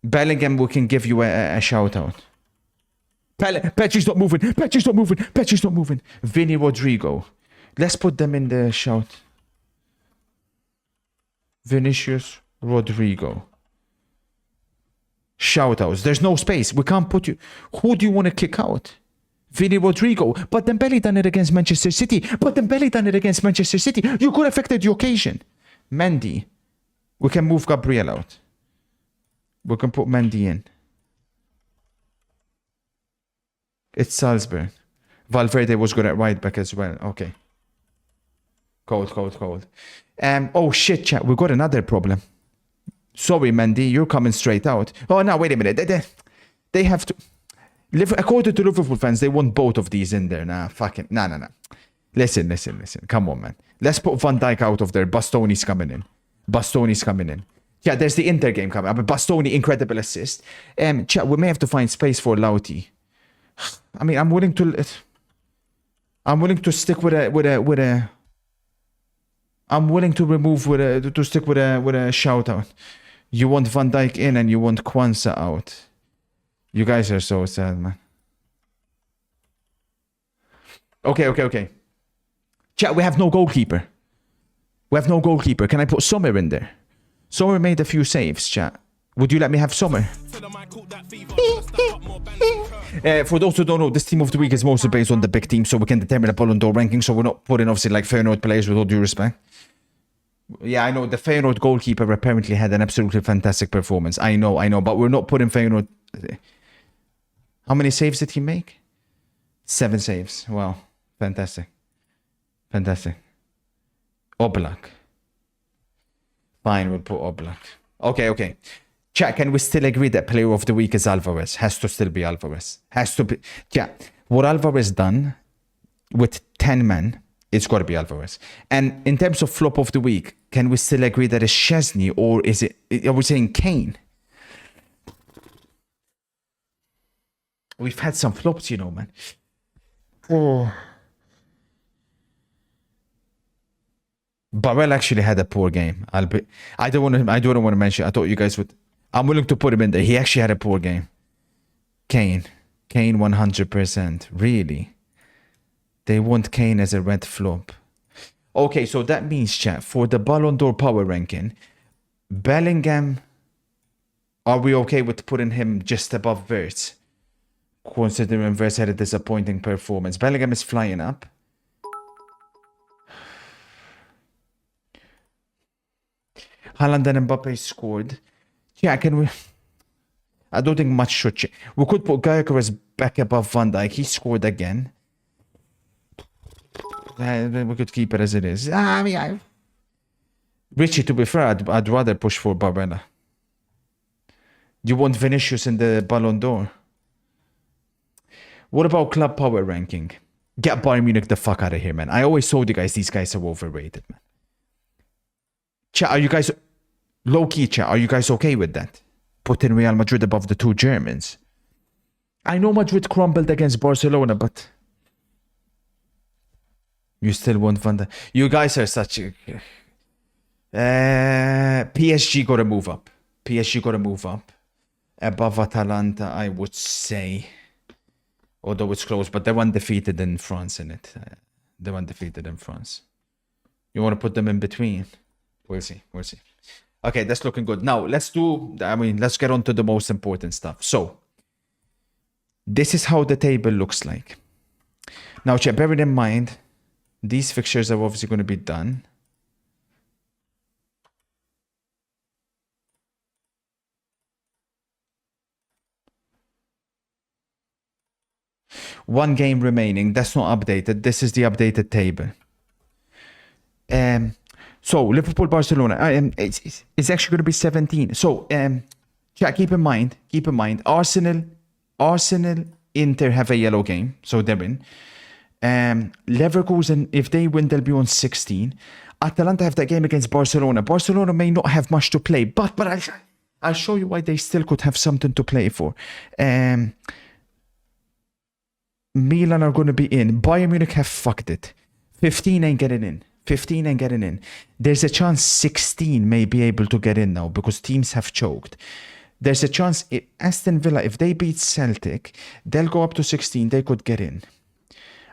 Bellingham, we can give you a shout out. Petri's not moving. Vinny Rodrigo. Let's put them in the shout. Vinicius Rodrigo. Shout outs. There's no space. We can't put you. Who do you want to kick out? Vinny Rodrigo. But Dembele done it against Manchester City. You could have affected the occasion. Mendy. We can move Gabriel out. We can put Mendy in. It's Salzburg. Valverde was good at right back as well. Okay. Cold. Oh shit, chat. We got another problem. Sorry, Mendy. You're coming straight out. Oh, no, wait a minute. They have to... According to Liverpool fans, they want both of these in there. Nah. Listen. Come on, man. Let's put Van Dijk out of there. Bastoni's coming in. Yeah, there's the Inter game coming up. Bastoni, incredible assist. Chat, we may have to find space for Lauti. I mean, I'm willing to stick with a. I'm willing to remove stick with a shout out. You want Van Dijk in and you want Kwanzaa out. You guys are so sad, man. Okay. Chat, we have no goalkeeper. Can I put Sommer in there? Sommer made a few saves, chat. Would you let me have Sommer? For those who don't know, this team of the week is mostly based on the big team, so we can determine the Ballon d'Or ranking, so we're not putting obviously like Feyenoord players with all due respect. Yeah, I know the Feyenoord goalkeeper apparently had an absolutely fantastic performance. I know, but we're not putting Feyenoord... How many saves did he make? 7 saves. Wow. Fantastic. Oblak. Fine, we'll put Oblak. Okay. Chat, can we still agree that player of the week is Alvarez? Has to still be Alvarez. Yeah, what Alvarez done with 10 men, it's got to be Alvarez. And in terms of flop of the week, can we still agree that it's Szczesny or are we saying Kane? We've had some flops, man. Oh. Barella actually had a poor game. I don't want to mention. I thought you guys would. I'm willing to put him in there. He actually had a poor game. Kane 100%. Really? They want Kane as a red flop. Okay, so that means, chat, for the Ballon d'Or power ranking, Bellingham, are we okay with putting him just above Wirtz? Considering Wirtz had a disappointing performance. Bellingham is flying up. Haaland and Mbappe scored. Yeah, can we... I don't think much should change. We could put Gyökeres back above Van Dijk. He scored again. We could keep it as it is. Richie, to be fair, I'd rather push for Barella. You want Vinicius in the Ballon d'Or? What about club power ranking? Get Bayern Munich the fuck out of here, man. I always told you guys these guys are overrated, man. Chat, are you guys... Low-key, chat, are you guys okay with that? Putting Real Madrid above the two Germans. I know Madrid crumbled against Barcelona, but... You still want Van Dijk. You guys are such a... PSG got to move up. PSG got to move up. Above Atalanta, I would say. Although it's close, but they're undefeated in France, innit? They're undefeated in France. You want to put them in between? We'll see. We'll see. Okay, that's looking good. Now, let's get on to the most important stuff. So, this is how the table looks like. Now, chat, bear in mind, these fixtures are obviously going to be done. One game remaining. That's not updated. This is the updated table. So Liverpool, Barcelona. It's actually going to be 17. So yeah, keep in mind. Arsenal, Inter have a yellow game, so they're in. Leverkusen, if they win, they'll be on 16. Atalanta have that game against Barcelona. Barcelona may not have much to play, but I'll show you why they still could have something to play for. Milan are going to be in. Bayern Munich have fucked it. 15 ain't getting in. There's a chance 16 may be able to get in now because teams have choked. There's a chance Aston Villa, if they beat Celtic, they'll go up to 16. They could get in.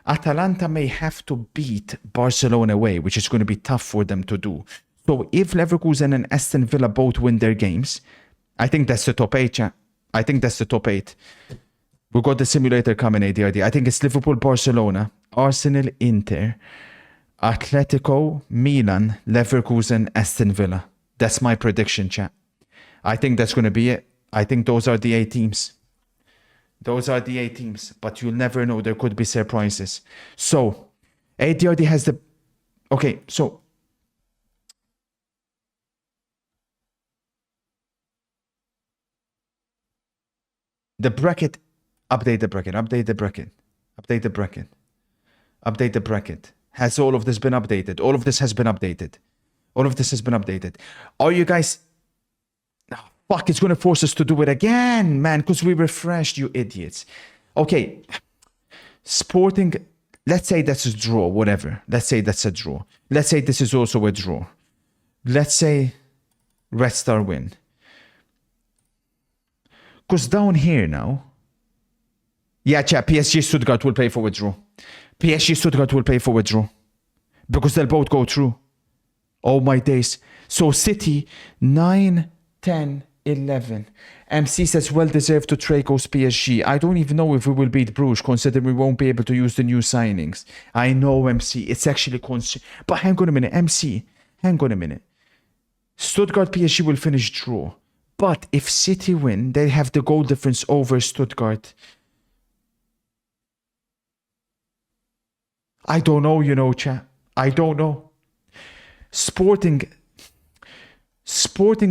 Atalanta may have to beat Barcelona away, which is going to be tough for them to do. So if Leverkusen and Aston Villa both win their games, I think that's the top 8. I think that's the top 8. We got the simulator coming, ADRD. I think it's Liverpool, Barcelona, Arsenal, Inter, Atletico, Milan, Leverkusen, Aston Villa. That's my prediction, chat. I think that's going to be it. I think those are the 8 teams. But you'll never know. There could be surprises. So, ADRD has the... Okay, so... The bracket... Update the bracket. Has all of this been updated? All of this has been updated. Are you guys... Oh, fuck, it's going to force us to do it again, man, because we refreshed, you idiots. Okay. Sporting... Let's say that's a draw, whatever. Let's say that's a draw. Let's say this is also a draw. Let's say Red Star win. Because down here now... Yeah, chat, PSG Stuttgart will pay for withdrawal. Because they'll both go through. Oh my days. So City, 9, 10, 11. MC says, well deserved to Tracos PSG. I don't even know if we will beat Bruges, considering we won't be able to use the new signings. I know, MC. It's actually... But hang on a minute, MC. Stuttgart PSG will finish draw. But if City win, they have the goal difference over Stuttgart. I don't know, chat. I don't know. Sporting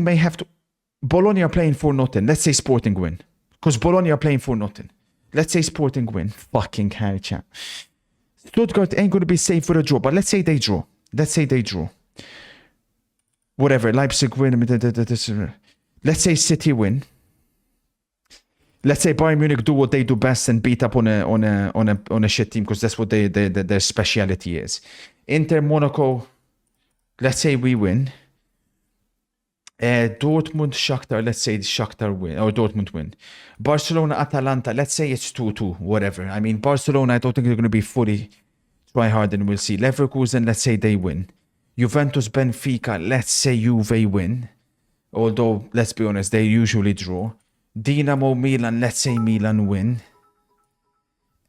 may have to... Bologna are playing for nothing. Let's say Sporting win. Because Bologna are playing for nothing. Let's say Sporting win. Fucking hell, chat. Stuttgart ain't going to be safe for a draw. But let's say they draw. Whatever. Leipzig win. Let's say City win. Let's say Bayern Munich do what they do best and beat up on a shit team because that's what their speciality is. Inter, Monaco, let's say we win. Dortmund, Shakhtar, let's say Shakhtar win, or Dortmund win. Barcelona, Atalanta, let's say it's 2-2, whatever. I mean, Barcelona, I don't think they're going to be fully try hard and we'll see. Leverkusen, let's say they win. Juventus, Benfica, let's say Juve win. Although, let's be honest, they usually draw. Dinamo, Milan, let's say Milan win.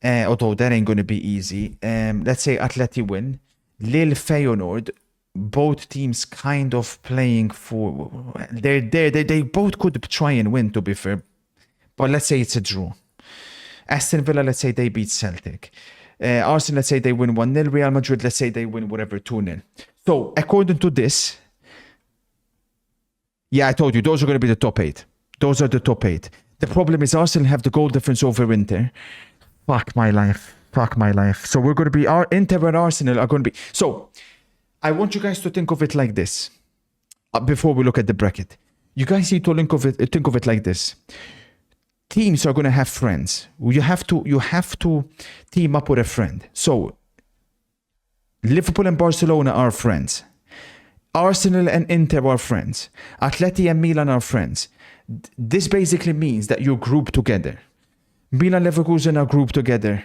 Although that ain't going to be easy. Let's say Atleti win. Lille, Feyenoord, both teams kind of playing for... They both could try and win, to be fair. But let's say it's a draw. Aston Villa, let's say they beat Celtic. Arsenal, let's say they win 1-0. Real Madrid, let's say they win whatever, 2-0. So, according to this... Yeah, I told you, those are going to be the top 8. Those are the top 8. The problem is Arsenal have the goal difference over Inter. Fuck my life. So we're going to be... Inter and Arsenal are going to be... So... I want you guys to think of it like this. Before we look at the bracket, you guys need to think of it like this. Teams are going to have friends. You have to team up with a friend. So Liverpool and Barcelona are friends. Arsenal and Inter are friends. Atleti and Milan are friends. This basically means that you're grouped together. Milan, Leverkusen are grouped together.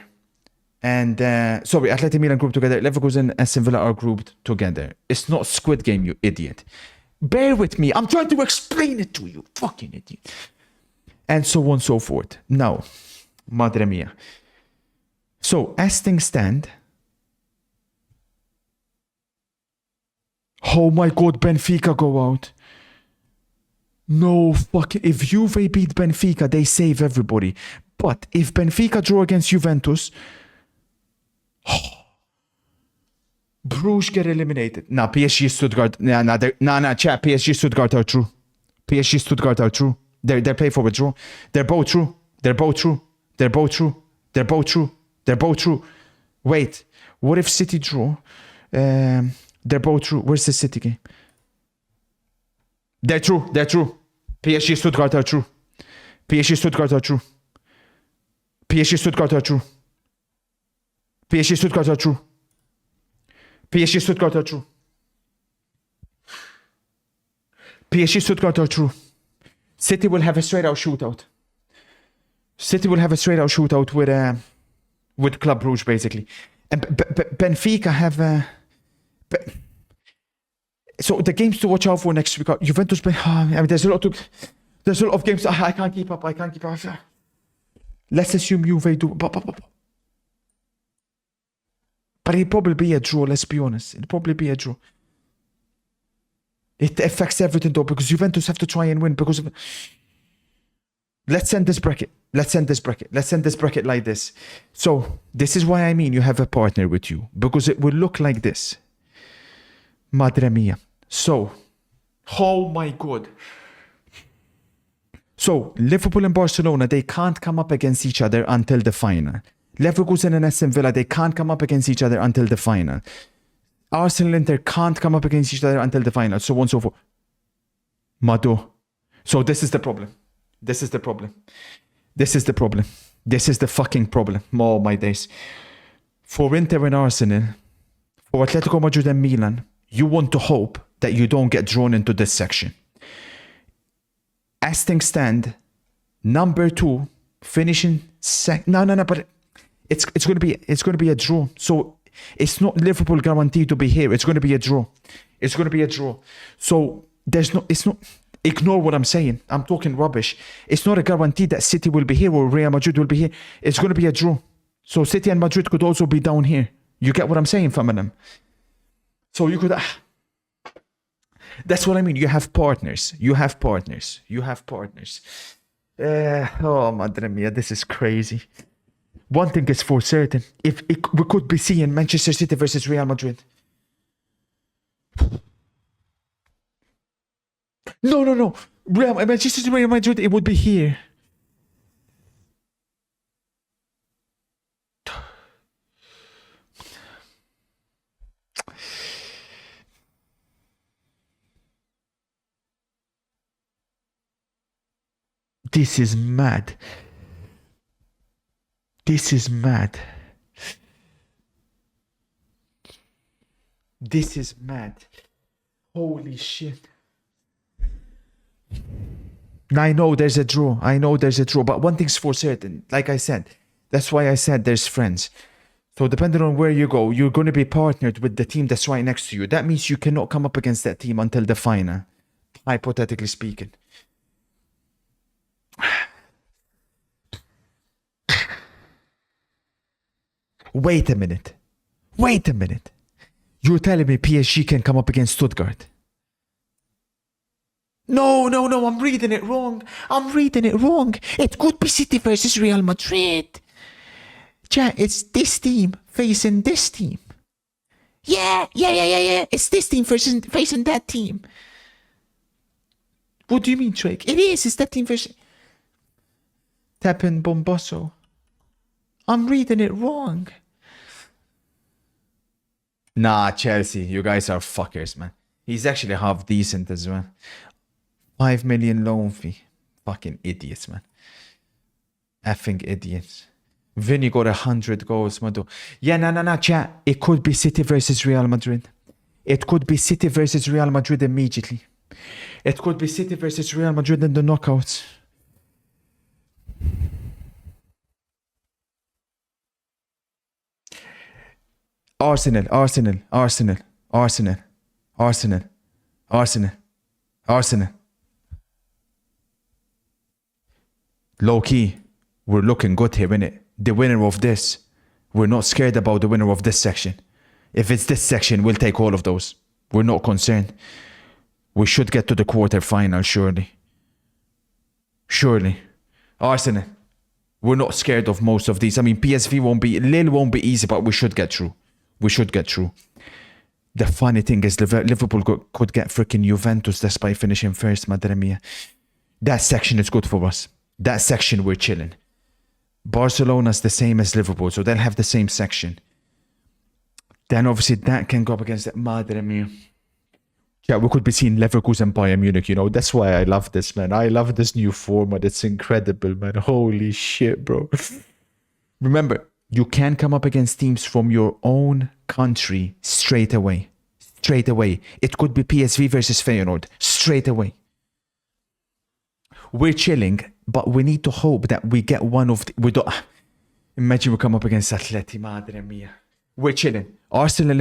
And, Atleti, Milan grouped together. Leverkusen and Aston Villa are grouped together. It's not Squid Game, you idiot. Bear with me. I'm trying to explain it to you. Fucking idiot. And so on and so forth. Now, madre mia. So, as things stand... Oh my God, Benfica go out. No, fucking... If Juve beat Benfica, they save everybody. But if Benfica draw against Juventus... Bruges get eliminated. Nah, PSG Stuttgart. Nah, chat. PSG Stuttgart are true. PSG Stuttgart are true. They're play for a draw. They're both true. Wait, what if City draw? They're both true. Where's the City game? They're true. PSG Stuttgart are true. PSG Stuttgart are true. PSG Stuttgart are true. PSG Stuttgart are true. PSG Stuttgart are true. PSG Stuttgart are true. City will have a straight out shootout. With Club Brugge, basically. And Benfica have so the games to watch out for next week are Juventus. I mean, there's a lot of games. I can't keep up. Let's assume Juve do. But it'll probably be a draw, let's be honest. It'll probably be a draw. It affects everything though, because Juventus have to try and win because of... Let's end this bracket like this. So, this is why I mean you have a partner with you. Because it will look like this. Madre mia. So, oh my God. So, Liverpool and Barcelona, they can't come up against each other until the final. Leverkusen and Aston Villa, they can't come up against each other until the final. Arsenal and Inter can't come up against each other until the final, so on and so forth. Mado. So this is the problem. This is the fucking problem. Oh my days. For Inter and Arsenal, for Atletico Madrid and Milan, you want to hope that you don't get drawn into this section. As things stand, number 2, finishing No, but... It's going to be a draw. So it's not Liverpool guaranteed to be here. It's going to be a draw. So ignore what I'm saying. I'm talking rubbish. It's not a guarantee that City will be here or Real Madrid will be here. It's going to be a draw. So City and Madrid could also be down here. You get what I'm saying, Feminine? So you could... That's what I mean. You have partners. Oh, madre mia, this is crazy. One thing is for certain. We could be seeing Manchester City versus Real Madrid. No. Manchester City, Real Madrid, it would be here. This is mad. Holy shit. I know there's a draw. But one thing's for certain. Like I said, that's why I said there's friends. So depending on where you go, you're going to be partnered with the team that's right next to you. That means you cannot come up against that team until the final, hypothetically speaking. Wait a minute. You're telling me PSG can come up against Stuttgart? No, I'm reading it wrong. It could be City versus Real Madrid. Chat, it's this team facing this team. Yeah. It's this team facing that team. What do you mean, Drake? It is. It's that team versus... Tepin Bomboso. I'm reading it wrong. Nah, Chelsea. You guys are fuckers, man. He's actually half decent as well. 5 million loan fee. Fucking idiots, man. Effing idiots. Vinny got 100 goals, Madu. Yeah, nah, chat. It could be City versus Real Madrid. It could be City versus Real Madrid immediately. It could be City versus Real Madrid in the knockouts. Arsenal. Low key, we're looking good here, innit? The winner of this, we're not scared about the winner of this section. If it's this section, we'll take all of those. We're not concerned. We should get to the quarter-final, surely. Arsenal, we're not scared of most of these. I mean, PSV Lille won't be easy, but we should get through. The funny thing is Liverpool could get freaking Juventus despite finishing first, madre mia. That section is good for us. That section, we're chilling. Barcelona's the same as Liverpool, so they'll have the same section. Then obviously that can go up against that, madre mia. Yeah, we could be seeing Leverkusen Bayern Munich, you know. That's why I love this, man. I love this new format. It's incredible, man. Holy shit, bro. Remember, you can come up against teams from your own country straight away. It could be PSV versus Feyenoord straight away. We're chilling, but we need to hope that we get one of the... Imagine we come up against Atleti, madre mia. We're chilling. Arsenal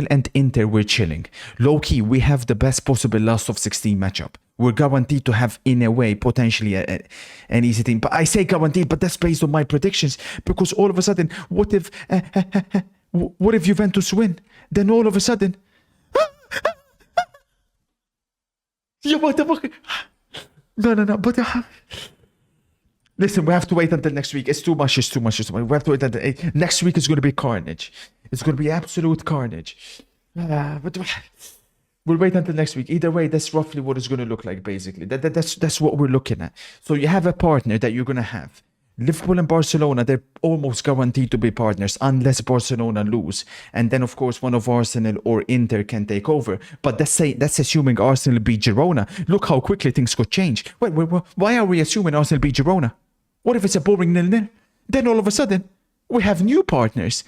and Inter, we're chilling. Low-key, we have the best possible last of 16 matchup. We're guaranteed to have, in a way, potentially an easy team. But I say guaranteed, but that's based on my predictions. Because all of a sudden, what if Juventus win? Then all of a sudden... No, but... Listen, we have to wait until next week. It's too much. We have to wait until... Next week is going to be carnage. It's going to be absolute carnage. But we'll wait until next week. Either way, that's roughly what it's going to look like, basically. That's what we're looking at. So you have a partner that you're going to have. Liverpool and Barcelona, they're almost guaranteed to be partners unless Barcelona lose. And then, of course, one of Arsenal or Inter can take over. But that's assuming Arsenal beat Girona. Look how quickly things could change. Wait, why are we assuming Arsenal beat Girona? What if it's a boring 0-0? Then all of a sudden, we have new partners.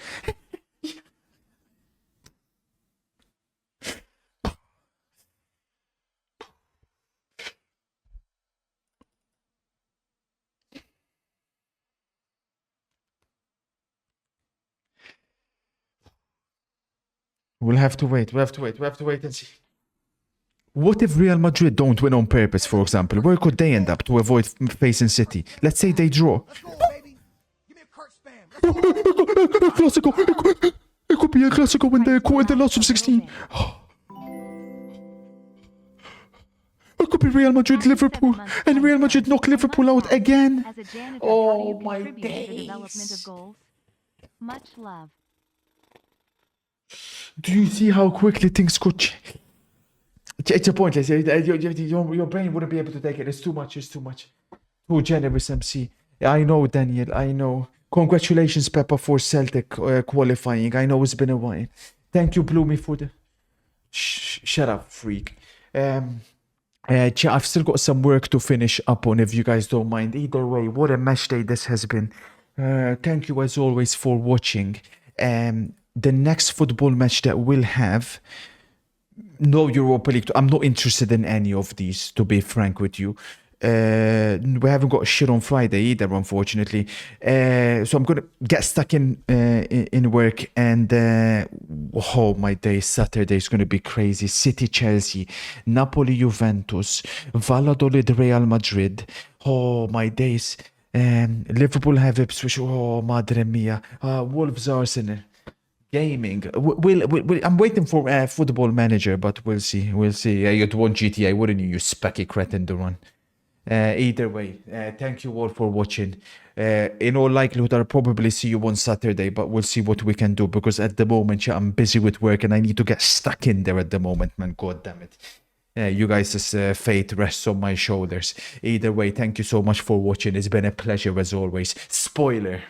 We'll have to wait. We have to wait and see. What if Real Madrid don't win on purpose, for example? Where could they end up to avoid facing City? Let's say they draw. Let's go, baby. Give me a Kurt spam. Classico. It could be a Classico when they're in the last of 16. It could be Real Madrid, Liverpool, and Real Madrid knock Liverpool out again. As a janitor, Oh, how do you my contribute to the days. development of goals? Much love. Do you see how quickly things could change? It's a pointless. Your brain wouldn't be able to take it. It's too much. Too generous, MC. I know, Daniel. I know. Congratulations, Peppa, for Celtic qualifying. I know it's been a while. Thank you, Bloomy, for the... Shut up, freak. I've still got some work to finish up on, if you guys don't mind. Either way, what a match day this has been. Thank you, as always, for watching. The next football match that we'll have... no Europa League. I'm not interested in any of these, to be frank with you. We haven't got shit on Friday either, unfortunately. So I'm gonna get stuck in work, and oh my day, Saturday is gonna be crazy. City, Chelsea, Napoli, Juventus, Valladolid, Real Madrid. Oh my days. Liverpool have Ipswich. Oh madre mia. Wolves, Arsenal. Gaming. I'm waiting for Football Manager, but we'll see. We'll see. You'd want GTA, wouldn't you? You specky cretin, Duran. Either way, thank you all for watching. In all likelihood, I'll probably see you on Saturday, but we'll see what we can do, because at the moment, yeah, I'm busy with work and I need to get stuck in there at the moment, man. God damn it. You guys' fate rests on my shoulders. Either way, thank you so much for watching. It's been a pleasure as always. Spoiler.